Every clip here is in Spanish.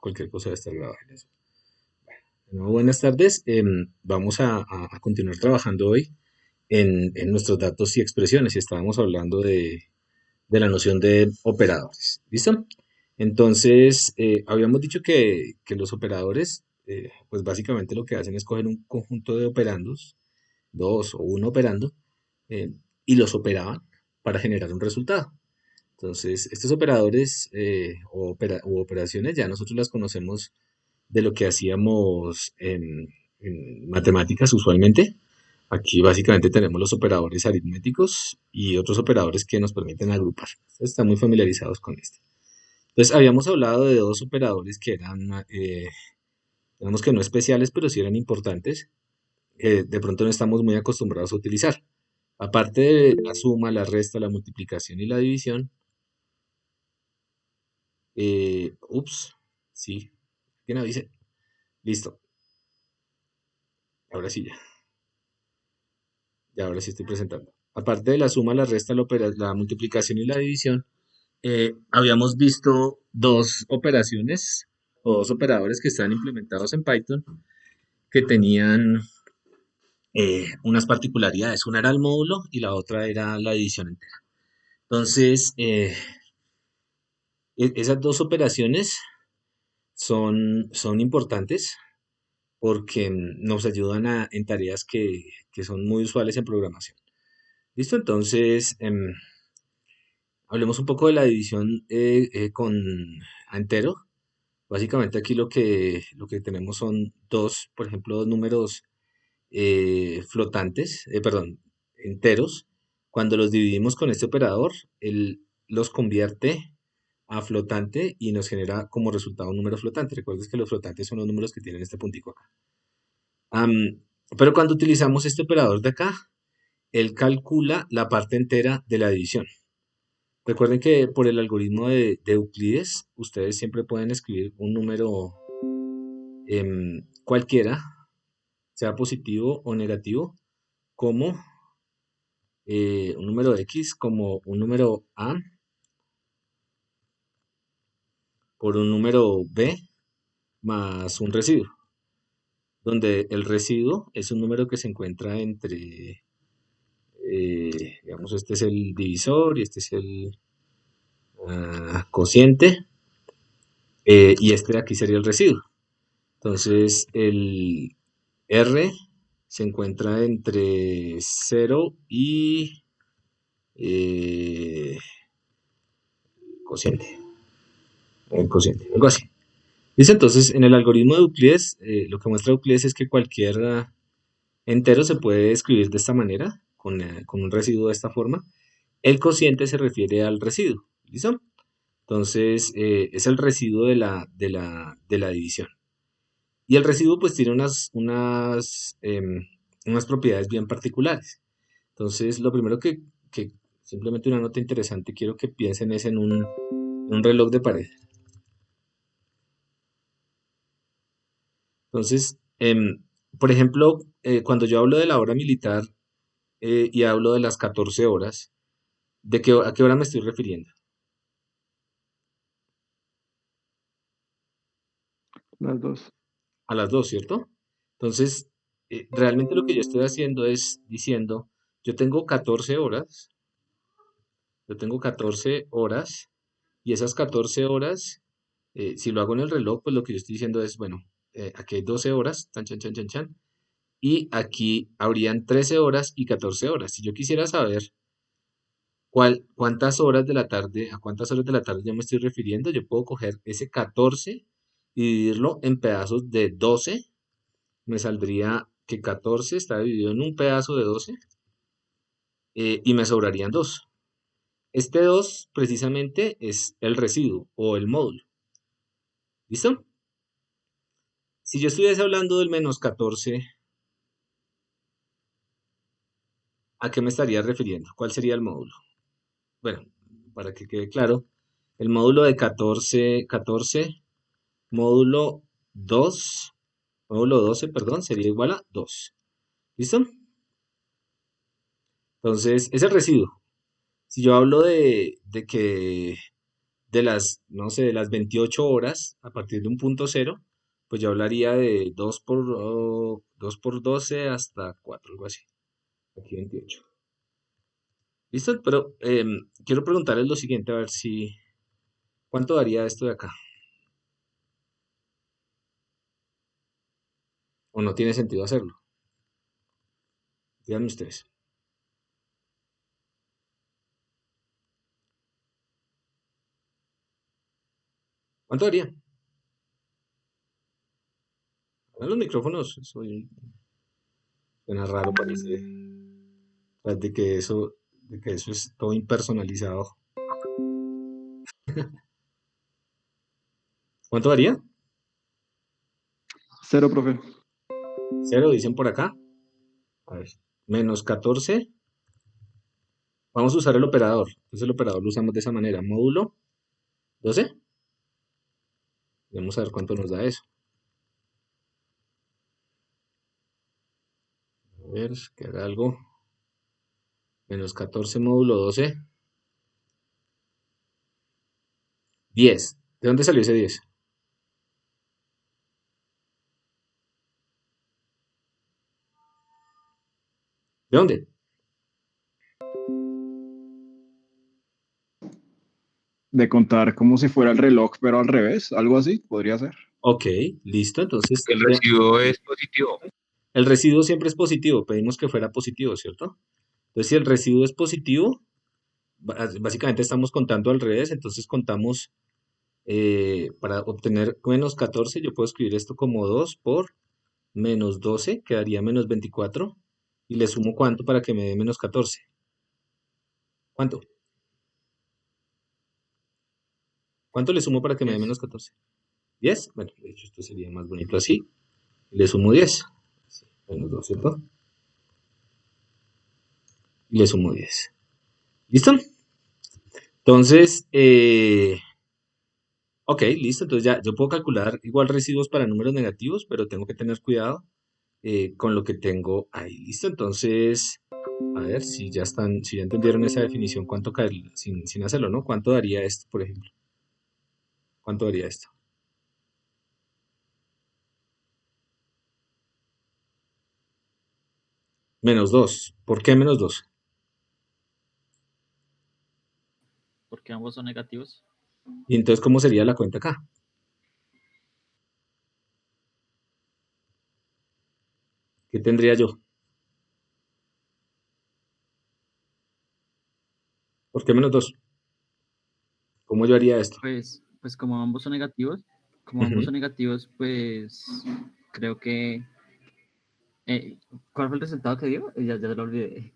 cualquier cosa de estar grabada en eso. Bueno, buenas tardes. Vamos a continuar trabajando hoy en nuestros datos y expresiones. Y estábamos hablando de la noción de operadores. ¿Listo? Entonces, habíamos dicho que los operadores, pues básicamente lo que hacen es coger un conjunto de operandos, dos o un operando, eh, y los operaban para generar un resultado. Entonces, estos operadores u operaciones ya nosotros las conocemos de lo que hacíamos en matemáticas usualmente. Aquí básicamente tenemos los operadores aritméticos y otros operadores que nos permiten agrupar. Están muy familiarizados con esto. Entonces, habíamos hablado de dos operadores que eran, digamos que no especiales, pero sí eran importantes, que de pronto no estamos muy acostumbrados a utilizar. Aparte de la suma, la resta, la multiplicación y la división, ups, sí, ¿quién avise? Listo, ahora sí ya ahora sí estoy presentando. Aparte de la suma, la resta, la multiplicación y la división, habíamos visto dos operaciones o dos operadores que están implementados en Python que tenían unas particularidades. Una era el módulo y la otra era la división entera. Entonces, esas dos operaciones son importantes porque nos ayudan en tareas que son muy usuales en programación. ¿Listo? Entonces, hablemos un poco de la división a entero. Básicamente aquí lo que tenemos son dos, por ejemplo, dos números flotantes, perdón, enteros. Cuando los dividimos con este operador, él los convierte a flotante y nos genera como resultado un número flotante. Recuerdes que los flotantes son los números que tienen este puntico acá. Pero cuando utilizamos este operador de acá, él calcula la parte entera de la división. Recuerden que por el algoritmo de Euclides, ustedes siempre pueden escribir un número cualquiera, sea positivo o negativo, como un número X, como un número A por un número B más un residuo, donde el residuo es un número que se encuentra entre, digamos, este es el divisor y este es el cociente, y este de aquí sería el residuo. Entonces, el R se encuentra entre 0 y eh, cociente, el cociente, algo así. Dice entonces, en el algoritmo de Euclides, lo que muestra Euclides es que cualquier entero se puede escribir de esta manera, con un residuo de esta forma. El cociente se refiere al residuo, ¿listo? Entonces, es el residuo de la división. Y el residuo pues tiene unas propiedades bien particulares. Entonces, lo primero que simplemente una nota interesante quiero que piensen es en un reloj de pared. Entonces, por ejemplo, cuando yo hablo de la hora militar y hablo de las 14 horas, ¿a qué hora me estoy refiriendo? Las dos. A las 2, ¿cierto? Entonces, realmente lo que yo estoy haciendo es diciendo, yo tengo 14 horas, yo tengo 14 horas, y esas 14 horas, si lo hago en el reloj, pues lo que yo estoy diciendo es, bueno, aquí hay 12 horas, tan, chan, chan, chan, chan, y aquí habrían 13 horas y 14 horas. Si yo quisiera saber cuántas horas de la tarde, a cuántas horas de la tarde yo me estoy refiriendo, yo puedo coger ese 14 y dividirlo en pedazos de 12. Me saldría que 14 está dividido en un pedazo de 12, y me sobrarían 2. Este 2 precisamente es el residuo o el módulo. ¿Listo? Si yo estuviese hablando del menos 14, ¿a qué me estaría refiriendo? ¿Cuál sería el módulo? Bueno, para que quede claro, el módulo de 14 módulo 2, módulo 12, perdón, sería igual a 2. ¿Listo? Entonces, es el residuo. Si yo hablo no sé, de las 28 horas, a partir de un punto cero, pues yo hablaría de 2 por 12 hasta 4, algo así. Aquí 28. ¿Listo? Pero quiero preguntarles lo siguiente, a ver si, ¿cuánto daría esto de acá? ¿O no tiene sentido hacerlo? Díganme ustedes. ¿Cuánto daría? A los micrófonos, suena raro, parece, tras de que eso es todo impersonalizado. ¿Cuánto daría? Cero, profe. Cero, dicen por acá. A ver, menos 14. Vamos a usar el operador. Entonces el operador lo usamos de esa manera. Módulo 12. Vamos a ver cuánto nos da eso. A ver, que haga algo. Menos 14 módulo 12. 10. ¿De dónde salió ese 10? ¿De dónde? De contar como si fuera el reloj, pero al revés, algo así, podría ser. Ok, listo. Entonces, El residuo es positivo. el residuo siempre es positivo. Pedimos que fuera positivo, ¿cierto? Entonces, si el residuo es positivo, básicamente estamos contando al revés. Entonces, contamos para obtener menos 14. Yo puedo escribir esto como 2 por menos 12, quedaría menos 24. Y le sumo cuánto para que me dé menos 14. ¿Cuánto? ¿Cuánto le sumo para que me dé menos 14? 10. Bueno, de hecho esto sería más bonito así. Le sumo 10. Sí, menos 2, ¿cierto? Y le sumo 10. ¿Listo? Entonces, ok, listo. Entonces ya yo puedo calcular igual residuos para números negativos, pero tengo que tener cuidado con lo que tengo ahí. ¿Listo? Entonces, a ver si ya están, si ya entendieron esa definición, cuánto cae sin hacerlo, ¿no? ¿Cuánto daría esto, por ejemplo? ¿Cuánto daría esto? Menos 2. ¿Por qué menos 2? Porque ambos son negativos. Y entonces, ¿cómo sería la cuenta acá? ¿Qué tendría yo? ¿Por qué menos 2? ¿Cómo yo haría esto? Pues como ambos Ujú. son negativos, pues creo que... eh, ¿cuál fue el resultado que dio? Ya lo olvidé.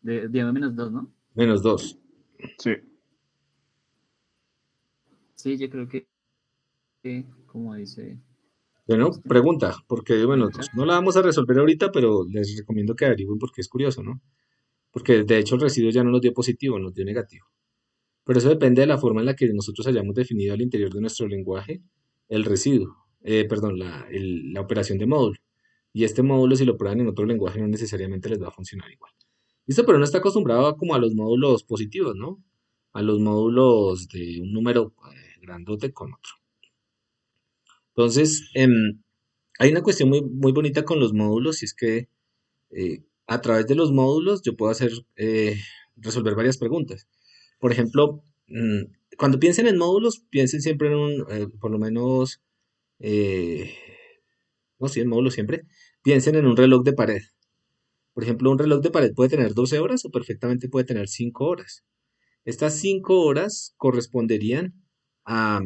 Dio -2, ¿no? Menos 2. Sí. Sí, yo creo que como dice Bueno, este, pregunta, porque en bueno, el chat. no la vamos a resolver ahorita, pero les recomiendo que averigüen porque es curioso, ¿no? Porque de hecho el residuo ya no nos dio positivo, nos dio negativo. Pero eso depende de la forma en la que nosotros hayamos definido al interior de nuestro lenguaje el residuo, perdón, la operación de módulo. Y este módulo, si lo prueban en otro lenguaje, no necesariamente les va a funcionar igual. Listo, pero uno está acostumbrado como a los módulos positivos, ¿no? A los módulos de un número grandote con otro. Entonces, hay una cuestión muy bonita con los módulos y es que a través de los módulos yo puedo resolver varias preguntas. Por ejemplo, cuando piensen en módulos, piensen siempre en por lo menos, eh, no, sí, en módulos siempre, piensen en un reloj de pared. Por ejemplo, un reloj de pared puede tener 12 horas o perfectamente puede tener 5 horas. Estas 5 horas corresponderían a,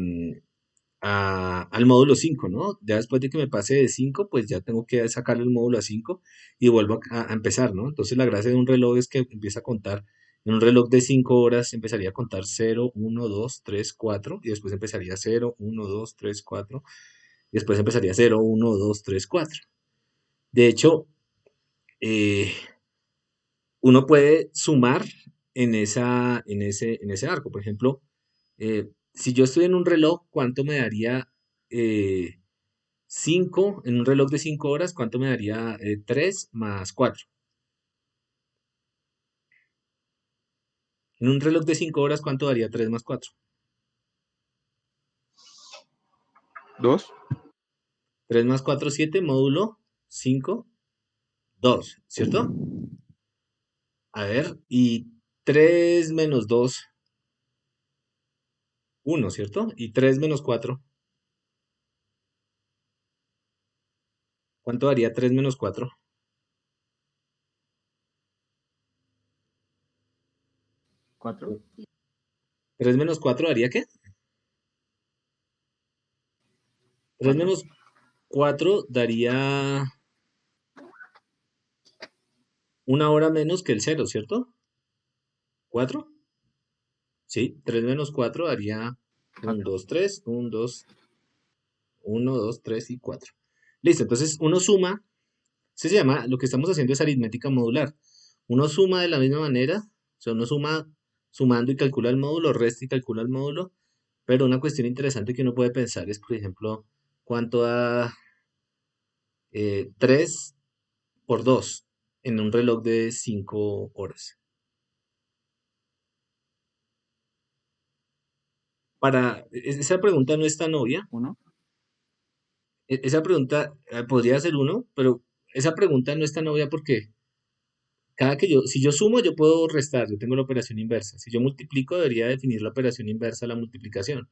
al módulo 5, ¿no? Ya después de que me pase de 5, pues ya tengo que sacarle el módulo a 5 y vuelvo a empezar, ¿no? Entonces la gracia de un reloj es que empieza a contar, en un reloj de 5 horas empezaría a contar 0, 1, 2, 3, 4 y después empezaría 0, 1, 2, 3, 4 y después empezaría 0, 1, 2, 3, 4. De hecho, eh, uno puede sumar en ese arco. Por ejemplo, si yo estoy en un reloj, ¿cuánto me daría 5 en un reloj de 5 horas? ¿Cuánto me daría 3 más 4? En un reloj de 5 horas, ¿cuánto daría 3 más 4? 2. 3 más 4, 7, módulo 5, 2, ¿cierto? A ver, y 3 menos 2, 1, ¿cierto? Y 3 menos 4, ¿cuánto daría 3 menos 4? 4. 3 menos 4 daría ¿qué? 3 4. menos 4 daría una hora menos que el 0, ¿cierto? ¿4? Sí, 3 menos 4 daría 1, 2, 3, 1, 2, 1, 2, 3 y 4. Listo, entonces uno suma, se llama, lo que estamos haciendo es aritmética modular. Uno suma de la misma manera, o sea, uno suma sumando y calcula el módulo, resta y calcula el módulo, pero una cuestión interesante que uno puede pensar es, por ejemplo, cuánto da 3 por 2 en un reloj de 5 horas. Esa pregunta no es tan obvia. 1. Esa pregunta podría ser uno, pero esa pregunta no es tan obvia porque si yo sumo, yo puedo restar, yo tengo la operación inversa. Si yo multiplico, debería definir la operación inversa a la multiplicación,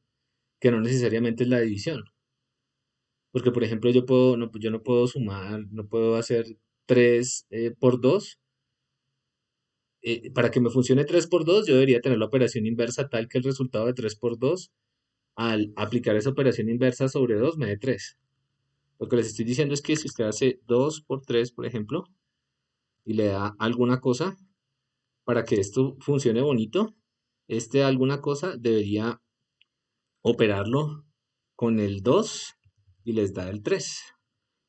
que no necesariamente es la división. Porque, por ejemplo, yo no puedo sumar, no puedo hacer 3 por 2. Para que me funcione 3 por 2, yo debería tener la operación inversa tal que el resultado de 3 por 2, al aplicar esa operación inversa sobre 2, me dé 3. Lo que les estoy diciendo es que si usted hace 2 por 3, por ejemplo, y le da alguna cosa, para que esto funcione bonito, alguna cosa debería operarlo con el 2 y les da el 3.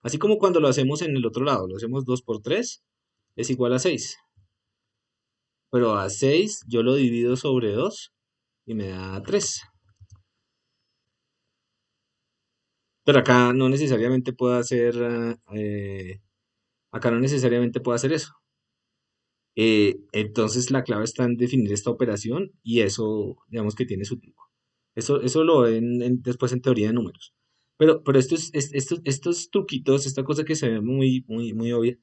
Así como cuando lo hacemos en el otro lado, lo hacemos 2 por 3 es igual a 6. Pero a 6 yo lo divido sobre 2 y me da 3. Pero acá no necesariamente puedo hacer eso. Entonces la clave está en definir esta operación y eso, digamos que tiene su truco. Eso lo ven después en teoría de números. Pero estos truquitos, esta cosa que se ve muy, muy, muy obvia,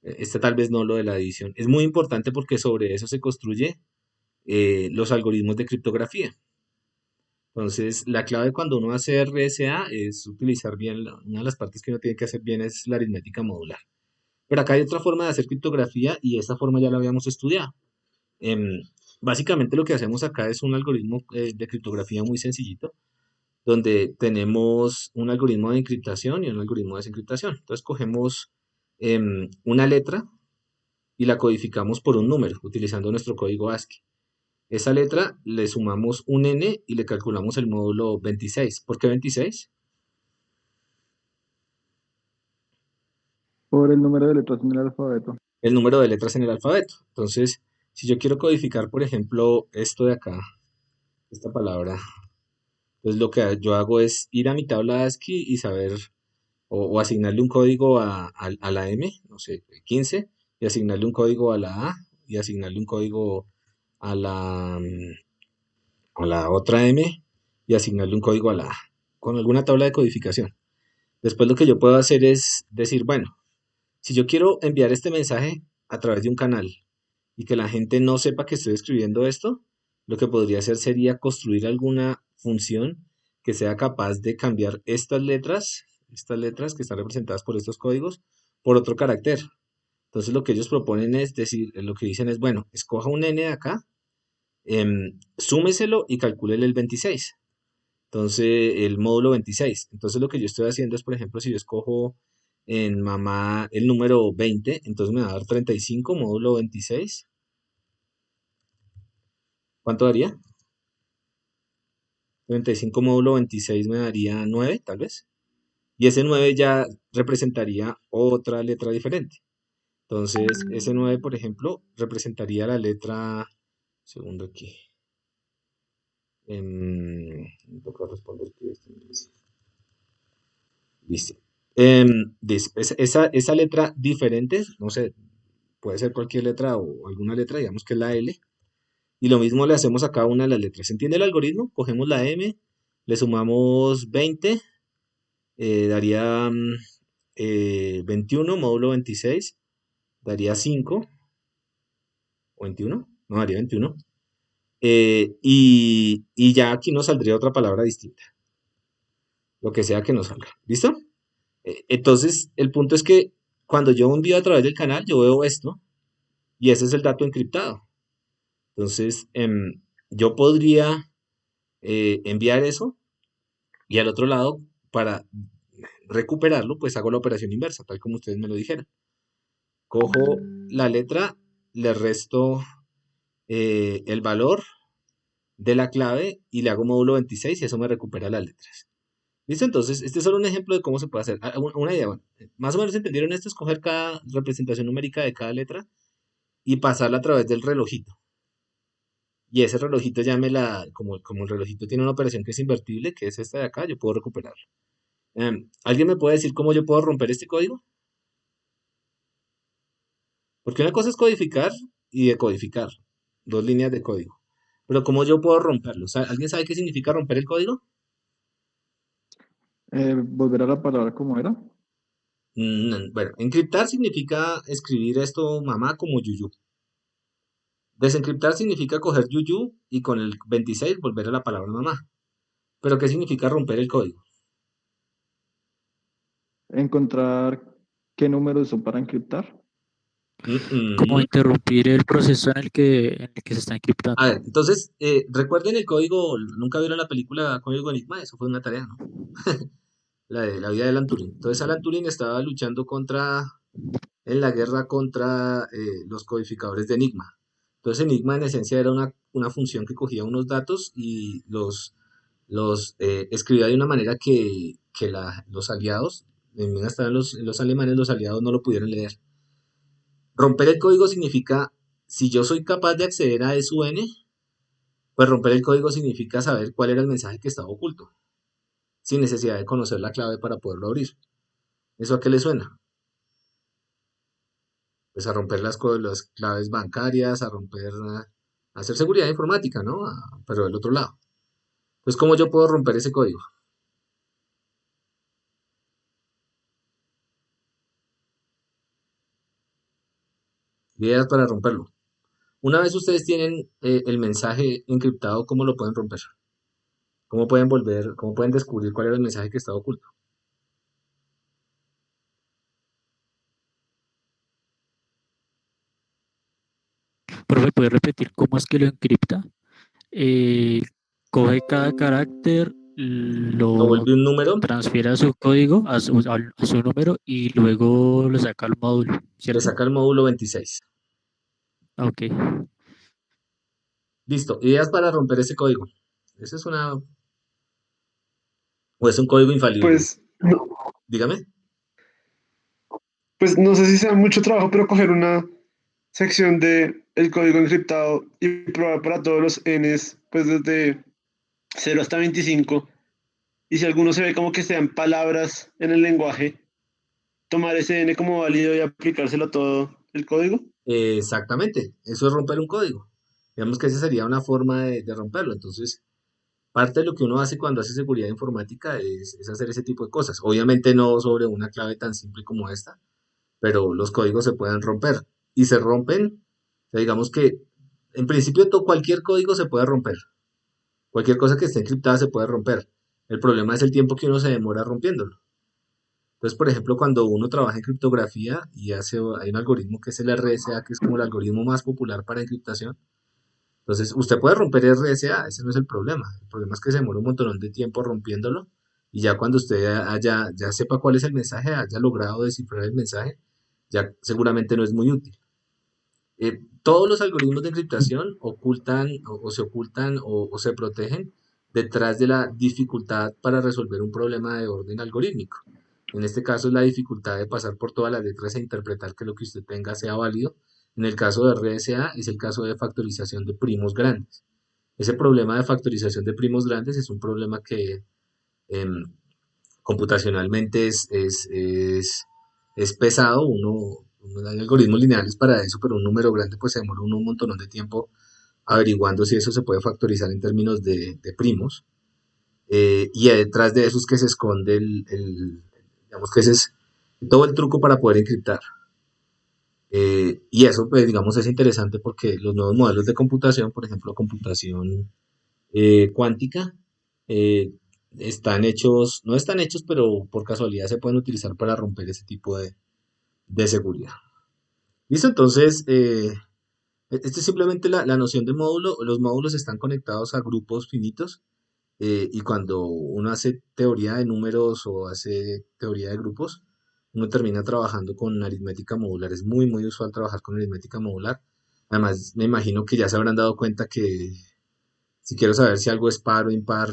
esta tal vez no lo de la edición, es muy importante porque sobre eso se construye los algoritmos de criptografía. Entonces, la clave cuando uno hace RSA es utilizar bien, una de las partes que uno tiene que hacer bien es la aritmética modular. Pero acá hay otra forma de hacer criptografía y esta forma ya la habíamos estudiado. Em, Básicamente lo que hacemos acá es un algoritmo de criptografía muy sencillito, donde tenemos un algoritmo de encriptación y un algoritmo de desencriptación. Entonces cogemos una letra y la codificamos por un número, utilizando nuestro código ASCII. Esa letra le sumamos un n y le calculamos el módulo 26. ¿Por qué 26? Por el número de letras en el alfabeto. El número de letras en el alfabeto. Entonces, si yo quiero codificar, por ejemplo, esto de acá, esta palabra, entonces lo que yo hago es ir a mi tabla ASCII y saber, o asignarle un código a la M, no sé, 15, y asignarle un código a la A, y asignarle un código a la otra M, y asignarle un código a la A, con alguna tabla de codificación. Después lo que yo puedo hacer es decir, bueno, si yo quiero enviar este mensaje a través de un canal y que la gente no sepa que estoy escribiendo esto, lo que podría hacer sería construir alguna función que sea capaz de cambiar estas letras que están representadas por estos códigos, por otro carácter. Entonces lo que ellos proponen es decir, lo que dicen es, bueno, escoja un n de acá, súmeselo y calcúlele el 26. Entonces, el módulo 26. Entonces, lo que yo estoy haciendo es, por ejemplo, si yo escojo en mamá el número 20, entonces me va a dar 35 módulo 26. ¿Cuánto daría? 35 módulo 26 me daría 9, tal vez. Y ese 9 ya representaría otra letra diferente. Entonces, ese 9, por ejemplo, representaría la letra, segundo aquí. Me toca responder que esto no es. Listo. Esa letra diferente, no sé, puede ser cualquier letra o alguna letra, digamos que es la L, y lo mismo le hacemos a cada una de las letras. ¿Se entiende el algoritmo? Cogemos la M, le sumamos 20 daría 21 módulo 26, daría 5, o 21, no, daría 21. Y ya aquí nos saldría otra palabra distinta, lo que sea que nos salga. ¿Listo? Entonces, el punto es que cuando yo envío a través del canal, yo veo esto y ese es el dato encriptado. Entonces, yo podría enviar eso y al otro lado, para recuperarlo, pues hago la operación inversa, tal como ustedes me lo dijeron. Cojo la letra, le resto el valor de la clave y le hago módulo 26 y eso me recupera las letras. ¿Listo? Entonces, este es solo un ejemplo de cómo se puede hacer. Una idea, bueno, más o menos entendieron esto, escoger cada representación numérica de cada letra y pasarla a través del relojito. Y ese relojito ya como el relojito tiene una operación que es invertible, que es esta de acá, yo puedo recuperarlo. ¿Alguien me puede decir cómo yo puedo romper este código? Porque una cosa es codificar y decodificar, dos líneas de código. Pero ¿cómo yo puedo romperlo? ¿Alguien sabe qué significa romper el código? Volver a la palabra como era. Bueno, encriptar significa escribir esto mamá como yuyu. Desencriptar significa coger yuyu y con el 26 volver a la palabra mamá. Pero ¿qué significa romper el código? Encontrar qué números son para encriptar. Como Mm. interrumpir el proceso en el que se está encriptando. A ver, entonces, recuerden el código, nunca vieron la película Código Enigma, eso fue una tarea, ¿no? La de la vida de Alan Turing. Entonces Alan Turing estaba luchando en la guerra contra los codificadores de Enigma. Entonces Enigma en esencia era una función que cogía unos datos y los escribía de una manera que los aliados, estaban los alemanes, los aliados no lo pudieron leer. Romper el código significa, si yo soy capaz de acceder a SUN, pues romper el código significa saber cuál era el mensaje que estaba oculto, sin necesidad de conocer la clave para poderlo abrir. ¿Eso a qué le suena? Pues a romper las claves bancarias, a hacer seguridad informática, ¿no? Pero del otro lado. Pues, ¿cómo yo puedo romper ese código? Ideas para romperlo. Una vez ustedes tienen el mensaje encriptado, ¿cómo lo pueden romper? Cómo pueden descubrir cuál era el mensaje que estaba oculto? Profe, ¿puede repetir cómo es que lo encripta? Eh, Coge cada carácter, Lo lo vuelve un número, transfiere a su código, a su número y luego lo saca al módulo, le ¿cierto? saca el módulo 26. Ok. Listo. Ideas para romper ese código. Ese es o es un código infalible. Pues no, Dígame. pues no sé si sea mucho trabajo, pero coger una sección de el código encriptado y probar para todos los n's, pues desde 0 hasta 25. Y si alguno se ve como que sean palabras en el lenguaje, tomar ese n como válido y aplicárselo a todo el código. Exactamente. Eso es romper un código. Digamos que esa sería una forma de romperlo. Entonces, parte de lo que uno hace cuando hace seguridad informática es hacer ese tipo de cosas. Obviamente no sobre una clave tan simple como esta, pero los códigos se pueden romper y se rompen. O sea, digamos que en principio cualquier código se puede romper. Cualquier cosa que esté encriptada se puede romper. El problema es el tiempo que uno se demora rompiéndolo. Entonces, por ejemplo, cuando uno trabaja en criptografía y hay un algoritmo que es el RSA, que es como el algoritmo más popular para encriptación. Entonces, usted puede romper RSA, ese no es el problema. El problema es que se demora un montón de tiempo rompiéndolo y ya cuando usted ya sepa cuál es el mensaje, haya logrado descifrar el mensaje, ya seguramente no es muy útil. Todos los algoritmos de encriptación ocultan o se ocultan o se protegen detrás de la dificultad para resolver un problema de orden algorítmico. En este caso es la dificultad de pasar por todas las letras e interpretar que lo que usted tenga sea válido. En el caso de RSA es el caso de factorización de primos grandes. Ese problema de factorización de primos grandes es un problema que em, computacionalmente es pesado. Hay algoritmos lineales para eso, pero un número grande pues se demora un montón de tiempo averiguando si eso se puede factorizar en términos de primos. y detrás de eso es que se esconde digamos que ese es todo el truco para poder encriptar. Y eso, pues, digamos, es interesante porque los nuevos modelos de computación, por ejemplo, computación cuántica, eh, están hechos, no están hechos, pero por casualidad se pueden utilizar para romper ese tipo de seguridad. ¿Listo? Entonces, esto es simplemente la noción de módulo. Los módulos están conectados a grupos finitos y cuando uno hace teoría de números o hace teoría de grupos, uno termina trabajando con aritmética modular. Es muy, muy usual trabajar con aritmética modular. Además, me imagino que ya se habrán dado cuenta que si quiero saber si algo es par o impar,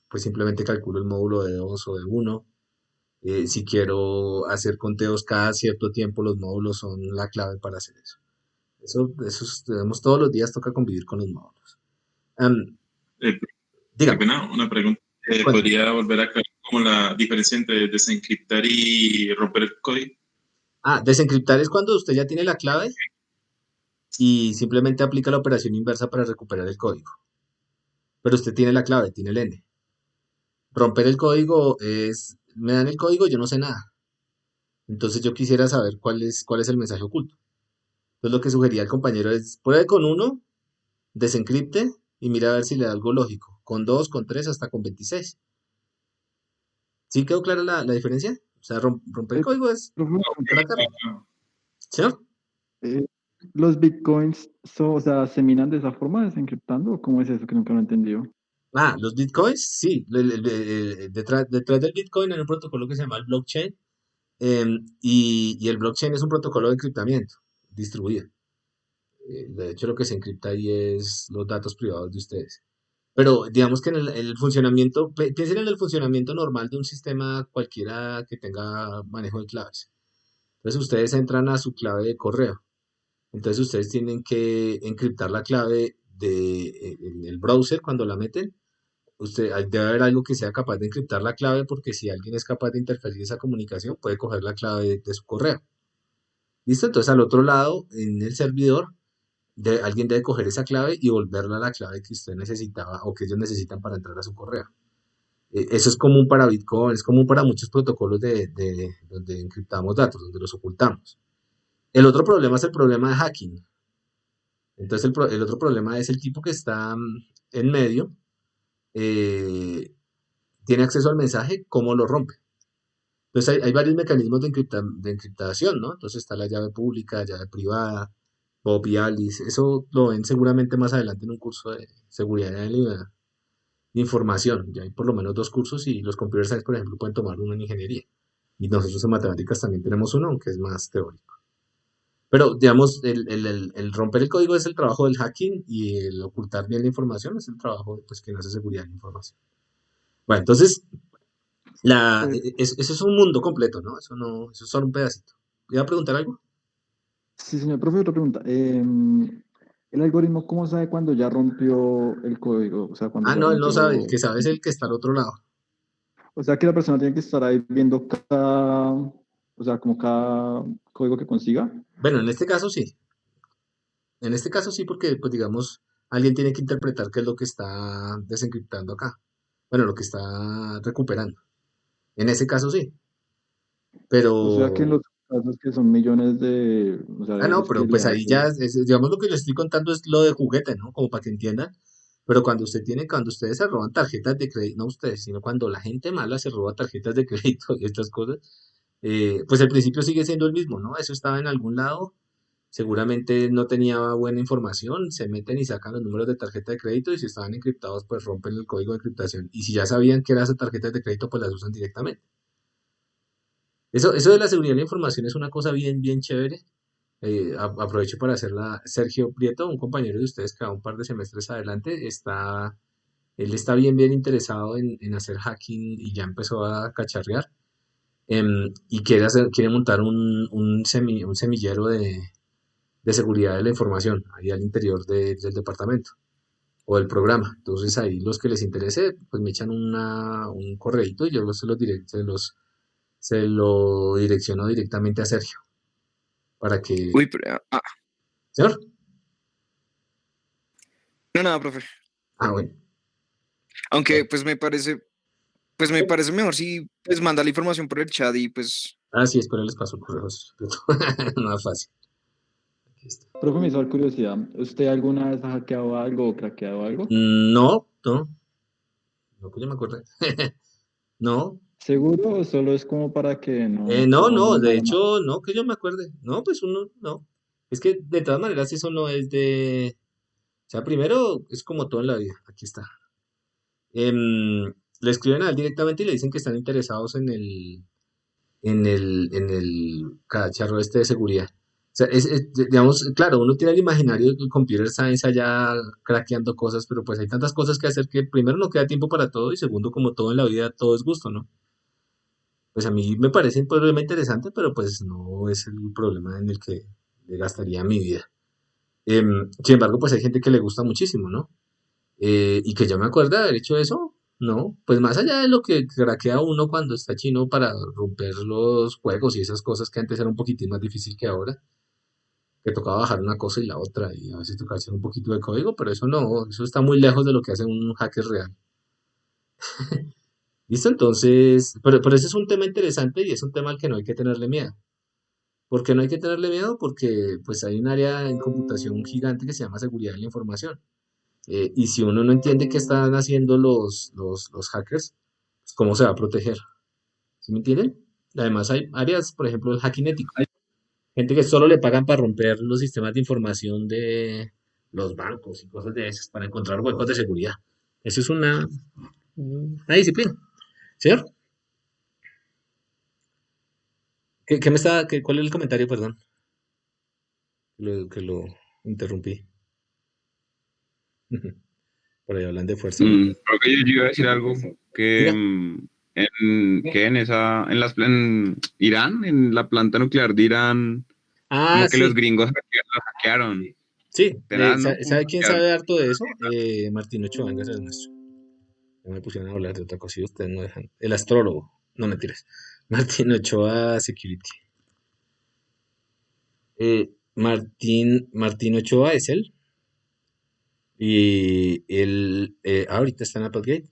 pues simplemente calculo el módulo de 2 o de 1. Si quiero hacer conteos cada cierto tiempo, los módulos son la clave para hacer eso. Tenemos todos los días toca convivir con los módulos. Eh, Qué Dígame, pena, una pregunta. cuéntame. ¿Podría volver a aclarar como la diferencia entre desencriptar y romper el código? Desencriptar es cuando usted ya tiene la clave y simplemente aplica la operación inversa para recuperar el código. Pero usted tiene la clave, tiene el N. Romper el código es, me dan el código, yo no sé nada. Entonces yo quisiera saber cuál es el mensaje oculto. Entonces lo que sugería el compañero es, pruebe con uno, desencripte y mira a ver si le da algo lógico. Con 2, con 3, hasta con 26. ¿Sí quedó clara la diferencia? O sea, romper el Eh, código es profe, una pregunta. cracar. ¿Señor? Eh, ¿Los bitcoins o sea, se minan de esa forma, desencriptando? ¿O cómo es eso que nunca lo he entendido? Los bitcoins, sí. Detrás del bitcoin hay un protocolo que se llama el blockchain. Y el blockchain es un protocolo de encriptamiento distribuido. De hecho, lo que se encripta ahí es los datos privados de ustedes. Pero digamos que en el funcionamiento, piensen en el funcionamiento normal de un sistema cualquiera que tenga manejo de claves. Entonces ustedes entran a su clave de correo. Entonces ustedes tienen que encriptar la clave en el browser cuando la meten. Debe haber algo que sea capaz de encriptar la clave porque si alguien es capaz de interferir esa comunicación, puede coger la clave de su correo. ¿Listo? Entonces al otro lado, en el servidor, alguien debe coger esa clave y volverla a la clave que usted necesitaba o que ellos necesitan para entrar a su correo. Eso es común para Bitcoin, es común para muchos protocolos donde encriptamos datos, donde los ocultamos. El otro problema es el problema de hacking. Entonces el otro problema es el tipo que está en medio, eh, tiene acceso al mensaje, ¿cómo lo rompe? Entonces hay varios mecanismos de encriptación, ¿no? Entonces está la llave pública, llave privada, Bob y Alice. Eso lo ven seguramente más adelante en un curso de seguridad de información. Ya hay por lo menos 2 cursos y los computer science, por ejemplo, pueden tomar uno en ingeniería. Y nosotros en matemáticas también tenemos uno, aunque es más teórico. Pero, digamos, el romper el código es el trabajo del hacking y el ocultar bien la información es el trabajo pues, que no hace seguridad de la información. Bueno, entonces, Eh, eso es un mundo completo, ¿no? Eso es solo un pedacito. ¿Iba a preguntar algo? sí, señor profe, otra pregunta. ¿El algoritmo cómo sabe cuando ya rompió el código? O sea, cuando ya No, él no sabe. El rompió... que sabe es el que está al otro lado. O sea, que la persona tiene que estar ahí viendo cada... O sea, como cada código que consiga. Bueno, en este caso sí. En este caso sí, porque, pues digamos, alguien tiene que interpretar qué es lo que está desencriptando acá. Bueno, lo que está recuperando. En ese caso sí. Pero, O sea, que en los casos que son millones de... O sea, de no, veces que pero le pues ahí ya, hace... digamos, lo que les estoy contando es lo de juguete, ¿no? Como para que entiendan. Pero cuando ustedes se roban tarjetas de crédito, no ustedes, sino cuando la gente mala se roba tarjetas de crédito y estas cosas, pues el principio sigue siendo el mismo, ¿no? Eso estaba en algún lado, seguramente no tenía buena información, se meten y sacan los números de tarjeta de crédito y si estaban encriptados, pues rompen el código de encriptación. Y si ya sabían que eran esas tarjetas de crédito, pues las usan directamente. Eso de la seguridad de la información es una cosa bien, bien chévere. Aprovecho para hacerla. Sergio Prieto, un compañero de ustedes que va un par de semestres adelante, él está bien, bien interesado en hacer hacking y ya empezó a cacharrear. Y quiere montar un semillero de seguridad de la información ahí al interior del departamento o del programa. Entonces ahí los que les interese, pues me echan un correíto y yo se lo direcciono directamente a Sergio para que... Uy, pero, ¿Señor? no, nada, profe. Bueno. Aunque pues me parece Pues me parece mejor si pues manda la información por el chat y pues Ah, sí, espero les paso el correo. Más fácil. Aquí está. Profe, me hizo dar curiosidad. ¿Usted alguna vez ha hackeado algo o craqueado algo? No, no, no que yo me acuerde. No, ¿Seguro o solo es como para que no no, cojan no, de mala mano? hecho, no que yo me acuerde. No, pues uno, no. Es que de todas maneras eso no es de... O sea, primero es como todo en la vida. Aquí está. Le escriben a él directamente y le dicen que están interesados en el cacharro este de seguridad. O sea, digamos, claro, uno tiene el imaginario del computer science allá craqueando cosas, pero pues hay tantas cosas que hacer que primero no queda tiempo para todo y segundo, como todo en la vida, todo es gusto, ¿no? Pues a mí me parece un problema interesante, pero pues no es el problema en el que le gastaría mi vida. Sin embargo, pues hay gente que le gusta muchísimo, ¿no? Y que yo me acuerdo de haber hecho eso, no, pues más allá de lo que craquea uno cuando está chino para romper los juegos y esas cosas que antes era un poquitín más difícil que ahora, que tocaba bajar una cosa y la otra y a veces tocaba hacer un poquito de código, pero eso no, eso está muy lejos de lo que hace un hacker real. ¿Listo? Entonces, pero ese es un tema interesante y es un tema al que no hay que tenerle miedo. ¿Por qué no hay que tenerle miedo? Porque pues hay un área en computación gigante que se llama seguridad de la información. Y si uno no entiende qué están haciendo los hackers, pues, ¿cómo se va a proteger? ¿Sí me entienden? Además hay áreas, por ejemplo, el hacking ético. Gente que solo le pagan para romper los sistemas de información de los bancos y cosas de esas, para encontrar huecos de seguridad. Eso es una disciplina. ¿Señor? ¿Qué me está, cuál es el comentario, perdón? Que lo interrumpí. Por ahí hablan de fuerza, ¿no? Creo que yo iba a decir algo que, Diga. en Irán, en la planta nuclear de Irán, Ah, como que los sí. gringos lo hackearon. Sí, Tenaz, ¿no? Como ¿sabe quién hackear. sabe harto de eso? Martín Ochoa, venga, es nuestro. Ya me pusieron a hablar de otra cosa y ustedes no dejan. El astrólogo, no mentiras. Martín Ochoa Security. Martín Ochoa es él. Y él ahorita está en Applegate.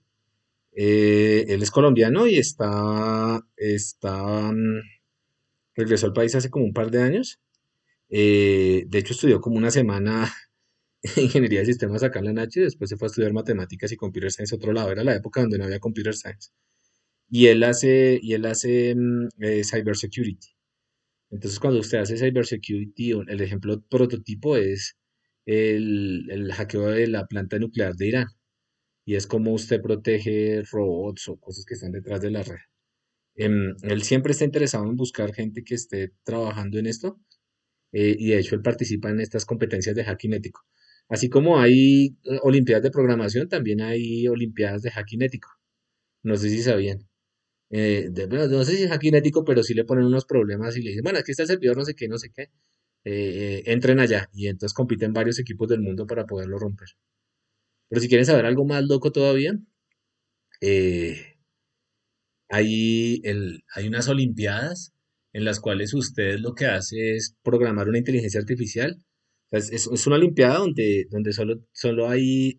Él es colombiano y regresó al país hace como un par de años. De hecho, estudió como una semana ingeniería de sistemas acá en la Nacho y después se fue a estudiar matemáticas y computer science a otro lado. Era la época donde no había computer science. Y él hace cyber security. Entonces, cuando usted hace cyber security, el ejemplo prototipo es el hackeo de la planta nuclear de Irán. Y es como usted protege robots o cosas que están detrás de la red. Él siempre está interesado en buscar gente que esté trabajando en esto y de hecho él participa en estas competencias de hacking ético. Así como hay olimpiadas de programación, también hay olimpiadas de hacking ético. No sé si sabían. Bueno, no sé si es hacking ético, pero sí le ponen unos problemas y le dicen, bueno, aquí está el servidor, no sé qué, no sé qué. Entren allá y entonces compiten varios equipos del mundo para poderlo romper. Pero si quieren saber algo más loco todavía, eh, hay unas olimpiadas en las cuales usted lo que hace es programar una inteligencia artificial. O sea, es una olimpiada donde solo hay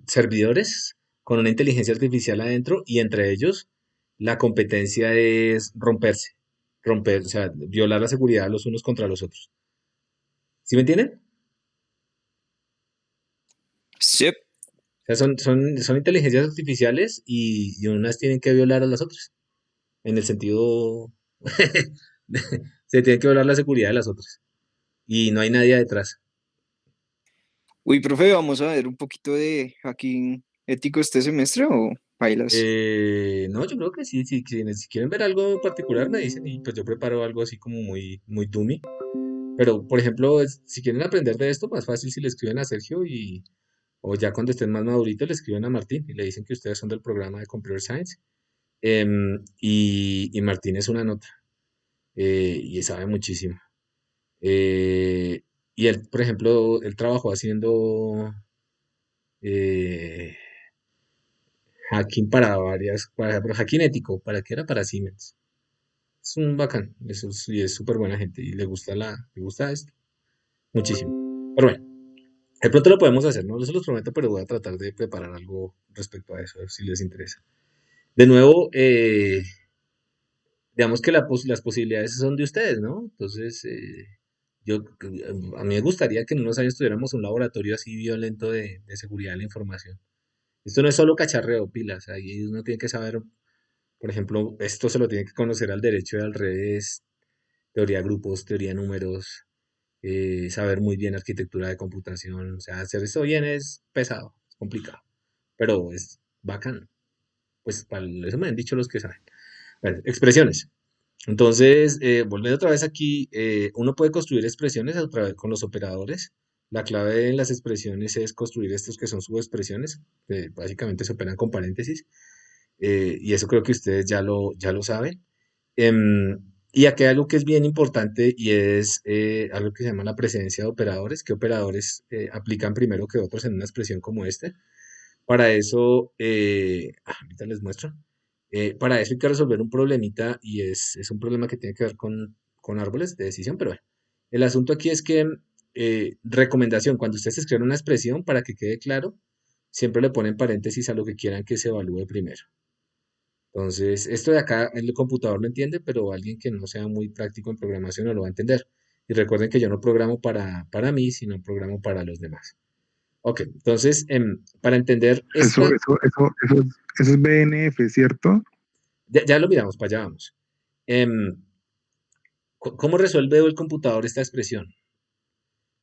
servidores con una inteligencia artificial adentro y entre ellos la competencia es romper, o sea, violar la seguridad los unos contra los otros. ¿Sí me entienden? sí. O sea, son inteligencias artificiales y unas tienen que violar a las otras. En el sentido, se tiene que violar la seguridad de las otras. Y no hay nadie detrás. Uy, profe, vamos a ver un poquito de hacking ético este semestre o bailas. No, yo creo que sí, sí, si quieren ver algo particular me dicen y pues yo preparo algo así como muy, muy dummy. Pero, por ejemplo, si quieren aprender de esto, más fácil si le escriben a Sergio o ya cuando estén más maduritos le escriben a Martín y le dicen que ustedes son del programa de Computer Science. Y Martín es una nota y sabe muchísimo. Eh, y él, por ejemplo, él trabajó haciendo eh, hacking pero hacking ético, ¿para qué era? Para Siemens. Es un bacán, y es súper buena gente y le gusta esto, muchísimo. Pero bueno, De pronto lo podemos hacer, no se los prometo, pero voy a tratar de preparar algo respecto a eso, a ver si les interesa. De nuevo, digamos que las posibilidades son de ustedes, ¿no? Entonces, yo, a mí me gustaría que en unos años tuviéramos un laboratorio así violento de seguridad de la información. Esto no es solo cacharreo, pilas, ahí uno tiene que saber, por ejemplo, esto se lo tiene que conocer al derecho y al revés, teoría de grupos, teoría de números, saber muy bien arquitectura de computación, o sea, hacer esto bien es pesado, es complicado, pero es bacán, pues para eso me han dicho los que saben. Bueno, expresiones. Entonces, volviendo otra vez aquí, uno puede construir expresiones a través con los operadores. La clave en las expresiones es construir estos que son subexpresiones, que básicamente se operan con paréntesis, y eso creo que ustedes ya lo saben. Y aquí hay algo que es bien importante y es algo que se llama la presencia de operadores, que operadores aplican primero que otros en una expresión como este. Para eso, ahorita les muestro. Para eso hay que resolver un problemita y es un problema que tiene que ver con árboles de decisión, pero bueno, el asunto aquí es que, recomendación, cuando ustedes escriben una expresión, para que quede claro, siempre le ponen paréntesis a lo que quieran que se evalúe primero. Entonces, esto de acá el computador lo entiende, pero alguien que no sea muy práctico en programación no lo va a entender. Y recuerden que yo no programo para mí, sino programo para los demás. Ok, entonces, para entender esta, Eso es BNF, ¿cierto? ya lo miramos, para allá vamos. Em, ¿Cómo resuelve el computador esta expresión?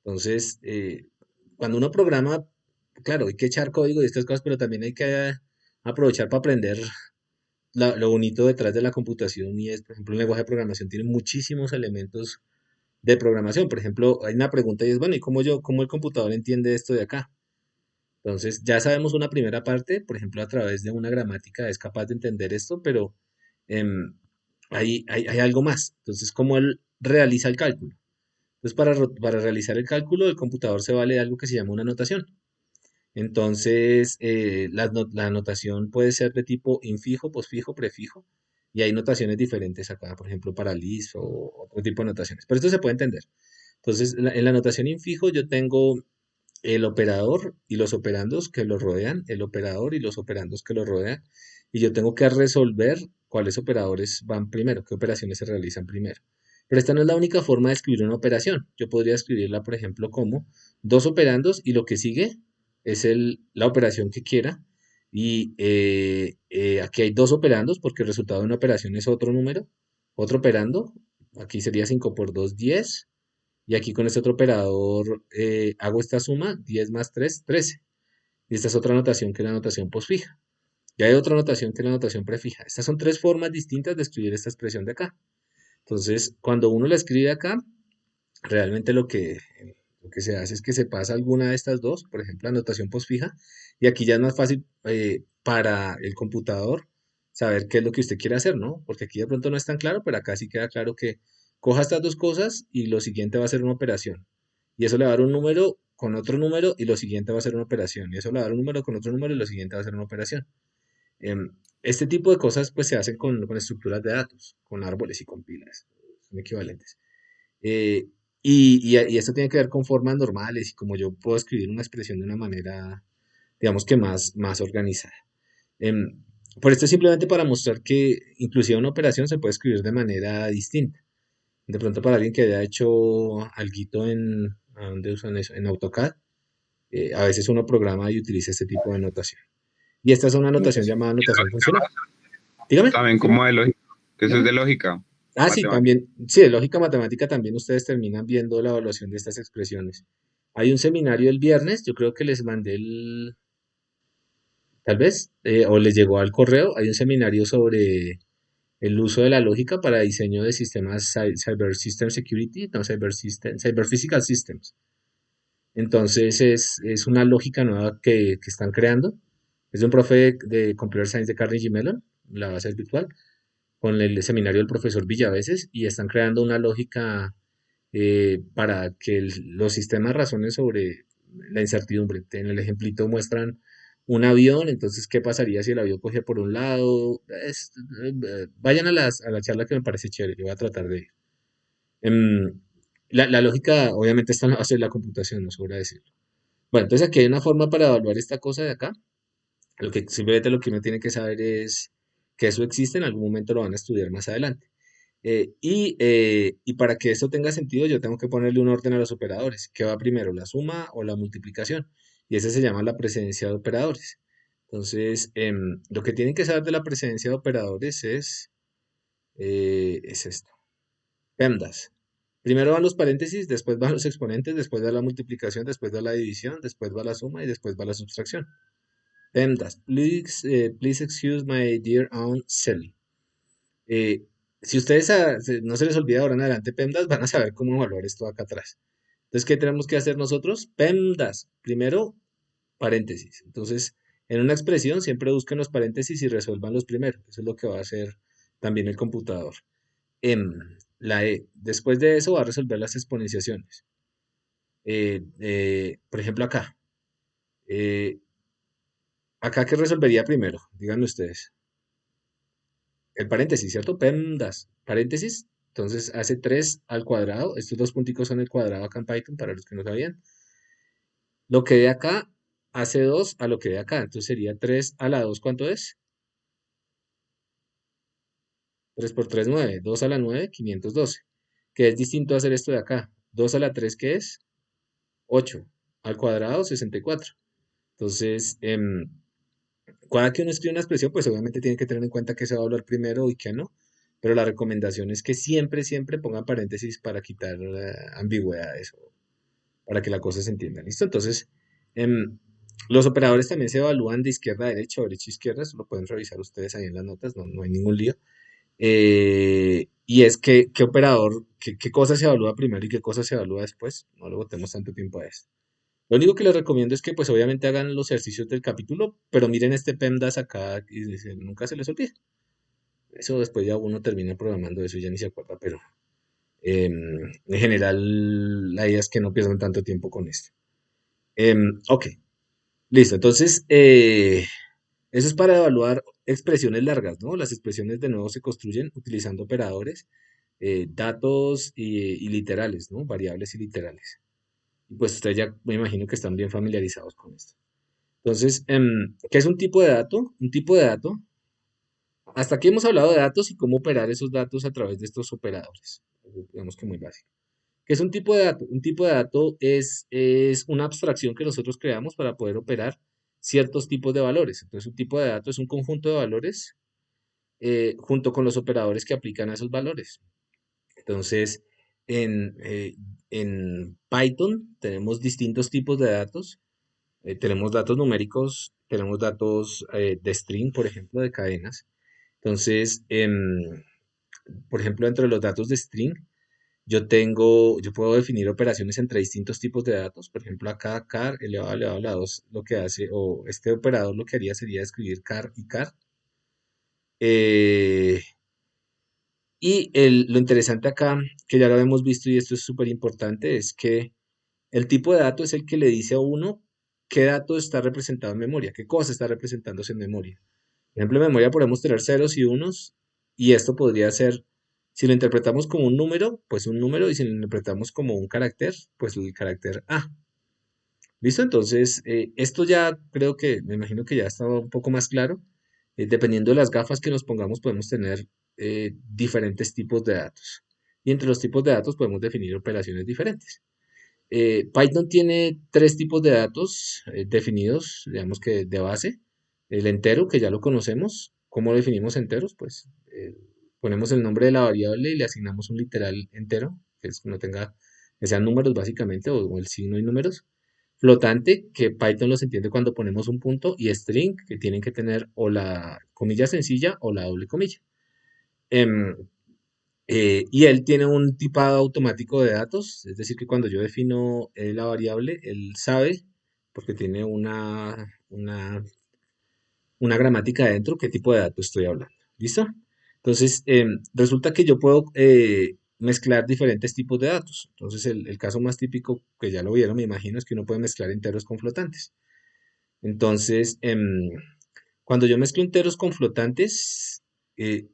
Entonces, cuando uno programa, claro, hay que echar código y estas cosas, pero también hay que aprovechar para aprender lo bonito detrás de la computación y es, por ejemplo, el lenguaje de programación tiene muchísimos elementos de programación. Por ejemplo, hay una pregunta y es, bueno, ¿y cómo el computador entiende esto de acá? Entonces, ya sabemos una primera parte, por ejemplo, a través de una gramática es capaz de entender esto, pero em, hay algo más. Entonces, ¿cómo él realiza el cálculo? Entonces, para realizar el cálculo, el computador se vale de algo que se llama una notación. Entonces, la notación puede ser de tipo infijo, posfijo, prefijo, y hay notaciones diferentes acá, por ejemplo, para Lisp o otro tipo de notaciones. Pero esto se puede entender. Entonces, en la notación infijo yo tengo el operador y los operandos que lo rodean, el operador y los operandos que lo rodean, y yo tengo que resolver cuáles operadores van primero, qué operaciones se realizan primero. Pero esta no es la única forma de escribir una operación. Yo podría escribirla, por ejemplo, como dos operandos y lo que sigue es la operación que quiera. Y aquí hay dos operandos porque el resultado de una operación es otro número, otro operando. Aquí sería 5 por 2, 10. Y aquí con este otro operador hago esta suma, 10 más 3, 13. Y esta es otra notación que es la notación posfija. Y hay otra notación que es la notación prefija. Estas son tres formas distintas de escribir esta expresión de acá. Entonces, cuando uno la escribe acá, realmente lo que se hace es que se pasa alguna de estas dos, por ejemplo, la notación posfija, y aquí ya es más fácil para el computador saber qué es lo que usted quiere hacer, ¿no? Porque aquí de pronto no es tan claro, pero acá sí queda claro que coja estas dos cosas y lo siguiente va a ser una operación. Y eso le va a dar un número con otro número y lo siguiente va a ser una operación. Y eso le va a dar un número con otro número y lo siguiente va a ser una operación. Este tipo de cosas pues se hacen con estructuras de datos, con árboles y con pilas, son equivalentes. Eh, y esto tiene que ver con formas normales y como yo puedo escribir una expresión de una manera, digamos que más organizada. Em, por esto es simplemente para mostrar que inclusive una operación se puede escribir de manera distinta. De pronto para alguien que haya hecho alguito ¿a dónde usan eso? En AutoCAD, a veces uno programa y utiliza este tipo de notación. Y esta es una notación llamada notación funcional. Dígame. También como de lógica, que eso es Dígame. de lógica. Ah, sí, Matemática. también, sí, de lógica matemática también ustedes terminan viendo la evaluación de estas expresiones. Hay un seminario el viernes, yo creo que les mandé tal vez, o les llegó al correo, hay un seminario sobre el uso de la lógica para diseño de sistemas Cyber System Security, no, Cyber Physical Systems. Entonces es una lógica nueva que están creando. Es de un profe de Computer Science de Carnegie Mellon, la va a ser virtual, con el seminario del profesor Villaveses, y están creando una lógica para que los sistemas razonen sobre la incertidumbre. En el ejemplito muestran un avión, entonces, ¿qué pasaría si el avión coge por un lado? Vayan a la charla que me parece chévere, yo voy a tratar de ir. Em, la lógica, obviamente, está en la base de la computación, no sobra decirlo. Bueno, entonces aquí hay una forma para evaluar esta cosa de acá. Simplemente lo que uno tiene que saber es que eso existe, en algún momento lo van a estudiar más adelante. Y para que esto tenga sentido, yo tengo que ponerle un orden a los operadores. ¿Qué va primero, la suma o la multiplicación? Y ese se llama la precedencia de operadores. Entonces, lo que tienen que saber de la precedencia de operadores es esto. PEMDAS. Primero van los paréntesis, después van los exponentes, después va la multiplicación, después va la división, después va la suma y después va la subtracción. PEMDAS. Please excuse my dear Aunt Sally. Eh, si ustedes no se les olvida ahora en adelante PEMDAS, van a saber cómo evaluar esto acá atrás. Entonces, ¿qué tenemos que hacer nosotros? PEMDAS. Primero, paréntesis. Entonces, en una expresión siempre busquen los paréntesis y resuelvan los primeros. Eso es lo que va a hacer también el computador. La E. Después de eso va a resolver las exponenciaciones. Por ejemplo, acá. Eh, acá, ¿qué resolvería primero? Díganme ustedes. El paréntesis, ¿cierto? PEMDAS. Paréntesis. Entonces hace 3 al cuadrado. Estos dos punticos son el cuadrado acá en Python, para los que no sabían. Lo que de acá hace 2 a lo que de acá. Entonces sería 3 a la 2. ¿Cuánto es? 3 por 3, 9. 2 a la 9, 512. Que es distinto a hacer esto de acá. 2 a la 3, ¿qué es? 8. Al cuadrado, 64. Entonces, cada que uno escribe una expresión, pues obviamente tiene que tener en cuenta que se va a hablar primero y que no. Pero la recomendación es que siempre, siempre pongan paréntesis para quitar ambigüedades o para que la cosa se entienda. ¿Listo? Entonces, los operadores también se evalúan de izquierda a derecha o derecha a izquierda. Eso lo pueden revisar ustedes ahí en las notas, no hay ningún lío. Y es que, ¿qué operador, qué cosa se evalúa primero y qué cosa se evalúa después? No le botemos tanto tiempo a esto. Lo único que les recomiendo es que pues obviamente hagan los ejercicios del capítulo, pero miren este PEMDAS acá y nunca se les olvide. Eso después ya uno termina programando eso y ya ni se acuerda, pero en general la idea es que no pierdan tanto tiempo con esto. Ok, listo. Entonces, eso es para evaluar expresiones largas, ¿no? Las expresiones de nuevo se construyen utilizando operadores, datos y literales, ¿no? Variables y literales. Y pues ustedes ya me imagino que están bien familiarizados con esto. Entonces, ¿qué es un tipo de dato? Un tipo de dato. Hasta aquí hemos hablado de datos y cómo operar esos datos a través de estos operadores. Digamos que muy básico. ¿Qué es un tipo de dato? Un tipo de dato es una abstracción que nosotros creamos para poder operar ciertos tipos de valores. Entonces, un tipo de dato es un conjunto de valores junto con los operadores que aplican a esos valores. Entonces, en Python tenemos distintos tipos de datos. Tenemos datos numéricos, tenemos datos de string, por ejemplo, de cadenas. Entonces, por ejemplo, entre los datos de string, yo puedo definir operaciones entre distintos tipos de datos. Por ejemplo, acá car elevado a la 2 lo que hace, o este operador lo que haría sería escribir car y car. Eh, lo interesante acá, que ya lo hemos visto y esto es súper importante, es que el tipo de dato es el que le dice a uno qué dato está representado en memoria, qué cosa está representándose en memoria. Por ejemplo, en memoria podemos tener ceros y unos, y esto podría ser, si lo interpretamos como un número, pues un número, y si lo interpretamos como un carácter, pues el carácter A. ¿Listo? Entonces, esto ya creo que, me imagino que ya estaba un poco más claro. Dependiendo de las gafas que nos pongamos, podemos tener diferentes tipos de datos. Y entre los tipos de datos podemos definir operaciones diferentes. Python tiene 3 tipos de datos definidos, digamos que de base. El entero, que ya lo conocemos. ¿Cómo definimos enteros? Pues ponemos el nombre de la variable y le asignamos un literal entero, que es que no tenga, que sean números básicamente, o el signo y números. Flotante, que Python los entiende cuando ponemos un punto, y string, que tienen que tener o la comilla sencilla o la doble comilla. Em, y él tiene un tipado automático de datos, es decir, que cuando yo defino la variable, él sabe, porque tiene una gramática dentro, qué tipo de datos estoy hablando. ¿Listo? Entonces, resulta que yo puedo mezclar diferentes tipos de datos. Entonces, el caso más típico, que ya lo vieron, me imagino, es que uno puede mezclar enteros con flotantes. Entonces, cuando yo mezclo enteros con flotantes,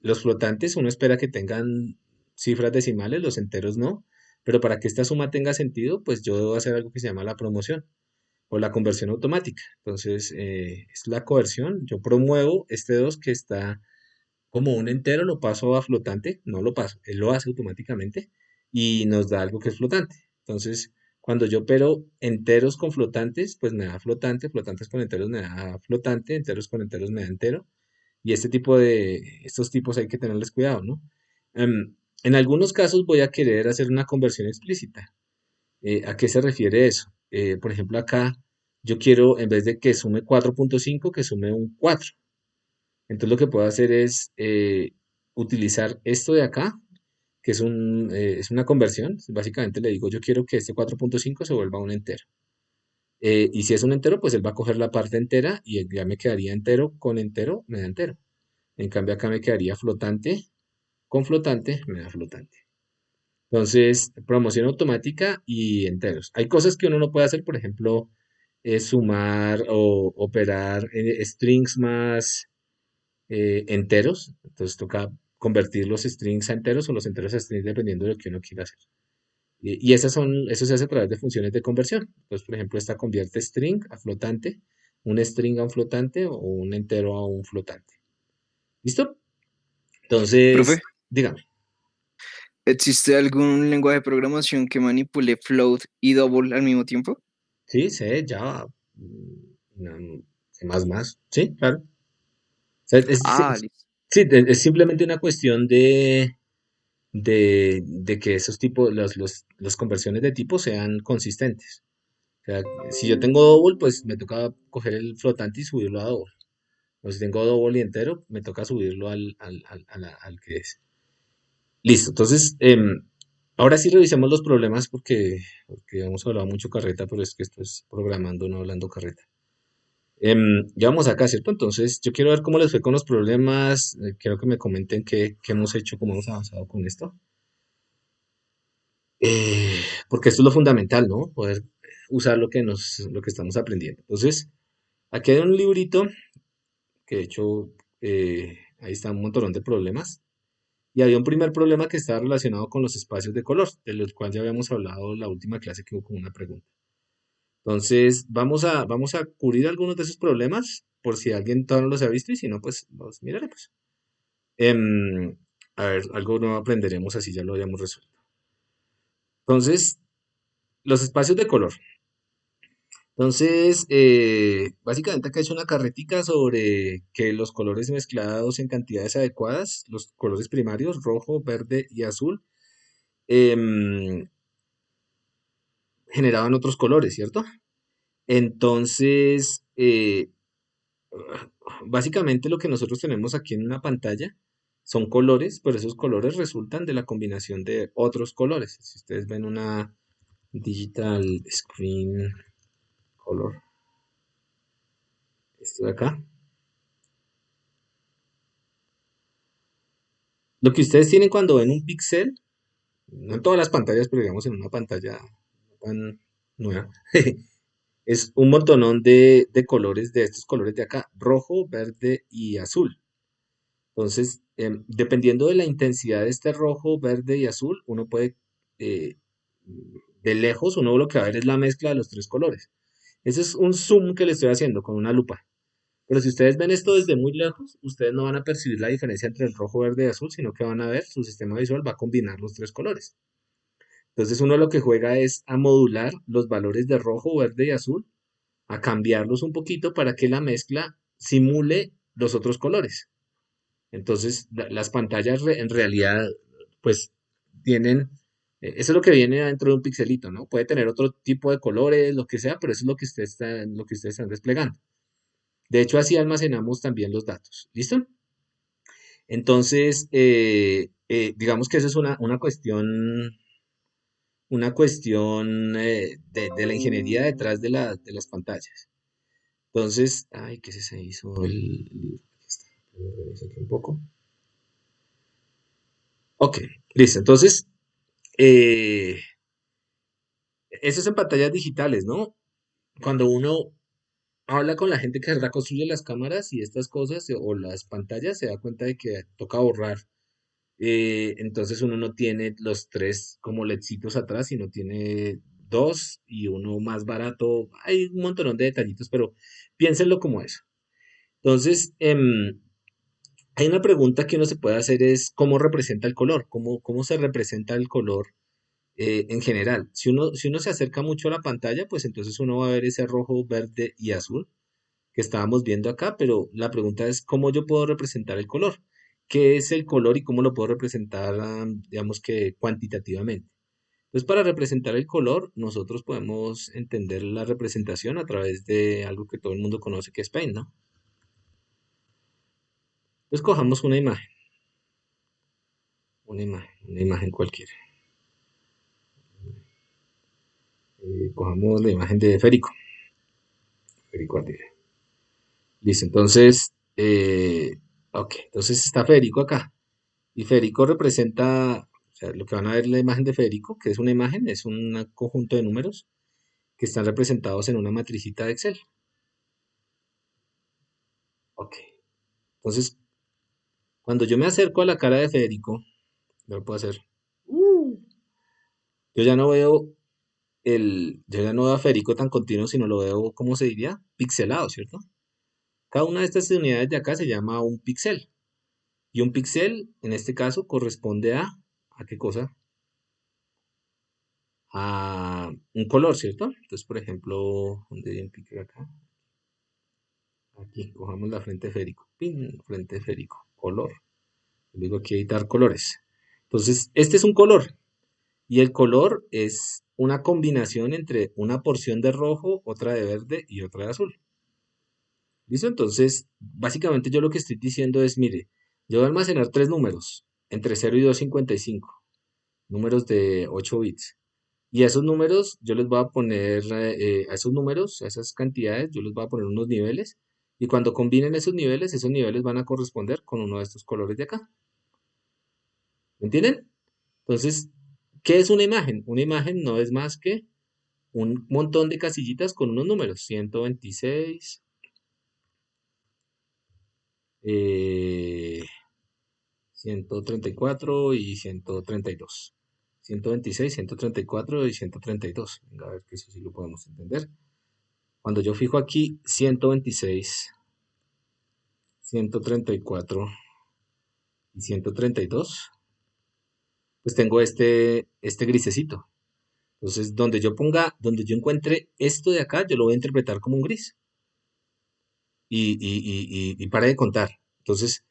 los flotantes uno espera que tengan cifras decimales, los enteros no, pero para que esta suma tenga sentido, pues yo debo hacer algo que se llama la promoción. o la conversión automática. Entonces, es la conversión. Yo promuevo este 2 que está como un entero, lo paso a flotante, no lo paso, él lo hace automáticamente y nos da algo que es flotante. Entonces, cuando yo opero enteros con flotantes, pues me da flotante, flotantes con enteros me da flotante, enteros con enteros me da entero. Y estos tipos hay que tenerles cuidado, ¿no? En algunos casos voy a querer hacer una conversión explícita. ¿A qué se refiere eso? Por ejemplo, acá yo quiero, en vez de que sume 4.5, que sume un 4. Entonces lo que puedo hacer es utilizar esto de acá, que es una conversión. Básicamente le digo, yo quiero que este 4.5 se vuelva un entero. Y si es un entero, pues él va a coger la parte entera y ya me quedaría entero con entero, me da entero. En cambio acá me quedaría flotante con flotante, me da flotante. Entonces, promoción automática y enteros. Hay cosas que uno no puede hacer, por ejemplo, sumar o operar strings más enteros. Entonces toca convertir los strings a enteros o los enteros a strings dependiendo de lo que uno quiera hacer. Y eso se hace a través de funciones de conversión. Entonces, por ejemplo, esta convierte string a flotante, un string a un flotante o un entero a un flotante. ¿Listo? Profe, Entonces, dígame. ¿existe algún lenguaje de programación que manipule float y double al mismo tiempo? Sí, C, Java, C++. Sí, claro. O sea, Ah, listo. sí, es simplemente una cuestión de que esos tipos, las conversiones de tipo sean consistentes. O sea, si yo tengo double, pues me toca coger el flotante y subirlo a double. O si tengo double y entero, me toca subirlo al que es. Listo, entonces, ahora sí revisemos los problemas porque hemos hablado mucho carreta, pero es que esto es programando, no hablando carreta. Ya vamos acá, ¿cierto? Entonces, yo quiero ver cómo les fue con los problemas. Quiero que me comenten qué hemos hecho, cómo hemos avanzado con esto. Porque esto es lo fundamental, ¿no? Poder usar lo que estamos aprendiendo. Entonces, aquí hay un librito que de hecho ahí está un montón de problemas. Y había un primer problema que estaba relacionado con los espacios de color, de los cuales ya habíamos hablado la última clase que hubo como una pregunta. Entonces, vamos a cubrir algunos de esos problemas por si alguien todavía no los ha visto y si no, pues los miraremos. Em, a ver, algo nuevo aprenderemos así ya lo habíamos resuelto. Entonces, los espacios de color. Entonces, básicamente acá he hecho una carretica sobre que los colores mezclados en cantidades adecuadas, los colores primarios, rojo, verde y azul, em, generaban otros colores, ¿cierto? Entonces, básicamente lo que nosotros tenemos aquí en una pantalla son colores, pero esos colores resultan de la combinación de otros colores. Si ustedes ven una digital screen color, esto de acá, lo que ustedes tienen cuando ven un píxel, no en todas las pantallas, pero digamos en una pantalla no tan nueva, es un montonón de colores, de estos colores de acá, rojo, verde y azul. Entonces, dependiendo de la intensidad de este rojo, verde y azul, uno puede, eh, de lejos, uno lo que va a ver es la mezcla de los tres colores. Ese es un zoom que le estoy haciendo con una lupa. Pero si ustedes ven esto desde muy lejos, ustedes no van a percibir la diferencia entre el rojo, verde y azul, sino que van a ver, su sistema visual va a combinar los tres colores. Entonces uno lo que juega es a modular los valores de rojo, verde y azul, a cambiarlos un poquito para que la mezcla simule los otros colores. Entonces las pantallas en realidad pues tienen, eso es lo que viene dentro de un pixelito, ¿no? Puede tener otro tipo de colores, lo que sea, pero eso es lo que ustedes están desplegando. De hecho, así almacenamos también los datos. ¿Listo? Entonces, digamos que eso es una cuestión de la ingeniería detrás de las pantallas. Entonces, ay, ¿qué se hizo el libro? Aquí está. Voy a revisar aquí un poco. Ok, listo. Entonces, eh, eso es en pantallas digitales, ¿no? Cuando uno habla con la gente que reconstruye las cámaras y estas cosas o las pantallas, se da cuenta de que toca borrar. Entonces uno no tiene los tres como LEDcitos atrás, sino tiene dos y uno más barato. Hay un montón de detallitos, pero piénsenlo como eso. Entonces, hay una pregunta que uno se puede hacer es ¿cómo representa el color? ¿Cómo se representa el color en general? Si uno se acerca mucho a la pantalla, pues entonces uno va a ver ese rojo, verde y azul que estábamos viendo acá, pero la pregunta es ¿cómo yo puedo representar el color? ¿Qué es el color y cómo lo puedo representar, digamos que cuantitativamente? Entonces, para representar el color, nosotros podemos entender la representación a través de algo que todo el mundo conoce que es Paint, ¿no? Entonces, cojamos una imagen cualquiera. Cojamos la imagen de Férico. Férico Ardila. Listo, entonces, ok, entonces está Férico acá. Y Férico representa, o sea, lo que van a ver en la imagen de Férico, que es una imagen, es un conjunto de números que están representados en una matricita de Excel. Ok, entonces, cuando yo me acerco a la cara de Federico, yo lo puedo hacer. Yo ya no veo yo ya no veo a Federico tan continuo, sino lo veo, ¿cómo se diría? Pixelado, ¿cierto? Cada una de estas unidades de acá se llama un píxel. Y un píxel, en este caso, corresponde ¿a qué cosa? A un color, ¿cierto? Entonces, por ejemplo, ¿dónde hay un píxel acá? Aquí, cojamos la frente de Federico. Pin, frente de Federico. Color. Le digo aquí editar colores. Entonces, este es un color. Y el color es una combinación entre una porción de rojo, otra de verde y otra de azul. ¿Listo? Entonces, básicamente yo lo que estoy diciendo es, mire, yo voy a almacenar tres números, entre 0 y 255, números de 8 bits. Y a esos números yo les voy a poner, a esos números, a esas cantidades, yo les voy a poner unos niveles. Y cuando combinen esos niveles van a corresponder con uno de estos colores de acá. ¿Me entienden? Entonces, ¿qué es una imagen? Una imagen no es más que un montón de casillitas con unos números, 126, 134 y 132. 126, 134 y 132. Venga, a ver que eso sí lo podemos entender. Cuando yo fijo aquí 126, 134 y 132, pues tengo este grisecito. Entonces, donde yo encuentre esto de acá, yo lo voy a interpretar como un gris. Y para de contar. Entonces,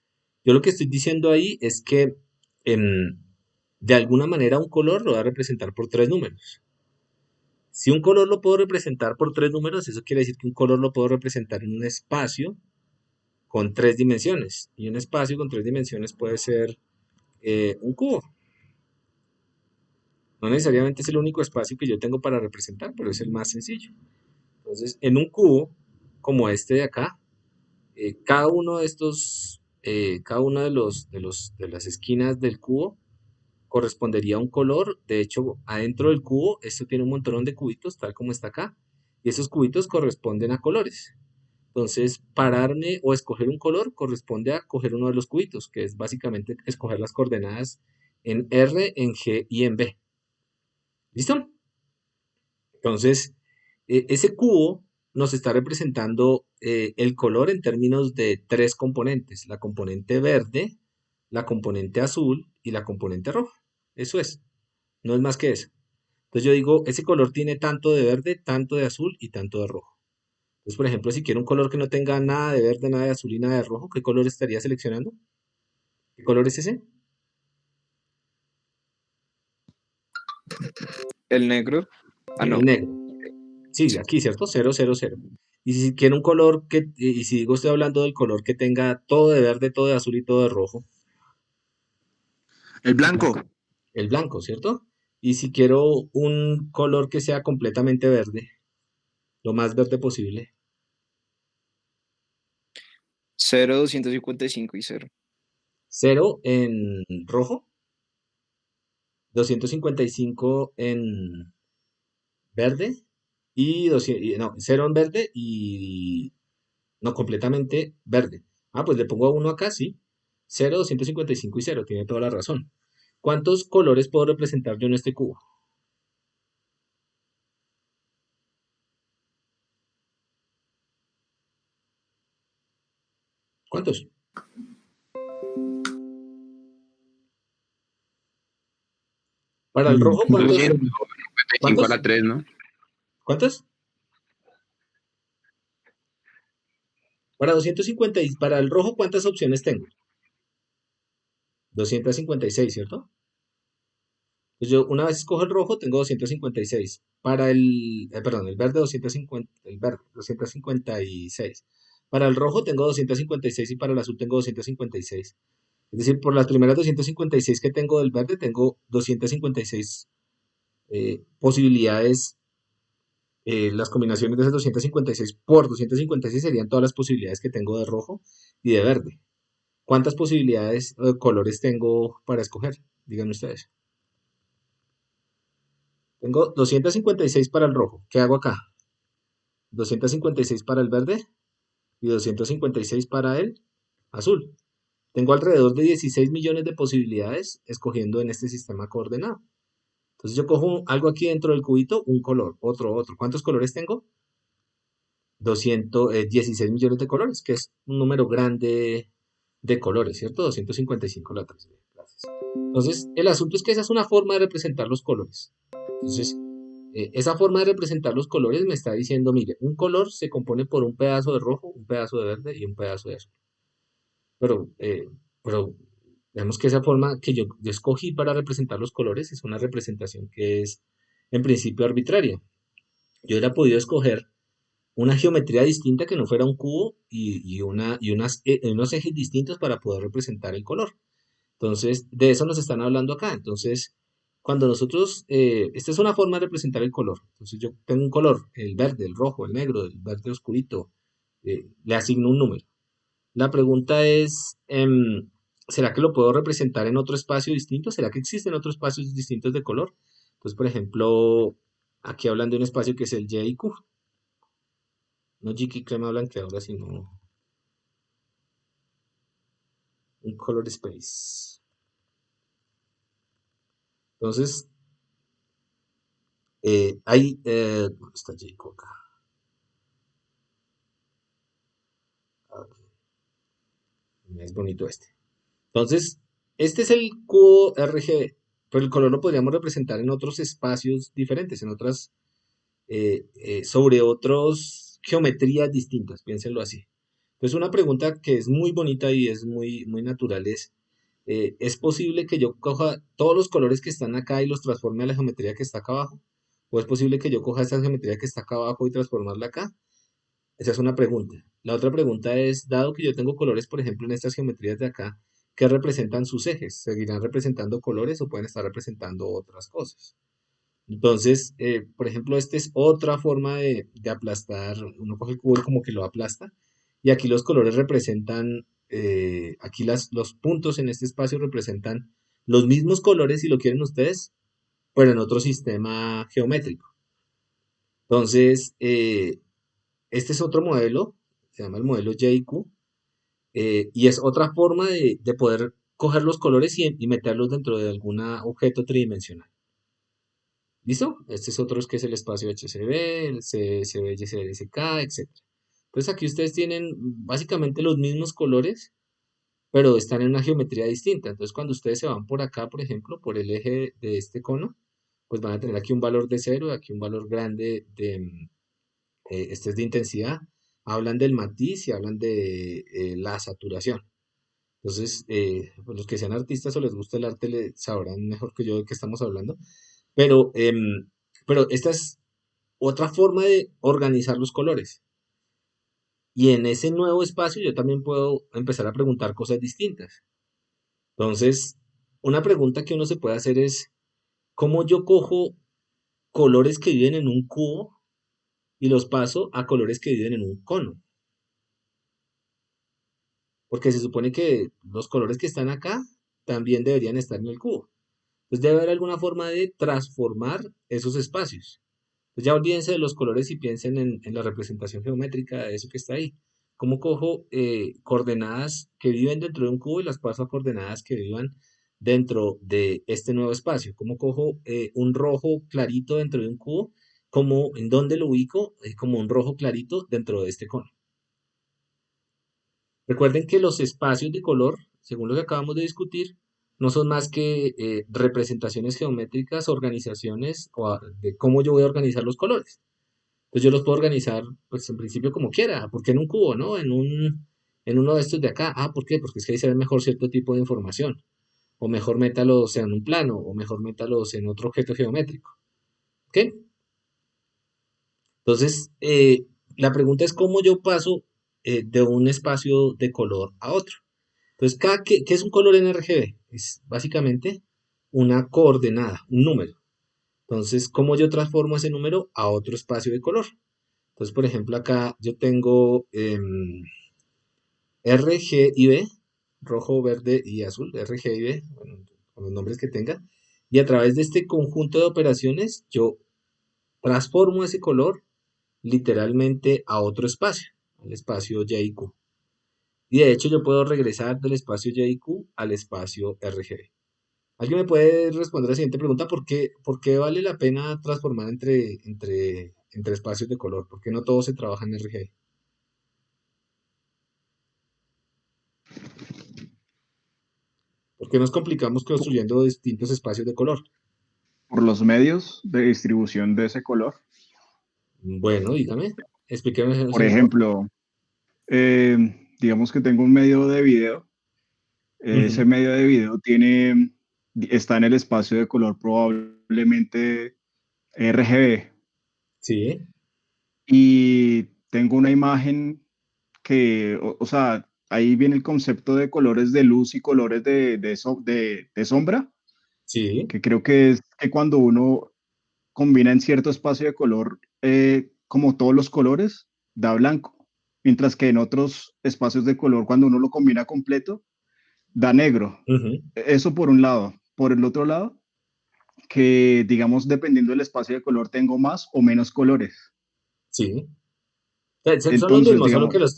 yo lo que estoy diciendo ahí es que de alguna manera un color lo va a representar por tres números. Si un color lo puedo representar por tres números, eso quiere decir que un color lo puedo representar en un espacio con tres dimensiones. Y un espacio con tres dimensiones puede ser un cubo. No necesariamente es el único espacio que yo tengo para representar, pero es el más sencillo. Entonces, en un cubo como este de acá, cada uno de estos, cada una de las esquinas del cubo correspondería a un color. De hecho, adentro del cubo, esto tiene un montón de cubitos, tal como está acá, y esos cubitos corresponden a colores. Entonces, pararme o escoger un color corresponde a coger uno de los cubitos, que es básicamente escoger las coordenadas en R, en G y en B. ¿Listo? Entonces, ese cubo nos está representando el color en términos de tres componentes, la componente verde, la componente azul y la componente roja. Eso es, no es más que eso. Entonces yo digo, ese color tiene tanto de verde, tanto de azul y tanto de rojo. Entonces, por ejemplo, si quiero un color que no tenga nada de verde, nada de azul y nada de rojo, ¿qué color estaría seleccionando? ¿Qué color es ese? El negro. Ah, no. El negro. Sí, aquí, ¿cierto? 0, 0, 0. Y si quiero un color y si digo estoy hablando del color que tenga todo de verde, todo de azul y todo de rojo, El blanco. el blanco, ¿cierto? Y si quiero un color que sea completamente verde, lo más verde posible, 0, 255 y 0. 0 en rojo, 255 en verde y 0 en verde y no completamente verde. Ah, pues le pongo 1 acá, sí. 0, 255 y 0, tiene toda la razón. ¿Cuántos colores puedo representar yo en este cubo? ¿Cuántos? Para el rojo, ¿cuántos? 255 a la 3, ¿no? ¿Cuántos? Para 250 y para el rojo, ¿cuántas opciones tengo? 256, ¿cierto? Pues yo una vez escojo el rojo, tengo 256. Para perdón, el verde 250, el verde 256. Para el rojo tengo 256 y para el azul tengo 256. Es decir, por las primeras 256 que tengo del verde, tengo 256 posibilidades. Las combinaciones de esas 256 por 256 serían todas las posibilidades que tengo de rojo y de verde. ¿Cuántas posibilidades o colores tengo para escoger? Díganme ustedes. Tengo 256 para el rojo. ¿Qué hago acá? 256 para el verde y 256 para el azul. Tengo alrededor de 16 millones de posibilidades escogiendo en este sistema coordenado. Entonces yo cojo algo aquí dentro del cubito, un color, otro. ¿Cuántos colores tengo? 216 millones de colores, que es un número grande de colores, ¿cierto? 255 la 3. Gracias. Entonces, el asunto es que esa es una forma de representar los colores. Entonces, esa forma de representar los colores me está diciendo, mire, un color se compone por un pedazo de rojo, un pedazo de verde y un pedazo de azul. Pero vemos que esa forma que yo escogí para representar los colores es una representación que es en principio arbitraria. Yo hubiera podido escoger una geometría distinta que no fuera un cubo y unos ejes distintos para poder representar el color. Entonces, de eso nos están hablando acá. Entonces, cuando nosotros, esta es una forma de representar el color. Entonces, yo tengo un color, el verde, el rojo, el negro, el verde oscurito, le asigno un número. La pregunta es, ¿será que lo puedo representar en otro espacio distinto? ¿Será que existen otros espacios distintos de color? Entonces, por ejemplo, aquí hablan de un espacio que es el JQ. No Jiki crema blanqueadora, sino un color space. Entonces, ¿dónde está Jiko acá? Ok, es bonito este. Entonces, este es el cubo RGB, pero el color lo podríamos representar en otros espacios diferentes, sobre otras geometrías distintas, piénsenlo así. Entonces, una pregunta que es muy bonita y es muy, muy natural ¿es posible que yo coja todos los colores que están acá y los transforme a la geometría que está acá abajo? ¿O es posible que yo coja esa geometría que está acá abajo y transformarla acá? Esa es una pregunta. La otra pregunta es, dado que yo tengo colores, por ejemplo, en estas geometrías de acá, ¿qué representan sus ejes? ¿Seguirán representando colores o pueden estar representando otras cosas? Entonces, por ejemplo, esta es otra forma de aplastar. Uno coge el cubo y como que lo aplasta. Y aquí los colores representan, aquí los puntos en este espacio representan los mismos colores, si lo quieren ustedes, pero en otro sistema geométrico. Entonces, este es otro modelo, se llama el modelo JQ, y es otra forma de poder coger los colores y meterlos dentro de algún objeto tridimensional. ¿Listo? Este es otro que es el espacio HCB, el CSV, YCDSK, etc. Entonces aquí ustedes tienen básicamente los mismos colores, pero están en una geometría distinta. Entonces cuando ustedes se van por acá, por ejemplo, por el eje de este cono, pues van a tener aquí un valor de 0, aquí un valor grande este es de intensidad. Hablan del matiz y hablan de la saturación. Entonces, pues los que sean artistas o les gusta el arte sabrán mejor que yo de qué estamos hablando. Pero esta es otra forma de organizar los colores. Y en ese nuevo espacio yo también puedo empezar a preguntar cosas distintas. Entonces, una pregunta que uno se puede hacer es, ¿cómo yo cojo colores que viven en un cubo y los paso a colores que viven en un cono? Porque se supone que los colores que están acá también deberían estar en el cubo. Entonces debe haber alguna forma de transformar esos espacios. Pues ya olvídense de los colores y piensen en la representación geométrica de eso que está ahí. ¿Cómo cojo coordenadas que viven dentro de un cubo y las paso a coordenadas que vivan dentro de este nuevo espacio? ¿Cómo cojo un rojo clarito dentro de un cubo? ¿En dónde lo ubico? Como un rojo clarito dentro de este cono. Recuerden que los espacios de color, según lo que acabamos de discutir, no son más que representaciones geométricas, organizaciones de cómo yo voy a organizar los colores. Entonces yo los puedo organizar, pues en principio como quiera, porque en un cubo, ¿no? En uno de estos de acá. Ah, ¿por qué? Porque es que ahí se ve mejor cierto tipo de información. O mejor métalos en un plano, o mejor métalos en otro objeto geométrico. ¿Ok? Entonces, la pregunta es cómo yo paso de un espacio de color a otro. Entonces, ¿qué es un color en RGB? Es básicamente una coordenada, un número. Entonces, ¿cómo yo transformo ese número a otro espacio de color? Entonces, por ejemplo, acá yo tengo R, G y B, rojo, verde y azul, R, G y B, bueno, con los nombres que tenga. Y a través de este conjunto de operaciones, yo transformo ese color literalmente a otro espacio, al espacio Y y Q. Y de hecho yo puedo regresar del espacio Y y Q al espacio RGB. ¿Alguien me puede responder la siguiente pregunta? ¿Por qué vale la pena transformar entre espacios de color? ¿Por qué no todo se trabaja en RGB? ¿Por qué nos complicamos construyendo distintos espacios de color? Por los medios de distribución de ese color. Bueno, dígame, explíqueme eso Por mejor. ejemplo, digamos que tengo un medio de video. Ese Ujú. medio de video está en el espacio de color probablemente RGB. Sí, Y tengo una imagen que, o sea, ahí viene el concepto de colores de luz y colores de sombra, sí. que creo que es que cuando uno combina en cierto espacio de color, como todos los colores, da blanco, mientras que en otros espacios de color, cuando uno lo combina completo, da negro. Ujú. Eso por un lado. Por el otro lado, que digamos, dependiendo del espacio de color, tengo más o menos colores. Sí. Son los Entonces, mismos, solo que digamos,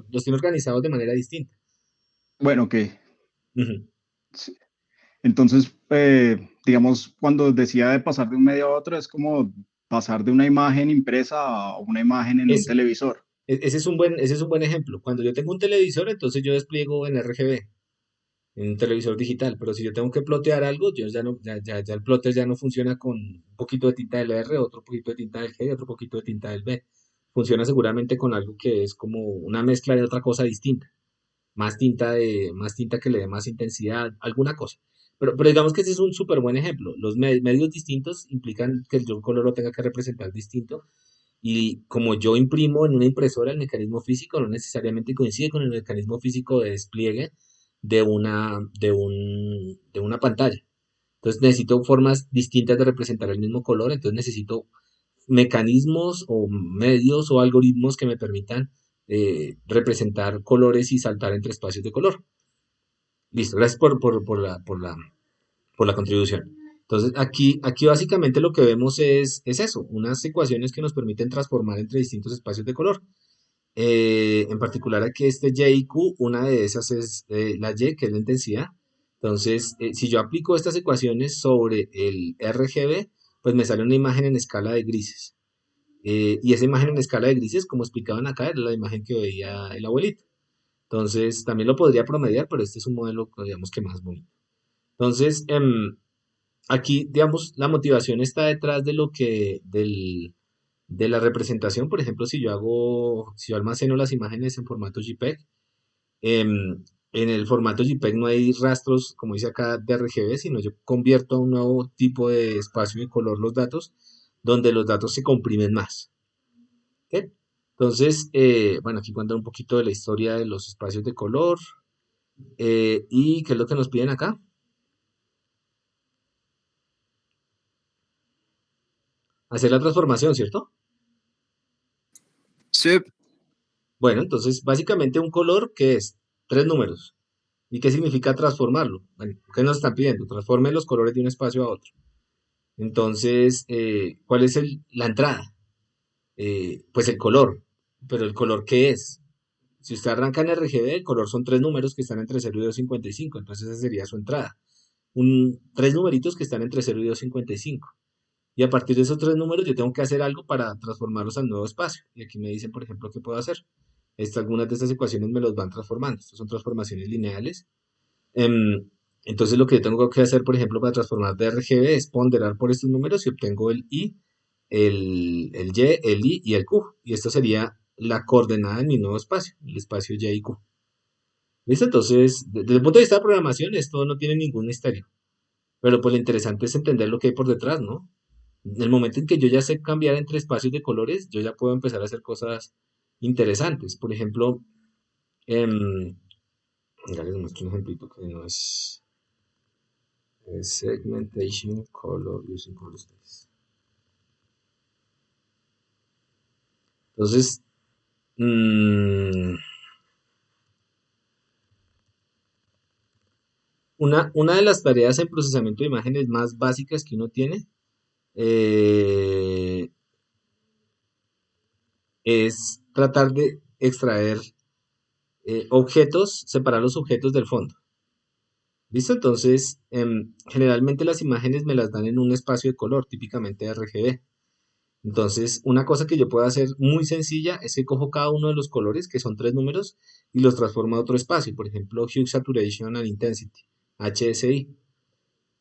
los tiene organizados de manera distinta. bueno, que Ujú. entonces, digamos, cuando decía de pasar de un medio a otro, es como pasar de una imagen impresa a una imagen en un Eso. televisor. Ese es un buen ejemplo. Cuando yo tengo un televisor, entonces yo despliego en RGB, en un televisor digital. Pero si yo tengo que plotear algo, yo ya no, ya el plotter ya no funciona con un poquito de tinta del R, otro poquito de tinta del G y otro poquito de tinta del B. Funciona seguramente con algo que es como una mezcla de otra cosa distinta. Más tinta que le dé más intensidad, alguna cosa. Pero digamos que ese es un súper buen ejemplo. Los medios distintos implican que el yo color lo tenga que representar distinto. Y como yo imprimo en una impresora, el mecanismo físico no necesariamente coincide con el mecanismo físico de despliegue de una pantalla. Entonces necesito formas distintas de representar el mismo color, entonces necesito mecanismos o medios o algoritmos que me permitan representar colores y saltar entre espacios de color. Listo, gracias por la contribución. Entonces, aquí básicamente lo que vemos es eso, unas ecuaciones que nos permiten transformar entre distintos espacios de color. En particular aquí este Y y Q, una de esas es la Y, que es la intensidad. Entonces, si yo aplico estas ecuaciones sobre el RGB, pues me sale una imagen en escala de grises. Y esa imagen en escala de grises, como explicaban acá, era la imagen que veía el abuelito. Entonces, también lo podría promediar, pero este es un modelo, digamos que más bonito. Entonces, aquí, digamos, la motivación está detrás de la representación. Por ejemplo, si yo almaceno las imágenes en formato JPEG, en el formato JPEG no hay rastros, como dice acá, de RGB, sino yo convierto a un nuevo tipo de espacio de color los datos, donde los datos se comprimen más. ¿Ok? Entonces, bueno, aquí cuenta un poquito de la historia de los espacios de color. ¿Y qué es lo que nos piden acá? Hacer la transformación, ¿cierto? Sí, Bueno, entonces básicamente un color que es tres números. ¿Y qué significa transformarlo? Bueno, ¿qué nos están pidiendo? Transforme los colores de un espacio a otro. Entonces, ¿cuál es la entrada? Pues el color. Pero ¿el color qué es? Si usted arranca en RGB, el color son tres números que están entre 0 y 255. Entonces esa sería su entrada. Tres numeritos que están entre 0 y 255. Y a partir de esos tres números yo tengo que hacer algo para transformarlos al nuevo espacio. Y aquí me dicen, por ejemplo, qué puedo hacer. Algunas de estas ecuaciones me los van transformando. Estas son transformaciones lineales. Em, entonces lo que yo tengo que hacer, por ejemplo, para transformar de RGB es ponderar por estos números y obtengo el I, el Y, el I y el Q. Y esto sería la coordenada de mi nuevo espacio, el espacio Y y Q. ¿Listo? Entonces, desde el punto de vista de programación, esto no tiene ningún misterio. Pero pues lo interesante es entender lo que hay por detrás, ¿no? En el momento en que yo ya sé cambiar entre espacios de colores, yo ya puedo empezar a hacer cosas interesantes. Por ejemplo, ya les muestro un ejemplito que no es segmentation color using color space. Entonces, una de las tareas en procesamiento de imágenes más básicas que uno tiene es tratar de extraer objetos, separar los objetos del fondo. ¿Listo? Entonces, generalmente las imágenes me las dan en un espacio de color, típicamente RGB. Entonces, una cosa que yo puedo hacer muy sencilla es que cojo cada uno de los colores, que son 3 números, y los transformo a otro espacio. Por ejemplo, Hue, Saturation and Intensity, HSI.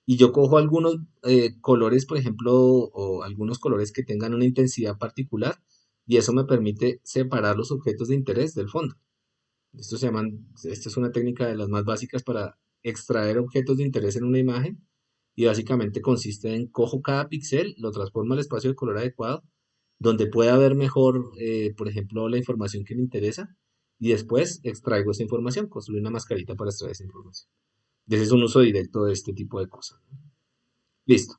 Y yo cojo algunos colores, por ejemplo, o algunos colores que tengan una intensidad particular, y eso me permite separar los objetos de interés del fondo. Esta es una técnica de las más básicas para extraer objetos de interés en una imagen, y básicamente consiste en cojo cada píxel, lo transformo al espacio de color adecuado, donde pueda ver mejor, por ejemplo, la información que me interesa, y después extraigo esa información, construyo una mascarita para extraer esa información. Ese es un uso directo de este tipo de cosas, ¿no? Listo.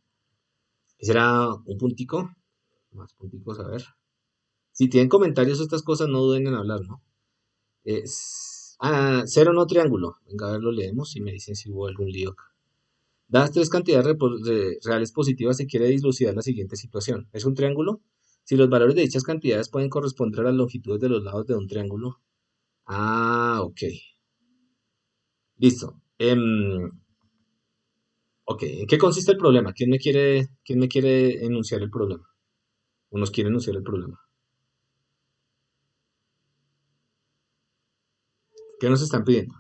Ese era un puntico. Más punticos, a ver. Si tienen comentarios o estas cosas, no duden en hablar, ¿no? Cero no triángulo. Venga, a ver, lo leemos y me dicen si hubo algún lío acá. Dadas 3 cantidades reales positivas, se quiere dilucidar la siguiente situación. ¿Es un triángulo? Si los valores de dichas cantidades pueden corresponder a las longitudes de los lados de un triángulo. Ok. Listo. Ok, ¿en qué consiste el problema? ¿Quién me quiere enunciar el problema? ¿O nos quiere enunciar el problema? ¿Qué nos están pidiendo?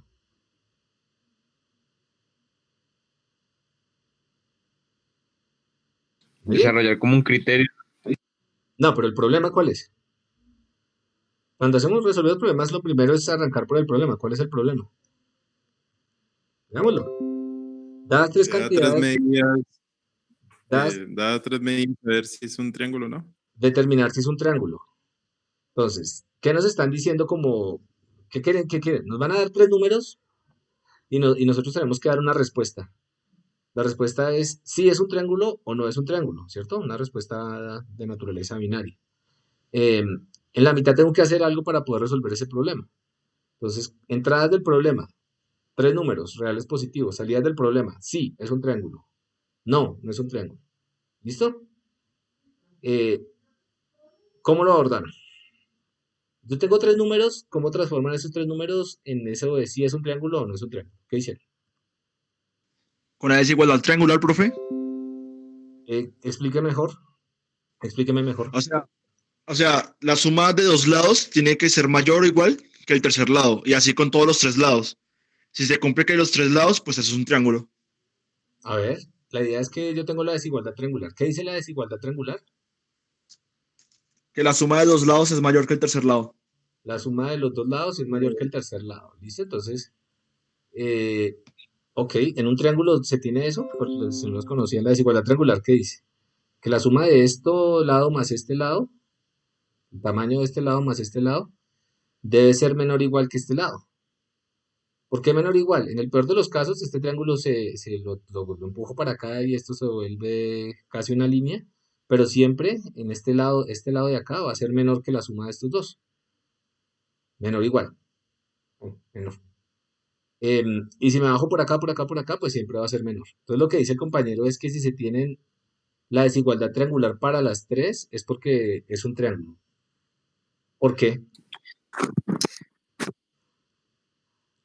¿Nadie? Desarrollar como un criterio. No, pero el problema, ¿cuál es? Cuando hacemos resolver los problemas, lo primero es arrancar por el problema. ¿Cuál es el problema? Veámoslo. Dadas 3 Da tres cantidades, medidas, dadas, da 3 medidas a ver si es un triángulo o no. determinar si es un triángulo. Entonces, ¿qué nos están diciendo como, qué quieren, qué quieren? Nos van a dar 3 números y nosotros tenemos que dar una respuesta. La respuesta es si es un triángulo o no es un triángulo, ¿cierto? Una respuesta de naturaleza binaria. En la mitad tengo que hacer algo para poder resolver ese problema. Entonces, entradas del problema, 3 números reales positivos. Salidas del problema, sí, es un triángulo. No, no es un triángulo. ¿Listo? ¿Cómo lo abordaron? Yo tengo 3 números, ¿cómo transforman esos 3 números en eso de si es un triángulo o no es un triángulo? ¿Qué hicieron? Con la desigualdad triangular, profe. Explíqueme mejor. Explíqueme mejor. O sea, la suma de dos lados tiene que ser mayor o igual que el tercer lado, y así con todos los 3 lados. Si se cumple que los 3 lados, pues eso es un triángulo. A ver, la idea es que yo tengo la desigualdad triangular. ¿Qué dice la desigualdad triangular? Que la suma de dos lados es mayor que el tercer lado. La suma de los 2 lados es mayor que el tercer lado. ¿Listo? Entonces, ok, en un triángulo se tiene eso, porque si no los conocían, la desigualdad triangular, ¿qué dice? Que la suma de este lado más este lado, el tamaño de este lado más este lado, debe ser menor o igual que este lado. ¿Por qué menor o igual? En el peor de los casos, este triángulo lo empujo para acá y esto se vuelve casi una línea, pero siempre en este lado de acá va a ser menor que la suma de estos dos. Menor o igual. Menor. Y si me bajo por acá, por acá, por acá, pues siempre va a ser menor. Entonces lo que dice el compañero es que si se tienen la desigualdad triangular para las 3 es porque es un triángulo. ¿Por qué?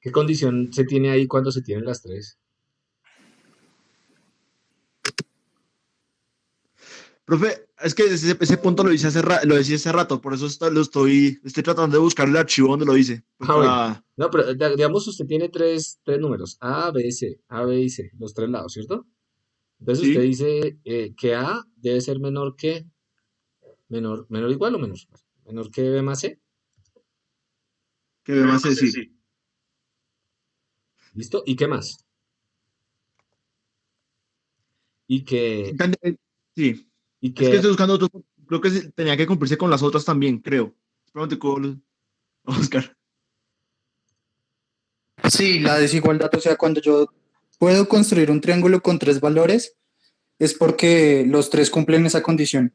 ¿Qué condición se tiene ahí cuando se tienen las 3? Profe, es que ese punto lo hice lo decía hace rato, por eso estoy tratando de buscar el archivo donde lo hice. Pues Ah, bueno. para, No, pero digamos, usted tiene tres números, A, B, C, A, B y C, los tres lados, ¿cierto? Entonces usted sí, dice que A debe ser menor o igual o menor que B más C. que me más decir. ¿Listo? ¿Y qué más? Y que, Sí, y es que que estoy buscando otro. Creo que tenía que cumplirse con las otras también, creo. Espérate, Oscar. Sí, la desigualdad, o sea, cuando yo puedo construir un triángulo con tres valores, es porque los tres cumplen esa condición.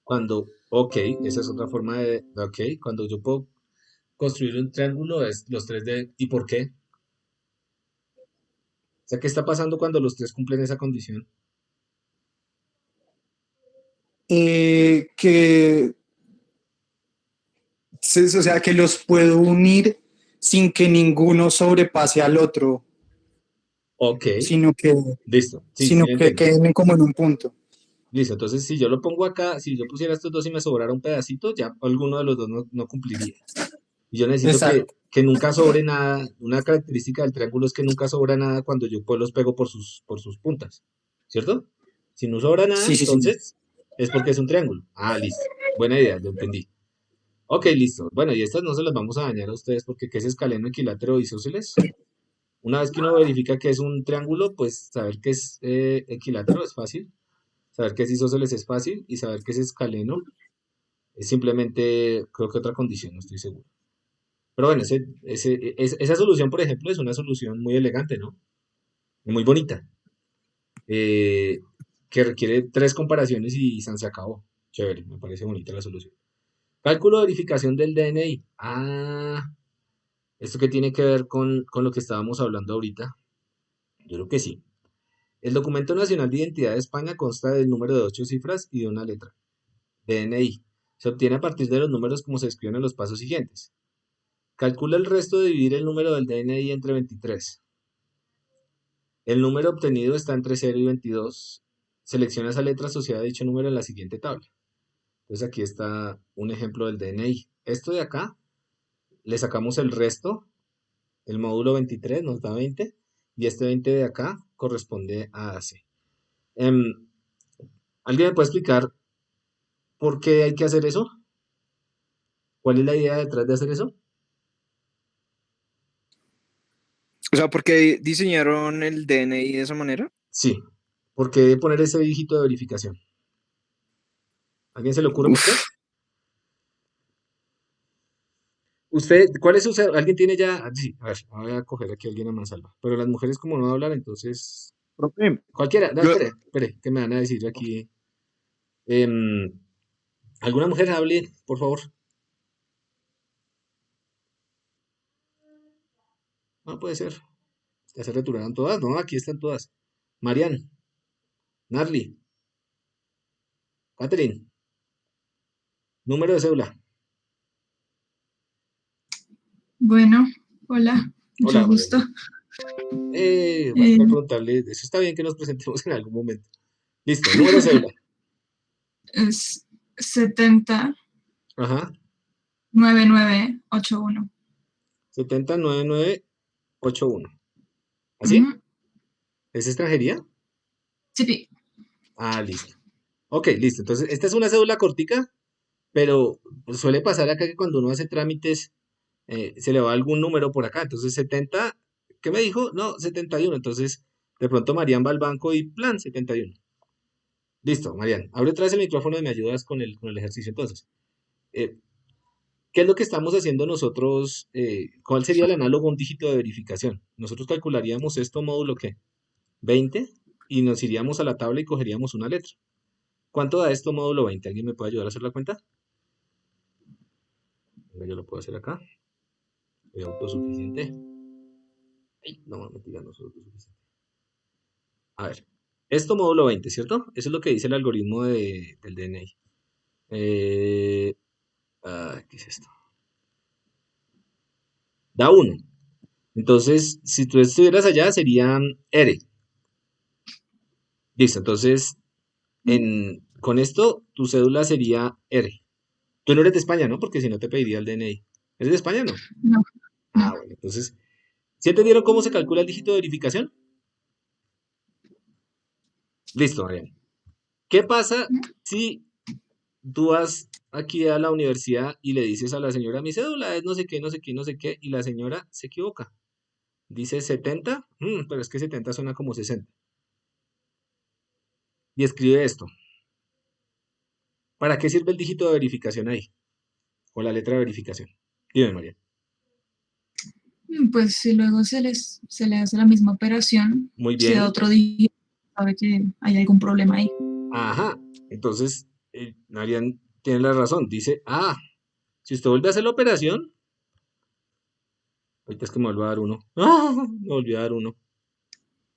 ok, esa es otra forma ok, cuando yo puedo construir un triángulo es los tres de, ¿y por qué? O sea, ¿qué está pasando cuando los tres cumplen esa condición? Que, o sea, que los puedo unir sin que ninguno sobrepase al otro, Ok, sino que, listo, sí, sí, sino lo que entiendo. queden como en un punto. Listo, entonces si yo lo pongo acá, si yo pusiera estos dos y me sobrara un pedacito, ya alguno de los dos no cumpliría. Y yo necesito Exacto. que nunca sobre nada. Una característica del triángulo es que nunca sobra nada cuando yo pues los pego por sus puntas, ¿cierto? Si no sobra nada, Sí, sí, sí. entonces es porque es un triángulo. Ah, listo. Buena idea, lo entendí. Ok, listo. Bueno, y estas no se las vamos a dañar a ustedes porque ¿qué es escaleno, equilátero, isósceles? Una vez que uno verifica que es un triángulo, pues saber que es equilátero es fácil, saber que es isósceles es fácil y saber que es escaleno es simplemente, creo que otra condición, no estoy seguro. Pero bueno, esa solución, por ejemplo, es una solución muy elegante, ¿no? Y muy bonita, eh, que requiere tres comparaciones y se acabó. Chévere, me parece bonita la solución. Cálculo de verificación del DNI. Ah, ¿esto qué tiene que ver con lo que estábamos hablando ahorita? Yo creo que sí. El documento nacional de identidad de España consta del número de 8 cifras y de una letra. DNI. Se obtiene a partir de los números como se escriben en los pasos siguientes. Calcula el resto de dividir el número del DNI entre 23. El número obtenido está entre 0 y 22. Selecciona esa letra asociada a dicho número en la siguiente tabla. Entonces aquí está un ejemplo del DNI. Esto de acá, le sacamos el resto, el módulo 23 nos da 20, y este 20 de acá corresponde a AC. ¿Alguien me puede explicar por qué hay que hacer eso? ¿Cuál es la idea detrás de hacer eso? O sea, ¿por qué diseñaron el DNI de esa manera? Sí, ¿por qué poner ese dígito de verificación? ¿A alguien se le ocurre por qué? Uf, ¿Cuál es alguien tiene ya? Sí, a ver, voy a coger aquí a alguien a mansalva. Pero las mujeres como no hablan, entonces, Profe, cualquiera, no, yo, espere, que me van a decir aquí. Em, ¿Alguna mujer hable, por favor? No puede ser. Ya se retiraron todas, no, aquí están todas. Marian, Narly, Catherine, número de cédula. Bueno, hola, mucho Hola, Marian. gusto. Bueno, Eh, para preguntarle, eso está bien que nos presentemos en algún momento. Listo, número de cédula. es 70 Ajá, 9981. 709981. ¿Así? Ujú. ¿Es extranjería? Sí, Ah, listo. Ok, listo. Entonces, esta es una cédula cortica, pero pues, suele pasar acá que cuando uno hace trámites, se le va algún número por acá. Entonces, 70, ¿qué me dijo? No, 71. Entonces, de pronto Marian va al banco y plan, 71. Listo, Marian. Abre otra vez el micrófono y me ayudas con el ejercicio entonces. Eh, ¿Qué es lo que estamos haciendo nosotros? ¿Cuál sería el análogo a un dígito de verificación? Nosotros calcularíamos esto módulo ¿qué? 20 y nos iríamos a la tabla y cogeríamos una letra. ¿Cuánto da esto módulo 20? ¿Alguien me puede ayudar a hacer la cuenta? Venga, yo lo puedo hacer acá. Soy autosuficiente. Ay, no, mentira, no soy autosuficiente. A ver, esto módulo 20, ¿cierto? Eso es lo que dice el algoritmo del DNI. ¿Qué es esto? Da 1. Entonces, si tú estuvieras allá, sería R. Listo, entonces, en con esto tu cédula sería R. Tú no eres de España, ¿no? Porque si no te pediría el DNI. ¿Eres de España o no? No, Ah, bueno, entonces, ¿sí entendieron cómo se calcula el dígito de verificación? Listo, Mariana. ¿Qué pasa si tú vas aquí a la universidad y le dices a la señora, mi cédula es no sé qué, no sé qué, no sé qué, y la señora se equivoca? Dice 70, pero es que 70 suena como 60. Y escribe esto. ¿Para qué sirve el dígito de verificación ahí? O la letra de verificación. Dime, María. Pues si luego se le hace la misma operación, Muy si da bien. otro dígito, sabe que hay algún problema ahí. Ajá. Entonces, Marian tiene la razón. Dice, si usted vuelve a hacer la operación, ahorita es que me vuelvo a dar uno. Me volvió a dar uno.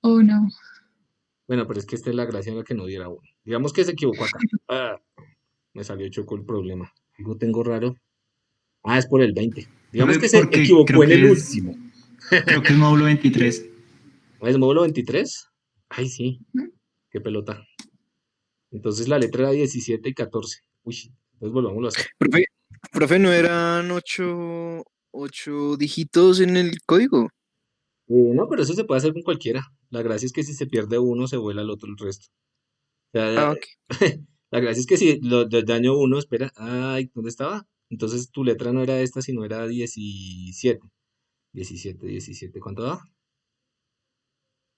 Oh, no. Bueno, pero es que esta es la gracia en la que no diera uno. Digamos que se equivocó acá. Me salió choco el problema. Algo tengo raro. Es por el 20. Digamos que se Porque equivocó creo en el que es, último. creo que es módulo 23. ¿Es módulo 23? Ay, sí. Qué pelota. Entonces la letra era 17 y 14. Uy, entonces volvámoslo a hacer. Profe, ¿no eran ocho dígitos en el código? No, pero eso se puede hacer con cualquiera. La gracia es que si se pierde uno, se vuela al otro el resto. O sea, Ok. la gracia es que si lo daño uno, espera, ¿dónde estaba? Entonces tu letra no era esta, sino era 17. 17, 17, ¿cuánto da?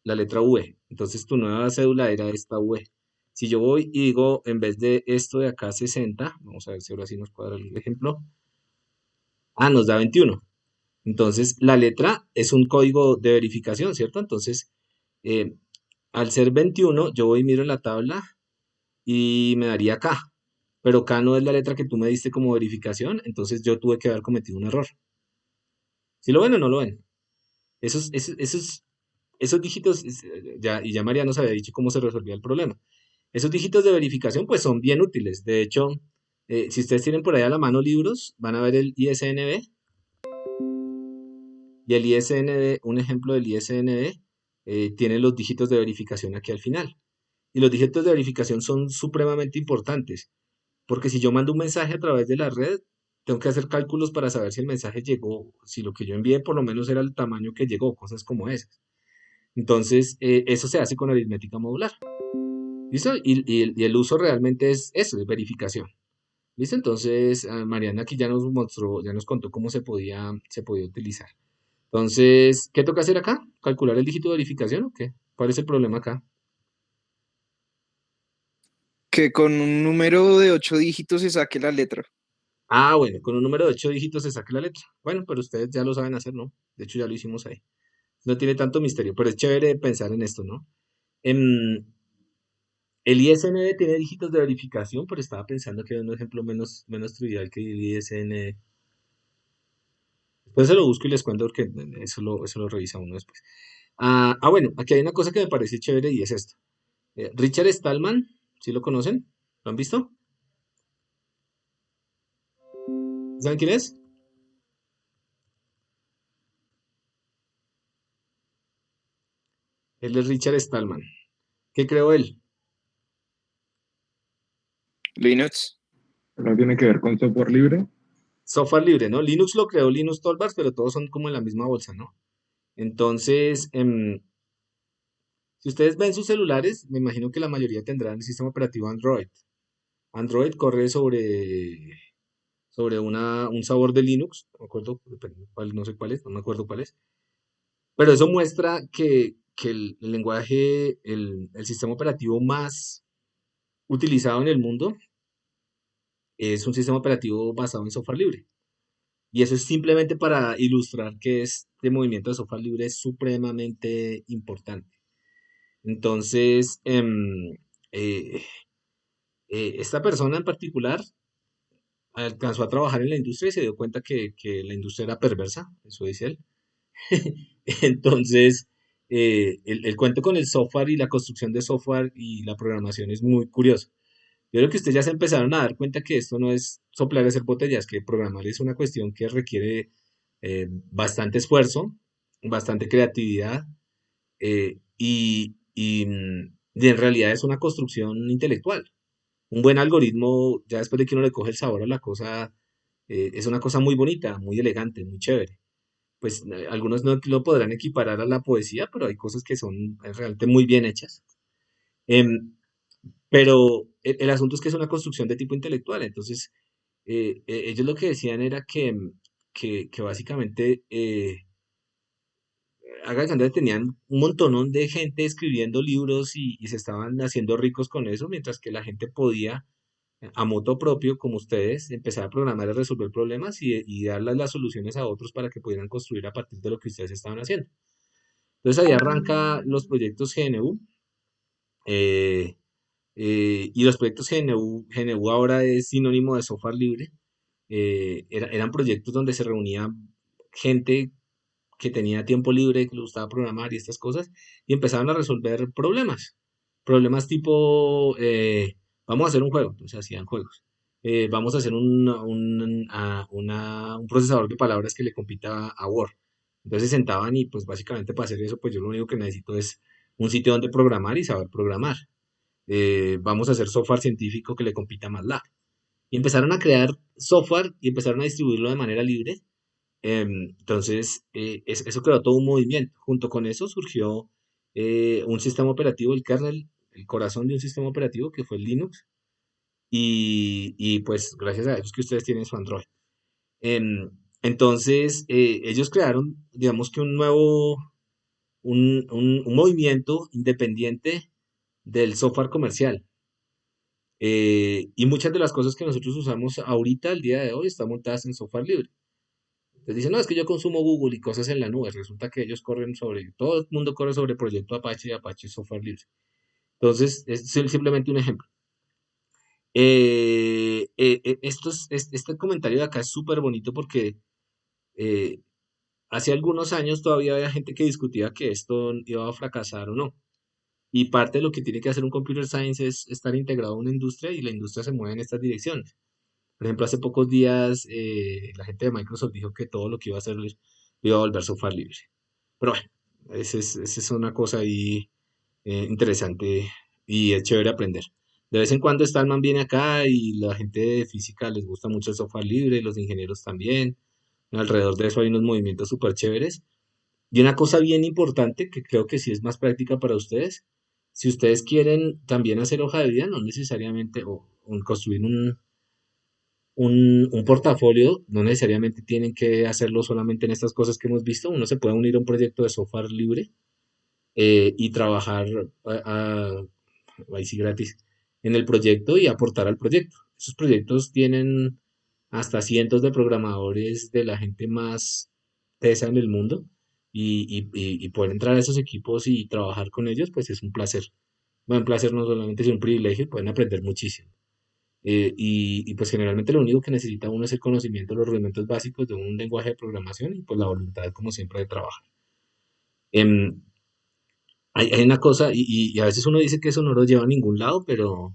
La letra V. Entonces tu nueva cédula era esta V. Si yo voy y digo, en vez de esto de acá 60, vamos a ver si ahora sí nos cuadra el ejemplo. Nos da 21. Entonces la letra es un código de verificación, ¿cierto? Entonces, eh, al ser 21, yo voy y miro en la tabla y me daría K. Pero K no es la letra que tú me diste como verificación, entonces yo tuve que haber cometido un error. ¿Sí lo ven o no lo ven? Esos dígitos, ya María nos había dicho cómo se resolvía el problema. Esos dígitos de verificación pues son bien útiles. De hecho, si ustedes tienen por ahí a la mano libros, van a ver el ISNB. Y el ISNB, un ejemplo del ISNB, tiene los dígitos de verificación aquí al final. Y los dígitos de verificación son supremamente importantes, porque si yo mando un mensaje a través de la red, tengo que hacer cálculos para saber si el mensaje llegó, si lo que yo envié por lo menos era el tamaño que llegó, cosas como esas. Entonces, eso se hace con aritmética modular. ¿Listo? Y el uso realmente es eso, es verificación. ¿Listo? Entonces, Mariana aquí ya nos mostró, ya nos contó cómo se podía utilizar. Entonces, ¿qué toca hacer acá? ¿Calcular el dígito de verificación o qué? ¿Cuál es el problema acá? Que con un número de 8 dígitos se saque la letra. Bueno, con un número de 8 dígitos se saque la letra. Bueno, pero ustedes ya lo saben hacer, ¿no? De hecho, ya lo hicimos ahí. No tiene tanto misterio, pero es chévere pensar en esto, ¿no? El ISNB tiene dígitos de verificación, pero estaba pensando que era un ejemplo menos trivial que el ISNB. Después se lo busco y les cuento porque eso lo revisa uno después. Bueno, aquí hay una cosa que me parece chévere y es esto. Richard Stallman, ¿sí lo conocen? ¿Lo han visto? ¿Saben quién es? Él es Richard Stallman. ¿Qué creó él? Linux. ¿No tiene que ver con software libre? Software libre, ¿no? Linux lo creó Linus Torvalds, pero todos son como en la misma bolsa, ¿no? Entonces, si ustedes ven sus celulares, me imagino que la mayoría tendrán el sistema operativo Android. Android corre sobre un sabor de Linux, no me acuerdo, no sé cuál es, no me acuerdo cuál es. Pero eso muestra que el lenguaje, el sistema operativo más utilizado en el mundo es un sistema operativo basado en software libre. Y eso es simplemente para ilustrar que este movimiento de software libre es supremamente importante. Entonces, esta persona en particular alcanzó a trabajar en la industria y se dio cuenta que la industria era perversa, eso dice él. Entonces, el cuento con el software y la construcción de software y la programación es muy curioso. Yo creo que ustedes ya se empezaron a dar cuenta que esto no es soplar y hacer botellas, que programar es una cuestión que requiere bastante esfuerzo, bastante creatividad y en realidad es una construcción intelectual. un buen algoritmo, ya después de que uno le coge el sabor a la cosa, es una cosa muy bonita, muy elegante, muy chévere. Pues algunos no lo podrán equiparar a la poesía, pero hay cosas que son realmente muy bien hechas. Em, pero el asunto es que es una construcción de tipo intelectual, entonces ellos lo que decían era que básicamente haga de cuenta que tenían un montonón de gente escribiendo libros y se estaban haciendo ricos con eso, mientras que la gente podía, a moto propio, como ustedes, empezar a programar y resolver problemas y darles las soluciones a otros para que pudieran construir a partir de lo que ustedes estaban haciendo. Entonces ahí arranca los proyectos GNU. eh, y los proyectos GNU ahora es sinónimo de software libre. Eran proyectos donde se reunía gente que tenía tiempo libre, que le gustaba programar y estas cosas, y empezaban a resolver problemas. Problemas tipo, vamos a hacer un juego, entonces hacían juegos. Vamos a hacer un procesador de palabras que le compita a Word. Entonces se sentaban y pues básicamente para hacer eso, pues yo lo único que necesito es un sitio donde programar y saber programar. Vamos a hacer software científico que le compita a MATLAB. Y empezaron a crear software y empezaron a distribuirlo de manera libre. Entonces, eso creó todo un movimiento. Junto con eso surgió un sistema operativo, el kernel, el corazón de un sistema operativo que fue el Linux. Y pues gracias a eso es que ustedes tienen su Android. Entonces, ellos crearon, digamos que un nuevo, un movimiento independiente del software comercial. Y muchas de las cosas que nosotros usamos ahorita, al día de hoy, están montadas en software libre. Entonces dicen, no, es que yo consumo Google y cosas en la nube. Resulta que ellos corren sobre, todo el mundo corre sobre Proyecto Apache y Apache es software libre. Entonces, es simplemente un ejemplo. Este comentario de acá es súper bonito porque eh, hace algunos años todavía había gente que discutía que esto iba a fracasar o no. Y parte de lo que tiene que hacer un computer science es estar integrado a una industria y la industria se mueve en estas direcciones. Por ejemplo, hace pocos días la gente de Microsoft dijo que todo lo que iba a hacer lo iba a volver software libre. Pero bueno, esa es una cosa ahí interesante y es chévere aprender. De vez en cuando Stallman viene acá y la gente de física les gusta mucho el software libre, los ingenieros también. Alrededor de eso hay unos movimientos súper chéveres. Y una cosa bien importante que creo que sí es más práctica para ustedes, si ustedes quieren también hacer hoja de vida, no necesariamente, o construir un portafolio, no necesariamente tienen que hacerlo solamente en estas cosas que hemos visto, uno se puede unir a un proyecto de software libre y trabajar ahí sí gratis en el proyecto y aportar al proyecto. Esos proyectos tienen hasta cientos de programadores de la gente más tesa en el mundo y poder entrar a esos equipos y trabajar con ellos, pues es un placer. Bueno, un placer no solamente es un privilegio, pueden aprender muchísimo. Pues generalmente lo único que necesita uno es el conocimiento, los rudimentos básicos de un lenguaje de programación y pues la voluntad, como siempre, de trabajar. Em, hay una cosa, y a veces uno dice que eso no lo lleva a ningún lado, pero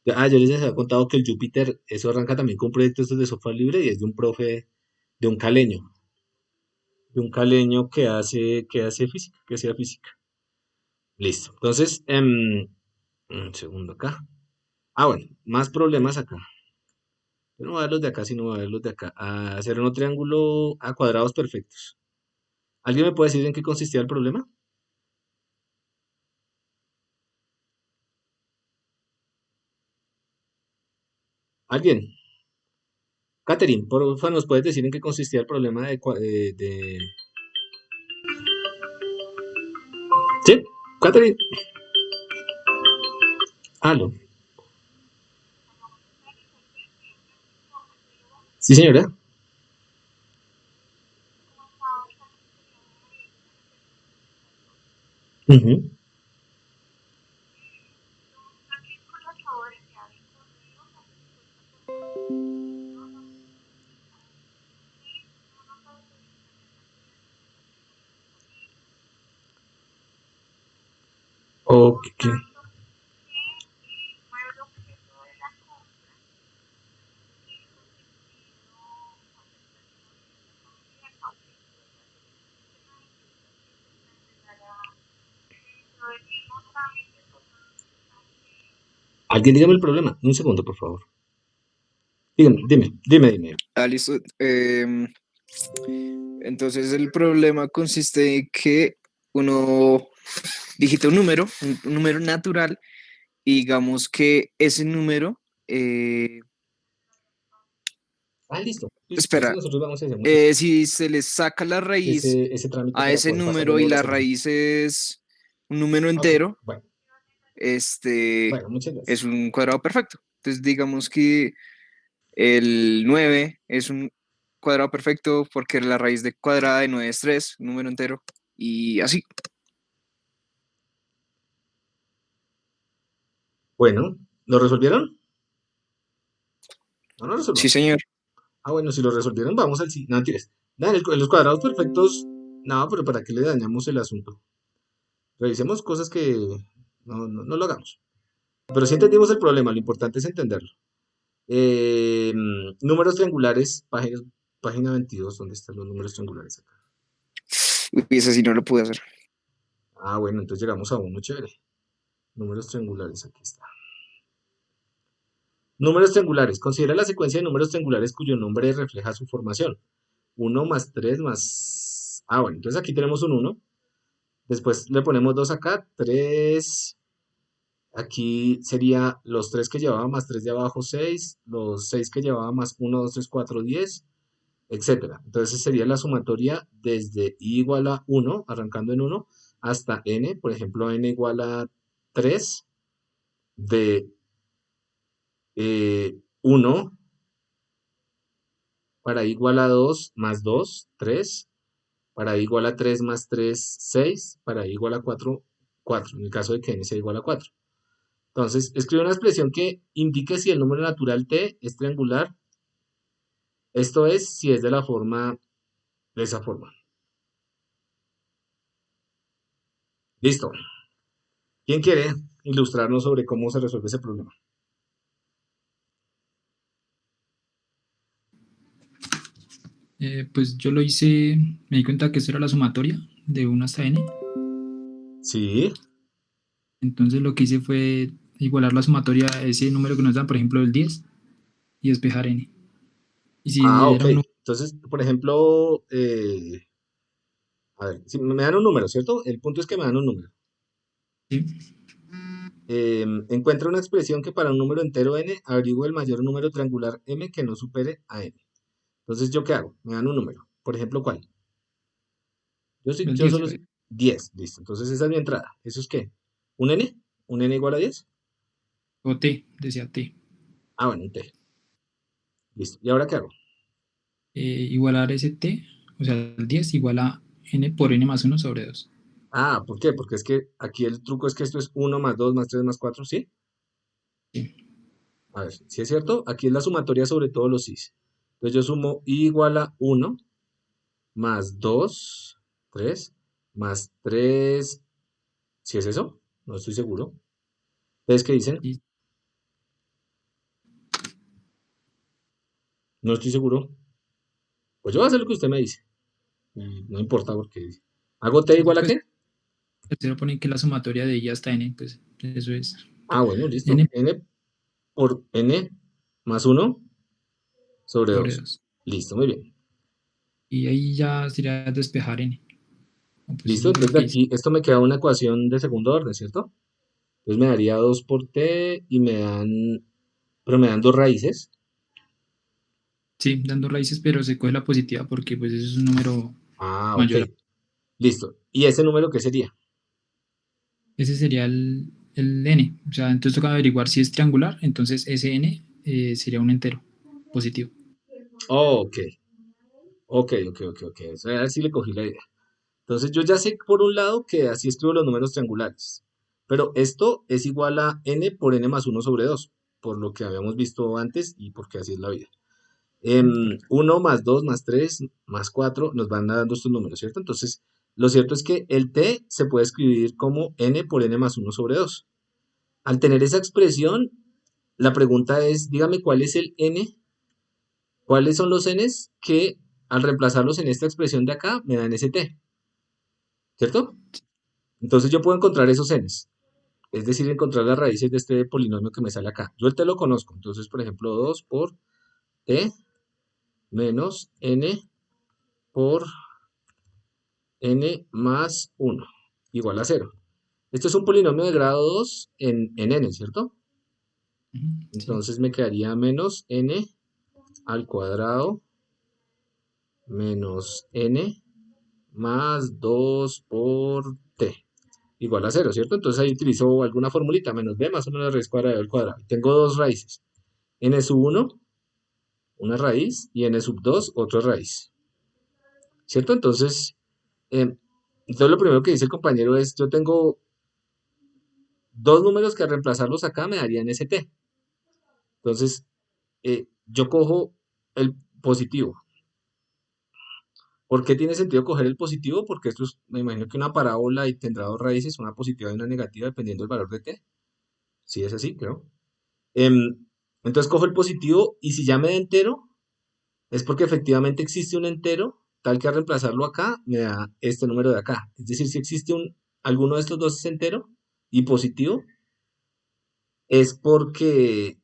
yo les había contado que el Jupyter, eso arranca también con proyectos de software libre y es de un profe, de de un caleño que hace física, que hacía física. Listo. Entonces, un segundo acá. Ah, bueno, más problemas acá. Yo no voy a ver los de acá, sino voy a ver los de acá. A hacer un triángulo a cuadrados perfectos. ¿Alguien me puede decir en qué consistía el problema? ¿Alguien? Catherine, por favor, ¿nos puedes decir en qué consistía el problema ¿Sí? Catherine. Aló. Sí, señora. Ujú. Ok. Alguien dígame el problema. Un segundo, por favor. Dime. Ah, listo. Entonces el problema consiste en que uno digita un número natural, y digamos que ese número, Listo. espera, Entonces nosotros vamos a hacer mucho si se le saca la raíz ese trámite a para ese poder pasar de número y nuevo a la la segunda. raíz es un número Ok, entero, bueno, este muchas es gracias. un cuadrado perfecto. Entonces digamos que el 9 es un cuadrado perfecto porque la raíz de cuadrada de 9 es 3, un número entero, y así. Bueno, ¿lo resolvieron? No lo Sí, resolvamos. señor. Bueno, si lo resolvieron, vamos al siguiente. No, mentiras. Nada, en los cuadrados perfectos, no, pero ¿para qué le dañamos el asunto? Revisemos cosas que no lo hagamos. Pero sí entendimos el problema, lo importante es entenderlo. Números triangulares, página 22, ¿dónde están los números triangulares acá? Uy, ese sí no lo pude hacer. Bueno, entonces llegamos a uno chévere. Números triangulares, aquí está. Números triangulares. Considera la secuencia de números triangulares cuyo nombre refleja su formación. 1 más 3 más... bueno, entonces aquí tenemos un 1. Después le ponemos 2 acá, 3. Aquí sería los 3 que llevaba más 3 de abajo, 6. Los 6 que llevaba más 1, 2, 3, 4, 10, etcétera. Entonces sería la sumatoria desde i igual a 1, arrancando en 1, hasta n. Por ejemplo, n igual a 3 de 1 para i igual a 2 más 2, 3. Para i igual a 3 más 3, 6. Para i igual a 4, 4. En el caso de que n sea igual a 4. Entonces, escribe una expresión que indique si el número natural t es triangular. Esto es, si es de esa forma. Listo. ¿Quién quiere ilustrarnos sobre cómo se resuelve ese problema? Pues yo lo hice, me di cuenta que eso era la sumatoria de 1 hasta n. Sí. Entonces lo que hice fue igualar la sumatoria a ese número que nos dan, por ejemplo, el 10, y despejar n. Y si Ok. era un Entonces, por ejemplo, a ver, si me dan un número, ¿cierto? El punto es que me dan un número. sí, Encuentra una expresión que para un número entero n averigüe el mayor número triangular m que no supere a n. Entonces, ¿yo qué hago? Me dan un número. Por ejemplo, ¿cuál? el Yo 10, solo 10, listo. Entonces esa es mi entrada. ¿Eso es qué? ¿Un n? ¿Un n igual a 10? o t, decía t. Bueno, un t. Listo. ¿Y ahora qué hago? Igualar ese t, o sea, el 10 igual a n por n más 1 sobre 2. ¿Por qué? Porque es que aquí el truco es que esto es 1 más 2 más 3 más 4, ¿sí? Sí. A ver, si es cierto, aquí es la sumatoria sobre todos los i's. Entonces yo sumo i igual a 1 más 2, 3, más 3, ¿sí es eso? No estoy seguro. ¿Ustedes qué dicen? Y No estoy seguro. Pues yo voy a hacer lo que usted me dice. Y no importa porque... ¿Hago t igual a pues qué? tercero pone que la sumatoria de i hasta n, pues eso es Bueno, listo. n N por n más 1 sobre sobre 2. 2. Listo, muy bien. Y ahí ya sería despejar n. Pues Listo, eso fue lo entonces de que hice. aquí, esto me queda una ecuación de segundo orden, ¿cierto? Entonces me daría 2 por t y pero me dan dos raíces. Sí, dando raíces, pero se coge la positiva porque pues eso es un número Ok. mayor. Listo. ¿Y ese número qué sería? Ese sería el n. O sea, entonces toca averiguar si es triangular, entonces ese n sería un entero positivo. Ok. Ok. O sea, así le cogí la idea. Entonces yo ya sé por un lado que así escribo los números triangulares. Pero esto es igual a n por n más 1 sobre 2, por lo que habíamos visto antes y porque así es la vida. 1 más 2 más 3 más 4 nos van dando estos números, ¿cierto? Entonces, lo cierto es que el t se puede escribir como n por n más 1 sobre 2. Al tener esa expresión, la pregunta es, dígame cuál es el n, cuáles son los n's que al reemplazarlos en esta expresión de acá me dan ese t, ¿cierto? Entonces yo puedo encontrar esos n's. Es decir, encontrar las raíces de este polinomio que me sale acá. Yo el t lo conozco, entonces, por ejemplo, 2 por t menos n por n más 1 igual a 0. Esto es un polinomio de grado 2 en n, ¿cierto? Entonces me quedaría menos n al cuadrado menos n más 2 por t igual a 0, ¿cierto? Entonces ahí utilizo alguna formulita, menos b más 1 a la raíz cuadrada del cuadrado. Tengo dos raíces, n sub 1, una raíz, y n sub 2, otra raíz, ¿cierto? Entonces lo primero que dice el compañero es, yo tengo dos números que al reemplazarlos acá me darían st. Entonces, yo cojo el positivo. ¿Por qué tiene sentido coger el positivo? Porque esto es, me imagino que una parábola y tendrá dos raíces, una positiva y una negativa, dependiendo del valor de t. Sí, es así, creo. Entonces cojo el positivo y si ya me da entero, es porque efectivamente existe un entero, tal que al reemplazarlo acá, me da este número de acá. Es decir, si existe alguno de estos dos es entero y positivo, es porque,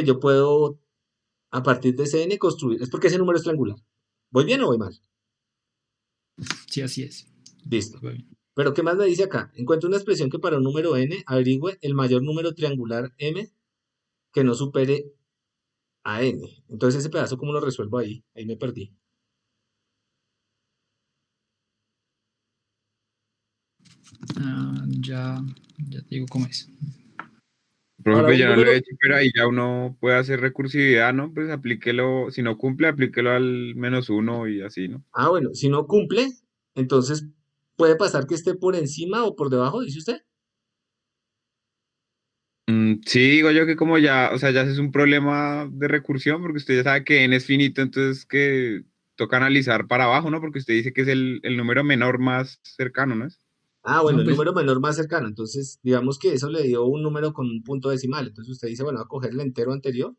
yo puedo, a partir de ese n, construir, es porque ese número es triangular. ¿Voy bien o voy mal? Sí, así es. Listo. Va bien. Pero ¿qué más me dice acá? Encuentra una expresión que para un número n averigüe el mayor número triangular m que no supere a n. Entonces ese pedazo, ¿cómo lo resuelvo ahí? Ahí me perdí. Ya te digo cómo es. Profe, Para pues un ya no lo número, he hecho, pero ahí ya uno puede hacer recursividad, ¿no? Pues aplíquelo, si no cumple, aplíquelo al -1 y así, ¿no? bueno, si no cumple, entonces puede pasar que esté por encima o por debajo, dice usted. Sí, digo yo que como ya, o sea, ya es un problema de recursión, porque usted ya sabe que n es finito, entonces que toca analizar para abajo, ¿no? Porque usted dice que es el número menor más cercano, ¿no? Bueno, No, el pues número menor más cercano. Entonces, digamos que eso le dio un número con un punto decimal. Entonces usted dice, bueno, voy a coger el entero anterior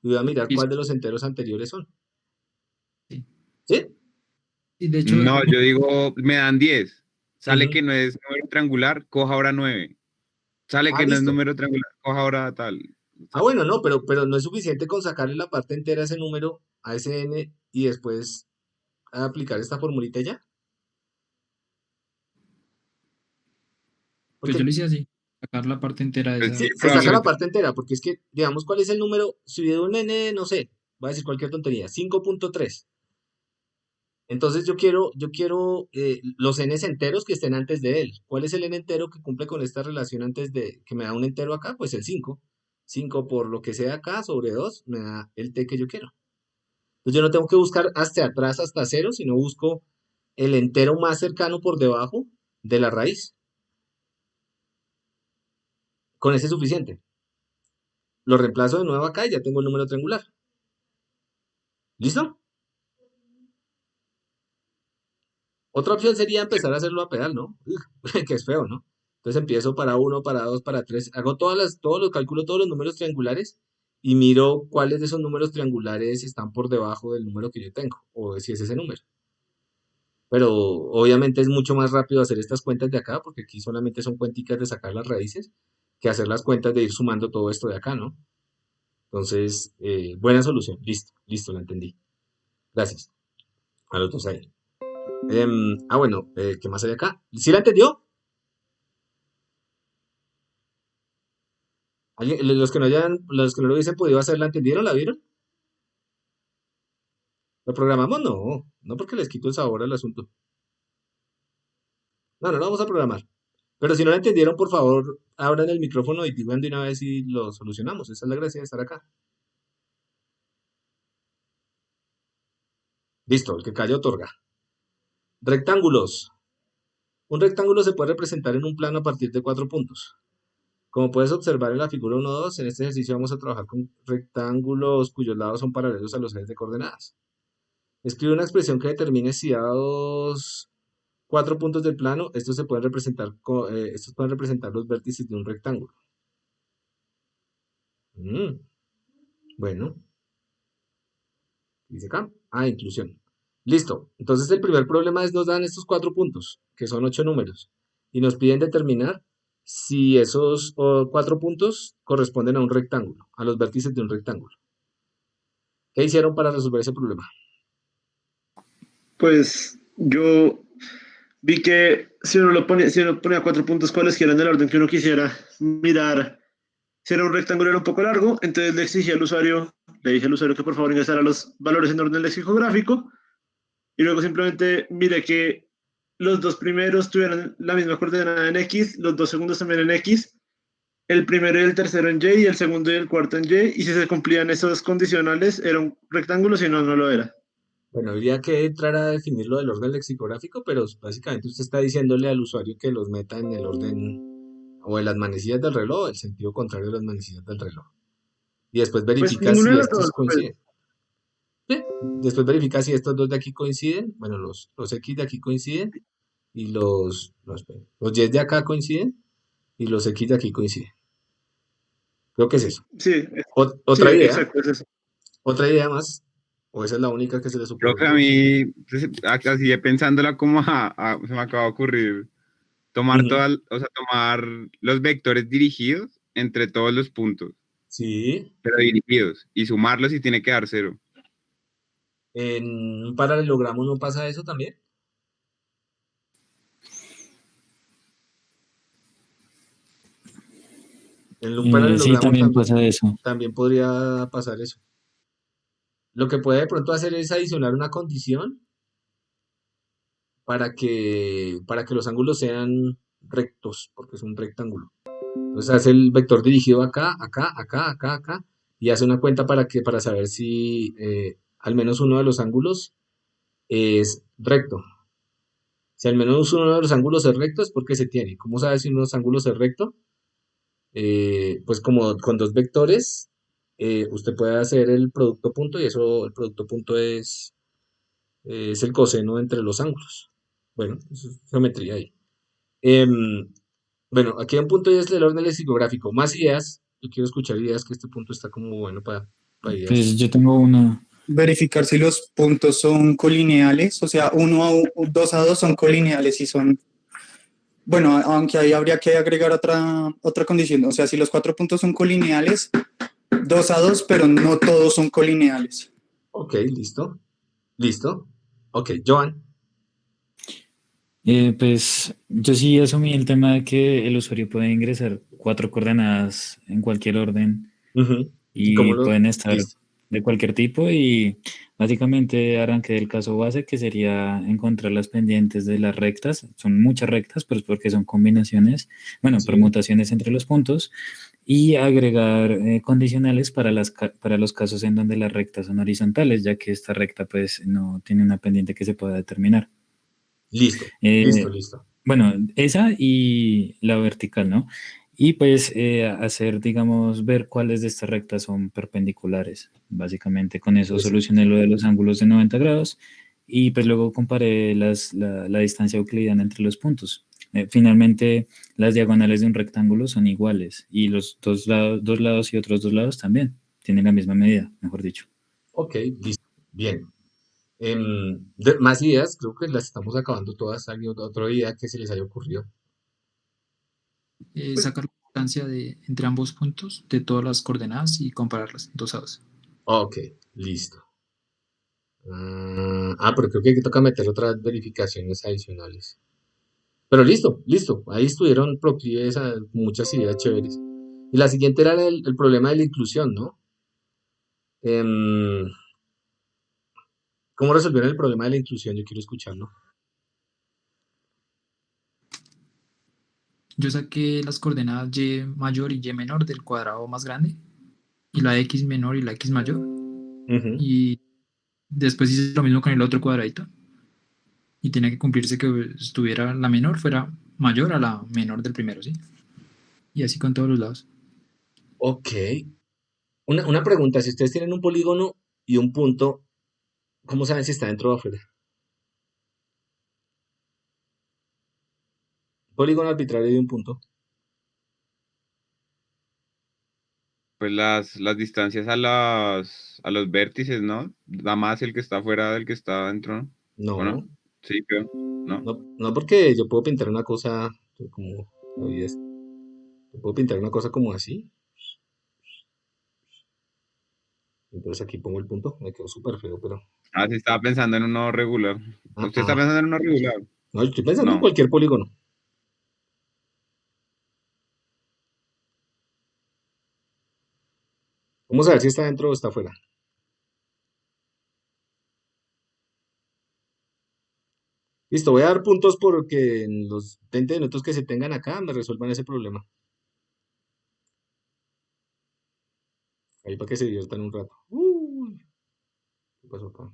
y voy a mirar sí, cuál de los enteros anteriores son. sí. ¿Sí? Y de hecho, No, yo digo, me dan 10. Sale Ujú. que no es número triangular, coja ahora 9. Sale que no es Listo. número triangular, coja ahora tal. Bueno, no, pero no es suficiente con sacarle la parte entera a ese número, a ese n, y después aplicar esta formulita y ya. pues yo Porque lo hice así, sacar la parte entera de Pues esa. sí, sí, se saca la probablemente. parte entera, porque es que, digamos, ¿cuál es el número? Si de un n, no sé, voy a decir cualquier tontería, 5.3. Entonces yo quiero los n's enteros que estén antes de él. ¿Cuál es el n entero que cumple con esta relación antes de que me da un entero acá? Pues el 5. 5 por lo que sea acá sobre 2 me da el t que yo quiero. Entonces yo no tengo que buscar hasta atrás, hasta 0, sino busco el entero más cercano por debajo de la raíz. Con ese es suficiente. Lo reemplazo de nuevo acá y ya tengo el número triangular. ¿Listo? Otra opción sería empezar a hacerlo a pedal, ¿no? Que es feo, ¿no? Entonces empiezo para 1, para 2, para 3. Hago todos los calculo todos los números triangulares y miro cuáles de esos números triangulares están por debajo del número que yo tengo, o si es ese número. Pero obviamente es mucho más rápido hacer estas cuentas de acá, porque aquí solamente son cuenticas de sacar las raíces, que hacer las cuentas de ir sumando todo esto de acá, ¿no? Entonces, buena solución. Listo, listo, la entendí. Gracias. A los dos ahí. Bueno, ¿qué más hay acá? ¿Sí la entendió? Los que no lo hubiesen podido hacer, ¿la entendieron? ¿La vieron? ¿Lo programamos? No, no porque les quito el sabor al asunto. No, no lo vamos a programar. Pero si no la entendieron, por favor, abran el micrófono y digan de una vez si lo solucionamos. Esa es la gracia de estar acá. Listo, el que calla otorga. Rectángulos. Un rectángulo se puede representar en un plano a partir de 4 puntos. Como puedes observar en la figura 1.2, en este ejercicio vamos a trabajar con rectángulos cuyos lados son paralelos a los ejes de coordenadas. Escribe una expresión que determine si dados 4 puntos del plano, estos pueden representar los vértices de un rectángulo. Bueno, dice acá. Inclusión. Listo. Entonces el primer problema es nos dan estos 4 puntos, que son 8 números. y nos piden determinar si esos 4 puntos corresponden a un rectángulo, a los vértices de un rectángulo. ¿Qué hicieron para resolver ese problema? Pues yo vi que si uno ponía 4 puntos cualesquiera en el orden que uno quisiera mirar, si era un rectángulo era un poco largo, entonces le dije al usuario que por favor ingresara los valores en orden lexicográfico, y luego simplemente miré que los dos primeros tuvieran la misma coordenada en X, los dos segundos también en X, el primero y el tercero en Y, y el segundo y el cuarto en Y, y si se cumplían esos condicionales, era un rectángulo, si no, no lo era. Bueno, habría que entrar a definir lo del orden lexicográfico, pero básicamente usted está diciéndole al usuario que los meta en el orden o en las manecillas del reloj, el sentido contrario de las manecillas del reloj. Y después Pues verifica ninguno si de los estos dos, pues. coinciden. Sí. Después verifica si estos dos de aquí coinciden, bueno, los X de aquí coinciden y no, espera, los Y de acá coinciden y los X de aquí coinciden. Creo que es eso. Sí, sí, Otra idea, exacto, es eso. otra idea más, o esa es la única que se les ocurrió. Profe, a mí, pues, así de pensándola como se me acaba de ocurrir, tomar Ujú. tomar los vectores dirigidos entre todos los puntos, Sí, pero dirigidos, y sumarlos y tiene que dar 0. en un paralelogramo no pasa eso también. En un Sí, paralelogramo también pasa eso. también podría pasar eso. Lo que puede de pronto hacer es adicionar una condición para que los ángulos sean rectos, porque es un rectángulo. Entonces hace el vector dirigido acá, acá, acá, acá, acá, y hace una cuenta para saber si al menos uno de los ángulos es recto. Si al menos uno de los ángulos es recto es porque se tiene. ¿Cómo sabe si uno de los ángulos es recto? Pues como con dos vectores, usted puede hacer el producto punto y eso, el producto punto es el coseno entre los ángulos. Bueno, eso es geometría ahí. Bueno, aquí hay un punto y es el orden lexicográfico. Más ideas. Yo quiero escuchar ideas, que este punto está como bueno para ideas. Pues yo tengo una. Verificar si los puntos son colineales, o sea, 2 a 2 son colineales y son, bueno, aunque ahí habría que agregar otra condición, o sea, si los 4 puntos son colineales, 2 a 2, pero no todos son colineales. Ok, listo. Listo. Ok, Joan. Pues yo sí asumí el tema de que el usuario puede ingresar 4 coordenadas en cualquier orden Ujú. ¿Y cómo y pueden estar listo? de cualquier tipo, y básicamente arranqué del caso base, que sería encontrar las pendientes de las rectas. Son muchas rectas, pues porque son combinaciones, bueno, Sí. permutaciones entre los puntos, y agregar condicionales para los casos en donde las rectas son horizontales, ya que esta recta pues no tiene una pendiente que se pueda determinar. Listo, Eh, listo. Bueno, esa y la vertical, ¿no? Y pues hacer, digamos, ver cuáles de estas rectas son perpendiculares. Básicamente con eso Exacto. solucioné lo de los ángulos de 90 grados y pues luego comparé la distancia euclidiana entre los puntos. Finalmente, las diagonales de un rectángulo son iguales y los dos lados y otros 2 lados también tienen la misma medida, mejor dicho. Ok, listo. Bien. Más ideas, creo que las estamos acabando todas. ¿Hay otra idea que se les haya ocurrido? Sacar la distancia entre ambos puntos de todas las coordenadas y compararlas 2 a 2. Ok, listo. Pero creo que toca meter otras verificaciones adicionales. Pero listo. Ahí estuvieron proclives a muchas ideas chéveres. Y la siguiente era el problema de la inclusión, ¿no? Em, ¿Cómo resolvieron el problema de la inclusión? Yo quiero escucharlo. Yo saqué las coordenadas y mayor y y menor del cuadrado más grande y la x menor y la x mayor. Ujú. Y después hice lo mismo con el otro cuadradito. Y tenía que cumplirse que estuviera la menor fuera mayor a la menor del primero, ¿sí? Y así con todos los lados. Ok. Una pregunta, si ustedes tienen un polígono y un punto, ¿cómo saben si está dentro o afuera? Polígono arbitrario de un punto. Pues las distancias a los vértices, ¿no? Da más el que está afuera del que está adentro, ¿no? ¿O no? No, Sí, creo. ¿No? no porque yo puedo pintar una cosa Como la vida es. Puedo pintar una cosa como así. Entonces aquí pongo el punto. Me quedó súper feo, pero. Ah, sí, estaba pensando en uno regular. Ah, ¿Usted está pensando en uno regular? No, estoy pensando en No. cualquier polígono. Vamos a ver si está dentro o está afuera. Listo, voy a dar puntos porque en los 20 minutos que se tengan acá me resuelvan ese problema. Ahí para que se diviertan un rato. Uy, ¿qué pasó acá?